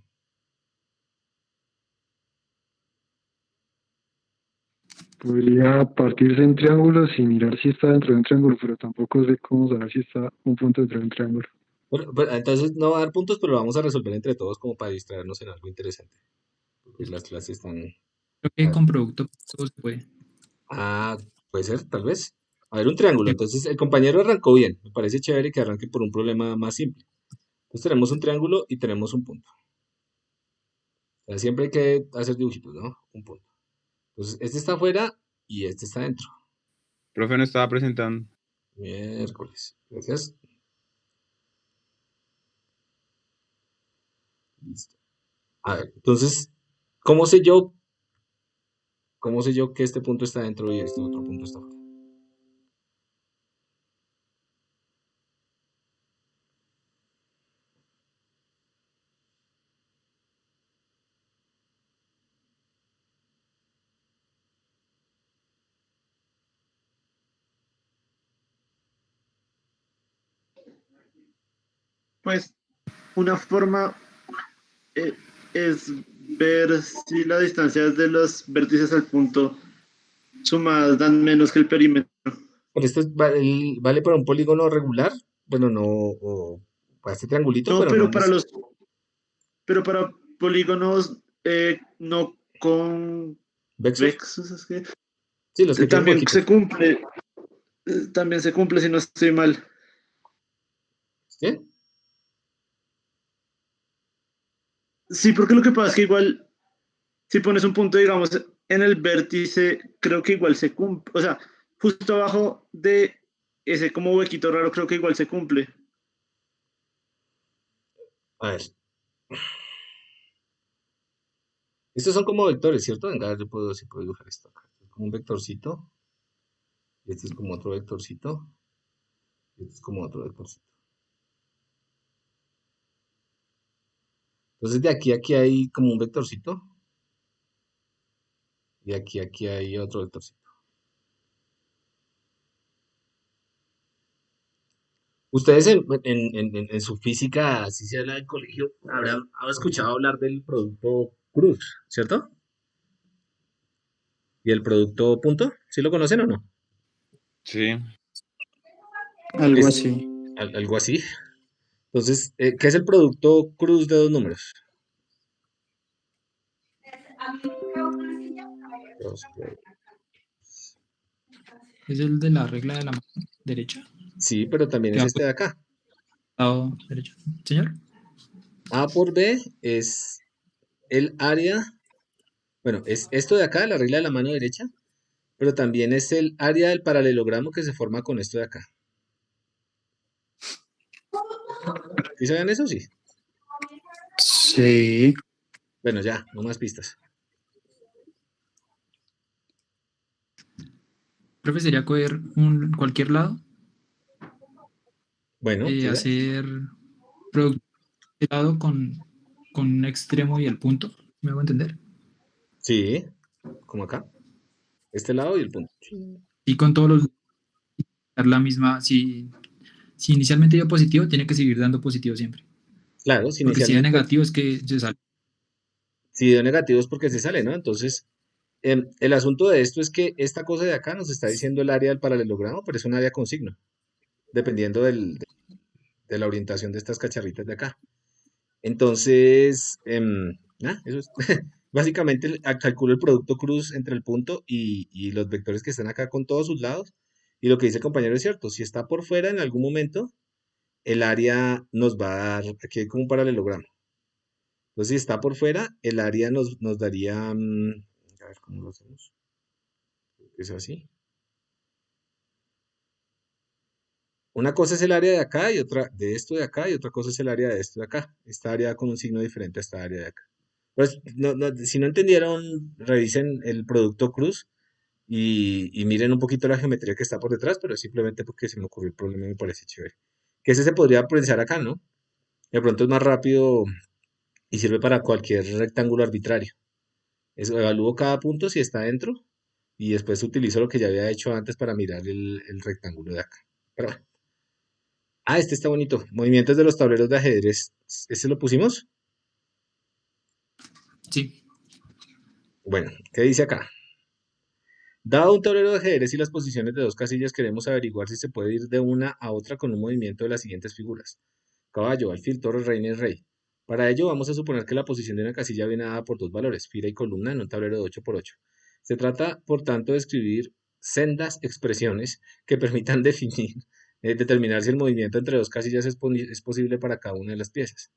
Podría partirse en triángulos y mirar si está dentro de un triángulo, pero tampoco sé cómo saber si está un punto dentro de un triángulo. Pero, entonces no va a dar puntos, pero lo vamos a resolver entre todos como para distraernos en algo interesante. Porque las clases están. Creo que con producto todo se puede. Ah, puede ser, tal vez. A ver, un triángulo. Entonces, el compañero arrancó bien. Me parece chévere que arranque por un problema más simple. Entonces, tenemos un triángulo y tenemos un punto. O sea, siempre hay que hacer dibujitos, ¿no? Un punto. Entonces, este está afuera y este está dentro. Profe, no estaba presentando. Miércoles. Gracias. Listo. A ver, entonces, ¿cómo sé yo que este punto está dentro y este otro punto está afuera? Pues una forma eh, es ver si la distancia de los vértices al punto sumadas dan menos que el perímetro. Pero esto vale para un polígono regular. Bueno, no, o para este triangulito, No, pero no pero para polígonos no ¿Vexor? convexos, es que Sí, los que tienen también huequitos. se cumple, también se cumple si no estoy mal. ¿Sí? Sí, porque lo que pasa es que igual si pones un punto, digamos, en el vértice, creo que igual se cumple, o sea, justo abajo de ese como huequito raro, creo que igual se cumple. A ver. Estos son como vectores, ¿cierto? Venga, sí puedo dibujar esto acá. Es como un vectorcito. Y este es como otro vectorcito. Y este es como otro vectorcito. Entonces de aquí a aquí hay como un vectorcito. Y aquí a aquí hay otro vectorcito. Ustedes en su física, si se habla del colegio, habrán escuchado hablar del producto cruz, ¿cierto? ¿Y el producto punto? ¿Sí lo conocen o no? Sí. Algo así. Algo así. Entonces, ¿qué es el producto cruz de dos números? Es el de la regla de la mano derecha. Sí, pero también Que es va este de acá. por el lado derecho. Señor. A por B es el área, bueno, es esto de acá, la regla de la mano derecha, pero también es el área del paralelogramo que se forma con esto de acá. ¿Sí saben eso? Sí. Sí. Bueno, ya, no más pistas. Profe, sería coger cualquier lado, Bueno, siga. hacer producto de lado con un extremo y el punto. ¿Me hago entender? Sí, como acá. Este lado y el punto. Y con todos los dar la misma. Si inicialmente dio positivo, tiene que seguir dando positivo siempre. Claro, si Porque si da inicialmente, negativo es que se sale. si dio negativo es porque se sale, ¿no? Entonces, el asunto de esto es que esta cosa de acá nos está diciendo el área del paralelogramo, pero es un área con signo, dependiendo de la orientación de estas cacharritas de acá. Entonces, eso es. Básicamente calculo el producto cruz entre el punto y los vectores que están acá con todos sus lados. Y lo que dice el compañero es cierto. Si está por fuera en algún momento, el área nos va a dar, aquí hay como un paralelogramo. Entonces, si está por fuera, el área nos daría, a ver cómo lo hacemos. Creo que es así. Una cosa es el área de acá y otra de esto de acá y otra cosa es el área de esto de acá. Esta área con un signo diferente a esta área de acá. Pues, si no entendieron, revisen el producto cruz y miren un poquito la geometría que está por detrás, pero es simplemente porque se me ocurrió el problema y me parece chévere. Que ese se podría pensar acá, ¿no? De pronto es más rápido y sirve para cualquier rectángulo arbitrario. Evalúo cada punto si está dentro y después utilizo lo que ya había hecho antes para mirar el rectángulo de acá. Pero bueno. Ah, este está bonito. Movimientos de los tableros de ajedrez. ¿Ese lo pusimos? Sí. Bueno, ¿qué dice acá? Dado un tablero de ajedrez y las posiciones de dos casillas, queremos averiguar si se puede ir de una a otra con un movimiento de las siguientes figuras: caballo, alfil, torre, reina y rey. Para ello vamos a suponer que la posición de una casilla viene dada por dos valores, fila y columna, en un tablero de 8×8. Se trata, por tanto, de escribir sendas expresiones que permitan determinar si el movimiento entre dos casillas es posible para cada una de las piezas.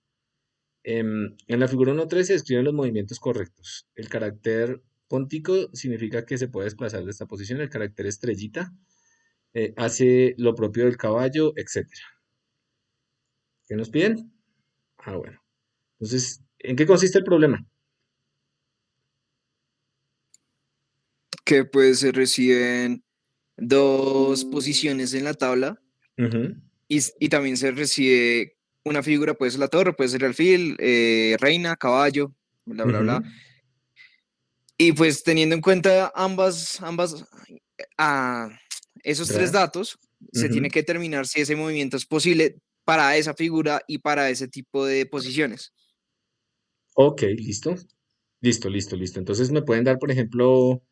En la figura 1.3 se describen los movimientos correctos. El carácter póntico significa que se puede desplazar de esta posición. El carácter estrellita hace lo propio del caballo, etc. ¿Qué nos piden? Ah, bueno. Entonces, ¿en qué consiste el problema? Que pues se reciben dos posiciones en la tabla Ujú, y también se recibe una figura, puede ser la torre, puede ser alfil, reina, caballo, bla, bla, bla. ujú. Y pues teniendo en cuenta esos tres Ra- datos, se tiene ujú. que determinar si ese movimiento es posible para esa figura y para ese tipo de posiciones. Ok, listo. Listo, listo, listo. Entonces me pueden dar, por ejemplo,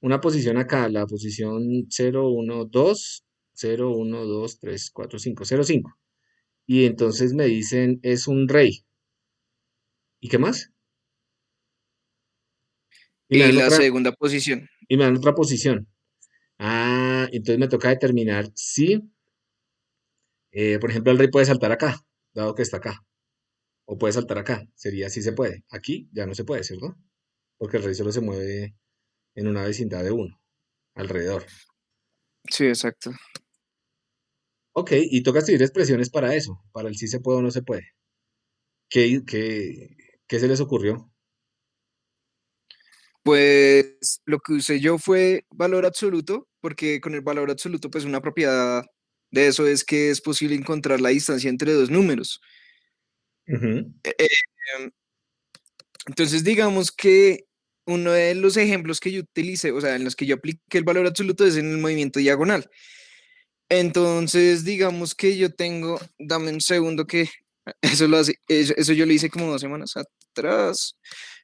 una posición acá, la posición 0, 1, 2, 0, 1, 2, 3, 4, 5, 0, 5. Y entonces me dicen, es un rey. ¿Y qué más? Y me Y dan la otra, segunda posición, y me dan otra posición. Ah, entonces me toca determinar si, por ejemplo, el rey puede saltar acá, dado que está acá. O puede saltar acá. Sería si se puede. Aquí ya no se puede, ¿cierto? Porque el rey solo se mueve en una vecindad de uno, alrededor. sí, exacto. Ok, y toca escribir expresiones para eso, para el si se puede o no se puede. ¿Qué se les ocurrió? Pues lo que usé yo fue valor absoluto, porque con el valor absoluto, pues una propiedad de eso es que es posible encontrar la distancia entre dos números. Ujú, Em, Entonces, digamos que uno de los ejemplos que yo utilicé, o sea, en los que yo apliqué el valor absoluto es en el movimiento diagonal. Entonces, digamos que yo tengo, dame un segundo que eso yo lo hice como 2 semanas atrás.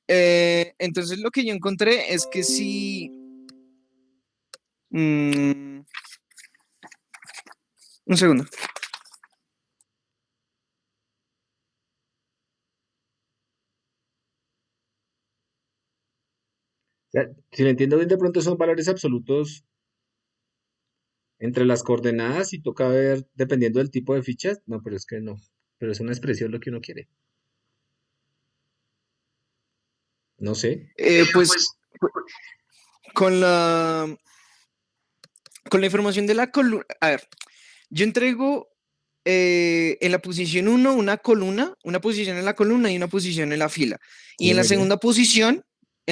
Entonces, lo que yo encontré es que si, mm, un segundo. o sea, si lo entiendo bien, de pronto son valores absolutos entre las coordenadas y toca ver, dependiendo del tipo de fichas. No, pero es que no. Pero es una expresión lo que uno quiere. No sé. Pues con la, con la información de la columna, a ver, yo entrego en la posición 1 una columna, una posición en la columna y una posición en la fila. Y Sí, muy bien. en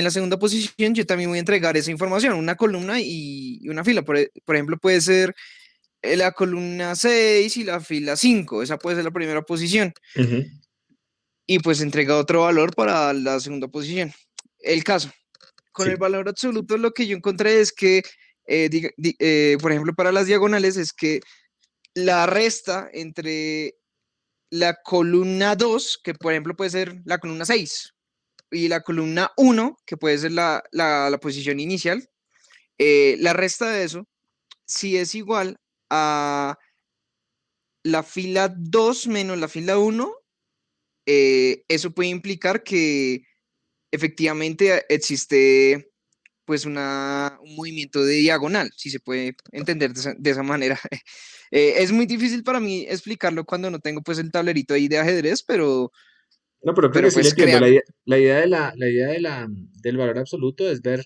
la segunda posición yo también voy a entregar esa información, una columna y una fila. Por ejemplo, puede ser la columna 6 y la fila 5, esa puede ser la primera posición. Ujú, Y pues entrega otro valor para la segunda posición. El caso, con el sí. valor absoluto lo que yo encontré es que, por ejemplo, para las diagonales es que la resta entre la columna 2, que por ejemplo puede ser la columna 6, y la columna 1, que puede ser la posición inicial, la resta de eso, si es igual a la fila 2 menos la fila 1, eso puede implicar que efectivamente existe pues un movimiento de diagonal, si se puede entender de esa manera. Es muy difícil para mí explicarlo cuando no tengo pues el tablerito ahí de ajedrez, No, pero creo que pero sí le pues entiendo. créame. La idea del valor absoluto es ver,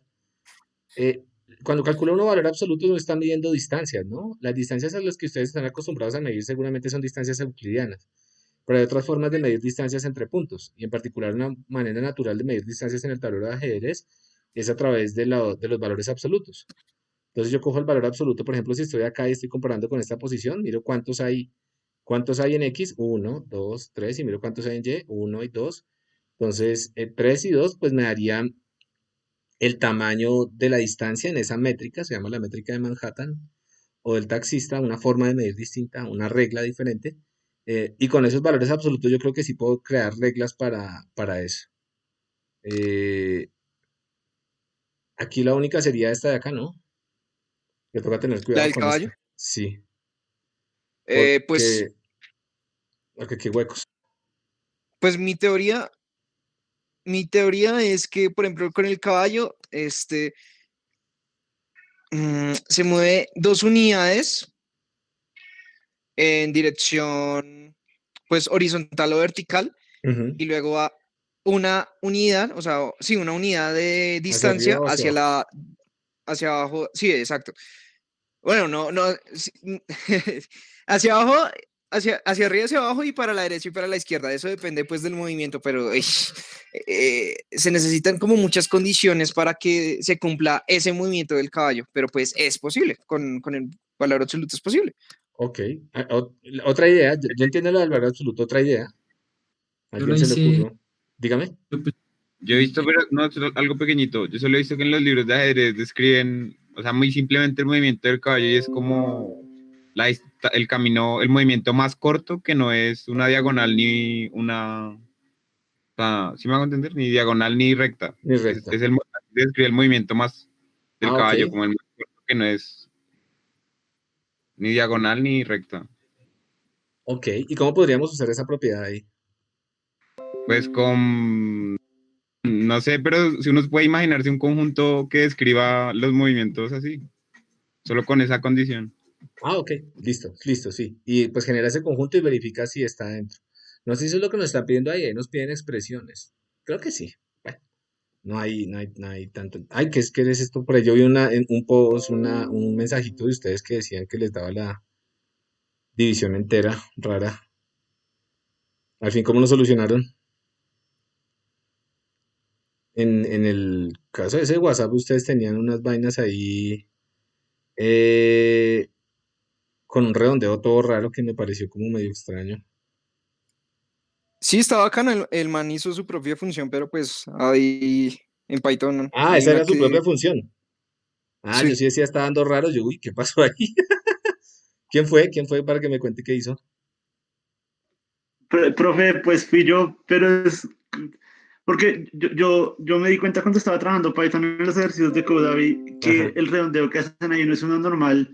eh, cuando calcula uno valor absoluto no está midiendo distancias, ¿no? Las distancias a las que ustedes están acostumbrados a medir seguramente son distancias euclidianas, pero hay otras formas de medir distancias entre puntos, y en particular una manera natural de medir distancias en el tablero de ajedrez es a través de los valores absolutos. Entonces yo cojo el valor absoluto, por ejemplo, si estoy acá y estoy comparando con esta posición, miro cuántos hay en X, 1, 2, 3, y miro cuántos hay en Y, 1 y 2. Entonces, 3 y 2, pues me darían el tamaño de la distancia en esa métrica, se llama la métrica de Manhattan, o del taxista, una forma de medir distinta, una regla diferente. Y con esos valores absolutos yo creo que sí puedo crear reglas para eso. Aquí la única sería esta de acá, ¿no? Que toca tener ¿La cuidado del con caballo? esta. Sí, Pues, porque qué huecos. pues mi teoría es que, por ejemplo, con el caballo, se mueve 2 unidades en dirección, pues, horizontal o vertical, Ujú. y luego va una unidad, o sea, sí, una unidad de ¿Hacia arriba distancia o hacia abajo? hacia abajo, sí, exacto. Bueno, no, sí, hacia abajo, hacia arriba, hacia abajo y para la derecha y para la izquierda. Eso depende pues del movimiento, pero se necesitan como muchas condiciones para que se cumpla ese movimiento del caballo, pero pues es posible, con el valor absoluto es posible. Ok. Otra idea, yo entiendo lo del valor absoluto, otra idea. ¿A Yo lo alguien se le hice, ocurrió? Dígame. Yo he visto, pero no, solo algo pequeñito. Yo solo he visto que en los libros de ajedrez describen, o sea, muy simplemente el movimiento del caballo y es como el camino, el movimiento más corto, que no es una diagonal ni una, o sea, ¿sí me hago entender? Ni diagonal ni recta. Ni Es, recta. describe el movimiento más del Ah, ok. caballo, como el más corto, que no es ni diagonal ni recta. Ok. ¿Y cómo podríamos usar esa propiedad ahí? Pues con, no sé, pero si uno puede imaginarse un conjunto que describa los movimientos así, solo con esa condición. Ah, ok. Listo, listo, sí. Y pues genera ese conjunto y verifica si está dentro. No sé si eso es lo que nos están pidiendo ahí. Ahí nos piden expresiones. Creo que sí. Bueno, no hay tanto. Ay, ¿qué es esto? Por ahí yo vi en un post, un mensajito de ustedes que decían que les daba la división entera, rara. Al fin, ¿cómo lo solucionaron? En el caso de ese WhatsApp, ustedes tenían unas vainas ahí con un redondeo todo raro que me pareció como medio extraño. Sí, está bacano, el man hizo su propia función, pero pues ahí en Python Ah, hay esa una era su propia que, función. Ah, yo sí, sí decía, está dando raro. Yo, uy, ¿qué pasó ahí? ¿Quién fue? ¿Quién fue para que me cuente qué hizo? Profe, pues fui yo, pero es porque yo me di cuenta cuando estaba trabajando Python en los ejercicios de Codavi que Ajá, el redondeo que hacen ahí no es uno normal,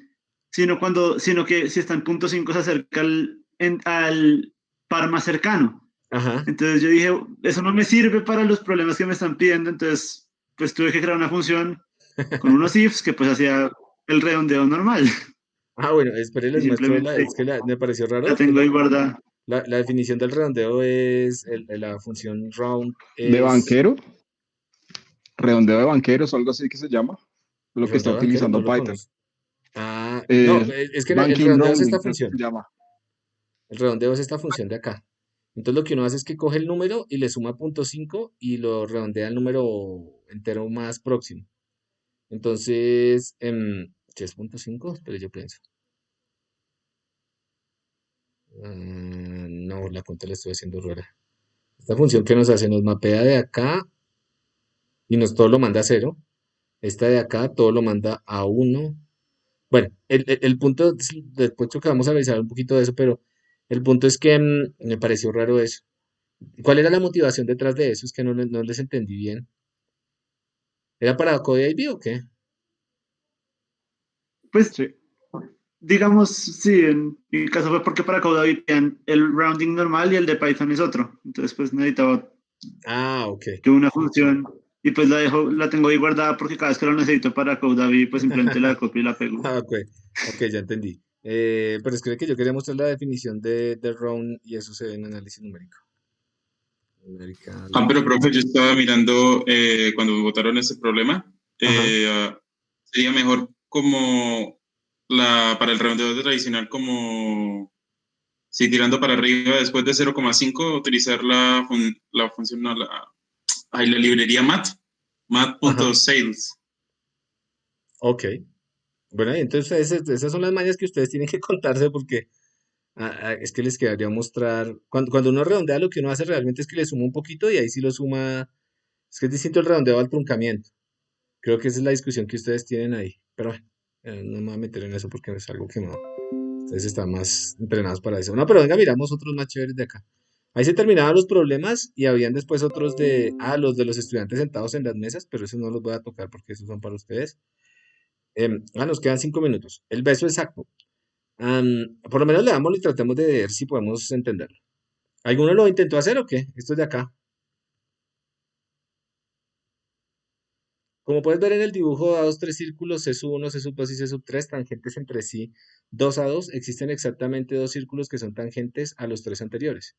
sino que si está en punto 5 se acerca al par más cercano. ajá. Entonces yo dije, eso no me sirve para los problemas que me están pidiendo, entonces pues tuve que crear una función con unos ifs que pues hacía el redondeo normal Ah, bueno, espere, y les muestro simplemente es que me pareció la raro, que tengo ahí guardada. la definición del redondeo es, la función round De es, banquero, redondeo de banqueros o algo así que se llama, el lo que está redondeo banquero, no utilizando lo Python. conozco. Ah, no, es que el Banking redondeo es esta rounding, creo que función. se llama. El redondeo es esta función de acá. Entonces lo que uno hace es que coge el número y le suma 0.5 y lo redondea al número entero más próximo. Entonces, ¿qué es 0.5? Pero yo pienso. No, la cuenta la estoy haciendo rara. Esta función que nos hace, nos mapea de acá y nos todo lo manda a 0. Esta de acá todo lo manda a 1. Bueno, el punto, después creo que vamos a revisar un poquito de eso, pero el punto es que me pareció raro eso. ¿Cuál era la motivación detrás de eso? Es que no les entendí bien. ¿Era para Code IB o qué? Pues Sí. digamos, sí, en mi caso fue porque para Codavi tenían el rounding normal y el de Python es otro. Entonces, pues necesitaba Ah, ok. yo una función y pues la tengo ahí guardada porque cada vez que lo necesito para Codavi, pues simplemente la copio y la pego. Ah, ok, ok, ya entendí. Pero es que yo quería mostrar la definición de round y eso se ve en análisis numérico. Ah, pero Numerical. profe, yo estaba mirando cuando votaron ese problema. Ajá. sería mejor como para el redondeo tradicional, como si tirando para arriba después de 0,5, utilizar la función, no, la librería Ajá. mat.sales. Ok. Bueno, y entonces esas son las mañas que ustedes tienen que contarse porque es que les quedaría mostrar. Cuando uno redondea, lo que uno hace realmente es que le suma un poquito y ahí sí lo suma. Es que es distinto el redondeo al truncamiento. Creo que esa es la discusión que ustedes tienen ahí. Pero bueno, no me voy a meter en eso porque es algo que no. Ustedes están más entrenados para eso. No, pero venga, miramos otros más chéveres de acá. Ahí se terminaban los problemas y habían después otros los de los estudiantes sentados en las mesas, pero esos no los voy a tocar porque esos son para ustedes. Nos quedan 5 minutos. El beso exacto. Por lo menos leámoslo y tratemos de ver si podemos entenderlo. ¿Alguno lo intentó hacer o qué? Esto es de acá. Como puedes ver en el dibujo, dados tres círculos, C1, C2 y C3, tangentes entre sí 2 a 2, existen exactamente dos círculos que son tangentes a los tres anteriores.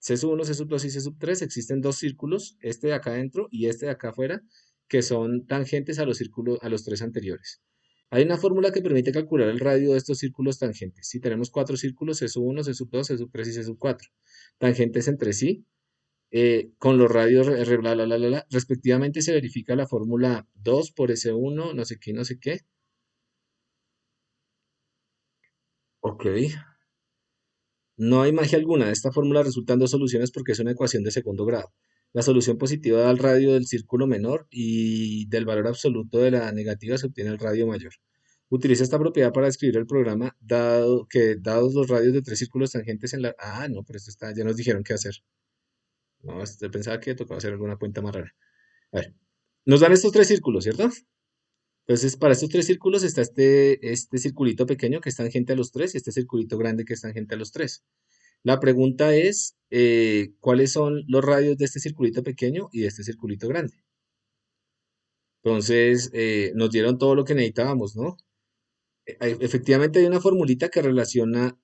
C1, C2 y C3 existen dos círculos, este de acá adentro y este de acá afuera, que son tangentes a los círculos, a los tres anteriores. Hay una fórmula que permite calcular el radio de estos círculos tangentes. Si tenemos cuatro círculos, C1, C2, C3 y C4, tangentes entre sí, con los radios respectivamente se verifica la fórmula 2 por S1, no sé qué, no sé qué. Ok. No hay magia alguna. Esta fórmula resultan dos soluciones porque es una ecuación de segundo grado. La solución positiva da el radio del círculo menor y del valor absoluto de la negativa se obtiene el radio mayor. Utiliza esta propiedad para describir el programa dado que dados los radios de tres círculos tangentes en la... Ah, no, pero esto está, ya nos dijeron qué hacer. No, pensaba que tocaba hacer alguna cuenta más rara. A ver, nos dan estos tres círculos, ¿cierto? Entonces, para estos tres círculos está este circulito pequeño que es tangente a los tres y este circulito grande que es tangente a los tres. La pregunta es, ¿cuáles son los radios de este circulito pequeño y de este circulito grande? Entonces, nos dieron todo lo que necesitábamos, ¿no? Efectivamente hay una formulita que relaciona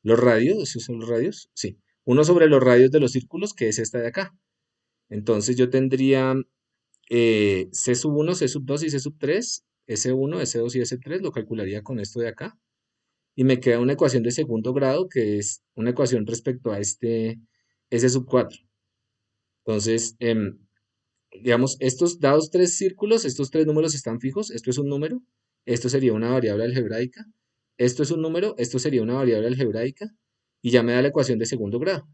los radios, ¿esos son los radios? Sí. Uno sobre los radios de los círculos, que es esta de acá. Entonces yo tendría C sub 1, C sub 2 y C sub 3, S1, S2 y S3, lo calcularía con esto de acá. Y me queda una ecuación de segundo grado, que es una ecuación respecto a este S sub 4. Entonces, digamos, estos dados tres círculos, estos tres números están fijos. Esto es un número, esto sería una variable algebraica. Esto es un número, esto sería una variable algebraica. Y ya me da la ecuación de segundo grado.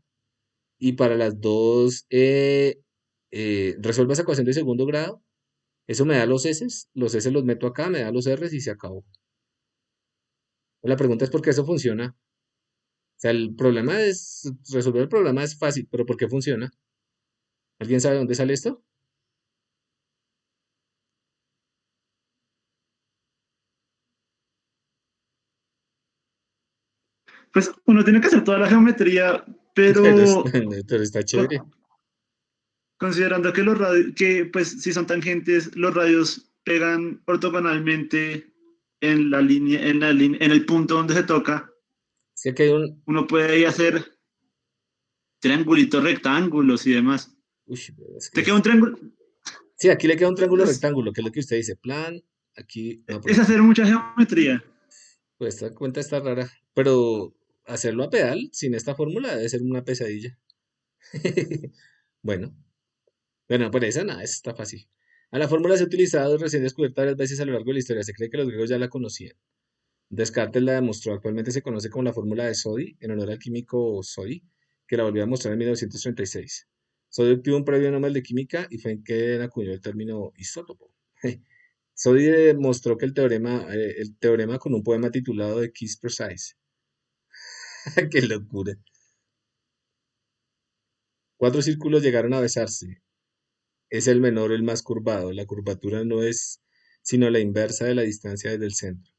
Y para las dos, resuelvo esa ecuación de segundo grado. Eso me da los S los meto acá, me da los R y se acabó. La pregunta es por qué eso funciona. O sea, el problema es, resolver el problema es fácil, pero ¿por qué funciona? ¿Alguien sabe dónde sale esto? Pues uno tiene que hacer toda la geometría, pero Pero está chévere. considerando que los radios, que pues si son tangentes, los radios pegan ortogonalmente en la línea, en el punto donde se toca. Sí, que hay uno puede ahí hacer triangulitos, rectángulos y demás. Uy, es ¿Te que... queda un triángulo? Sí, aquí le queda un triángulo rectángulo, que es lo que usted dice. Plan, aquí... No, Es hacer mucha geometría. Pues esta cuenta está rara, pero hacerlo a pedal sin esta fórmula debe ser una pesadilla. Bueno, por esa nada, esa está fácil. A la fórmula se ha utilizado y recién descubierta varias veces a lo largo de la historia. Se cree que los griegos ya la conocían. Descartes la demostró. Actualmente se conoce como la fórmula de Soddy, en honor al químico Soddy, que la volvió a mostrar en 1936. Soddy obtuvo un premio Nobel de Química y fue en que acuñó el término isótopo. Soddy demostró que el teorema con un poema titulado The Kiss Precise. ¡Qué locura! 4 círculos llegaron a besarse. Es el menor o el más curvado. La curvatura no es sino la inversa de la distancia desde el centro.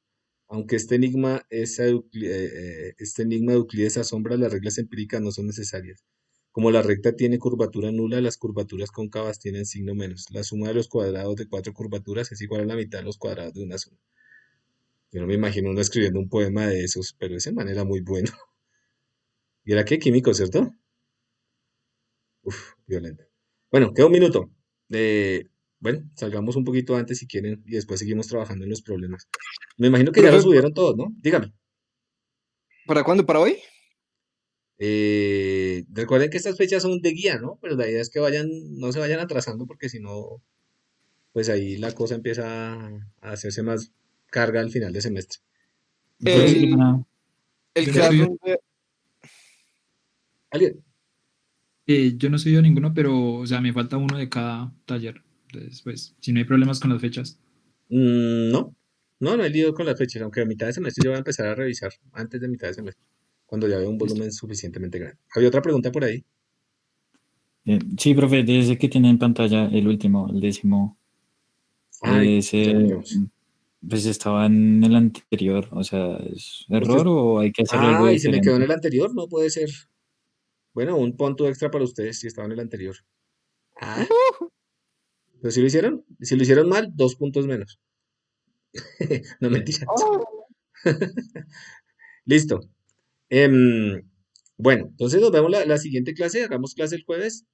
Aunque este enigma de Euclides asombra, las reglas empíricas no son necesarias. Como la recta tiene curvatura nula, las curvaturas cóncavas tienen signo menos. La suma de los cuadrados de 4 curvaturas es igual a la mitad de los cuadrados de una suma. Yo no me imagino uno escribiendo un poema de esos, pero ese man era muy bueno. ¿Y era qué? Químico, ¿cierto? Uf, violento. Bueno, queda un minuto. bueno, salgamos un poquito antes si quieren y después seguimos trabajando en los problemas. Me imagino que ya lo Profe, subieron todos, ¿no? Dígame. ¿para cuándo? ¿Para hoy? Recuerden que estas fechas son de guía, ¿no? Pero la idea es que no se vayan atrasando porque si no, pues ahí la cosa empieza a hacerse más carga al final de semestre. Yo Bueno, no El, y soy, el yo no soy, Classroom de- alguien, yo no soy de ninguno, pero, o sea, me falta uno de cada taller. Entonces, pues, si no hay problemas con las fechas. no, no hay lío con las fechas, aunque a mitad de semestre yo voy a empezar a revisar antes de mitad de semestre, cuando ya vea un Listo. volumen suficientemente grande. ¿Había otra pregunta por ahí? Sí, profe, desde que tiene en pantalla el último, el 10º, Ay, ya lo ese, miramos. pues estaba en el anterior, o sea, ¿es Usted, error o hay que hacerle algo y se me quedó en diferente? el anterior, no puede ser. Bueno, un punto extra para ustedes si estaba en el anterior. Ah, ¿pero si lo hicieron? Si lo hicieron mal, 2 puntos menos. No, mentira. Listo. Em, bueno, entonces nos vemos la siguiente clase. Hagamos clase el jueves.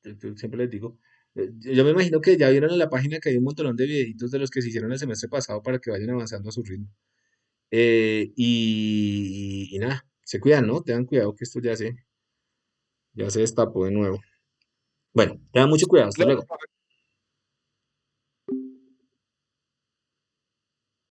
Yo siempre les digo. Yo me imagino que ya vieron en la página que hay un montón de videitos de los que se hicieron el semestre pasado para que vayan avanzando a su ritmo. Y nada, se cuidan, ¿no? Tengan cuidado que esto ya se destapó de nuevo. Bueno, tengan mucho cuidado. Hasta Claro, luego. profe.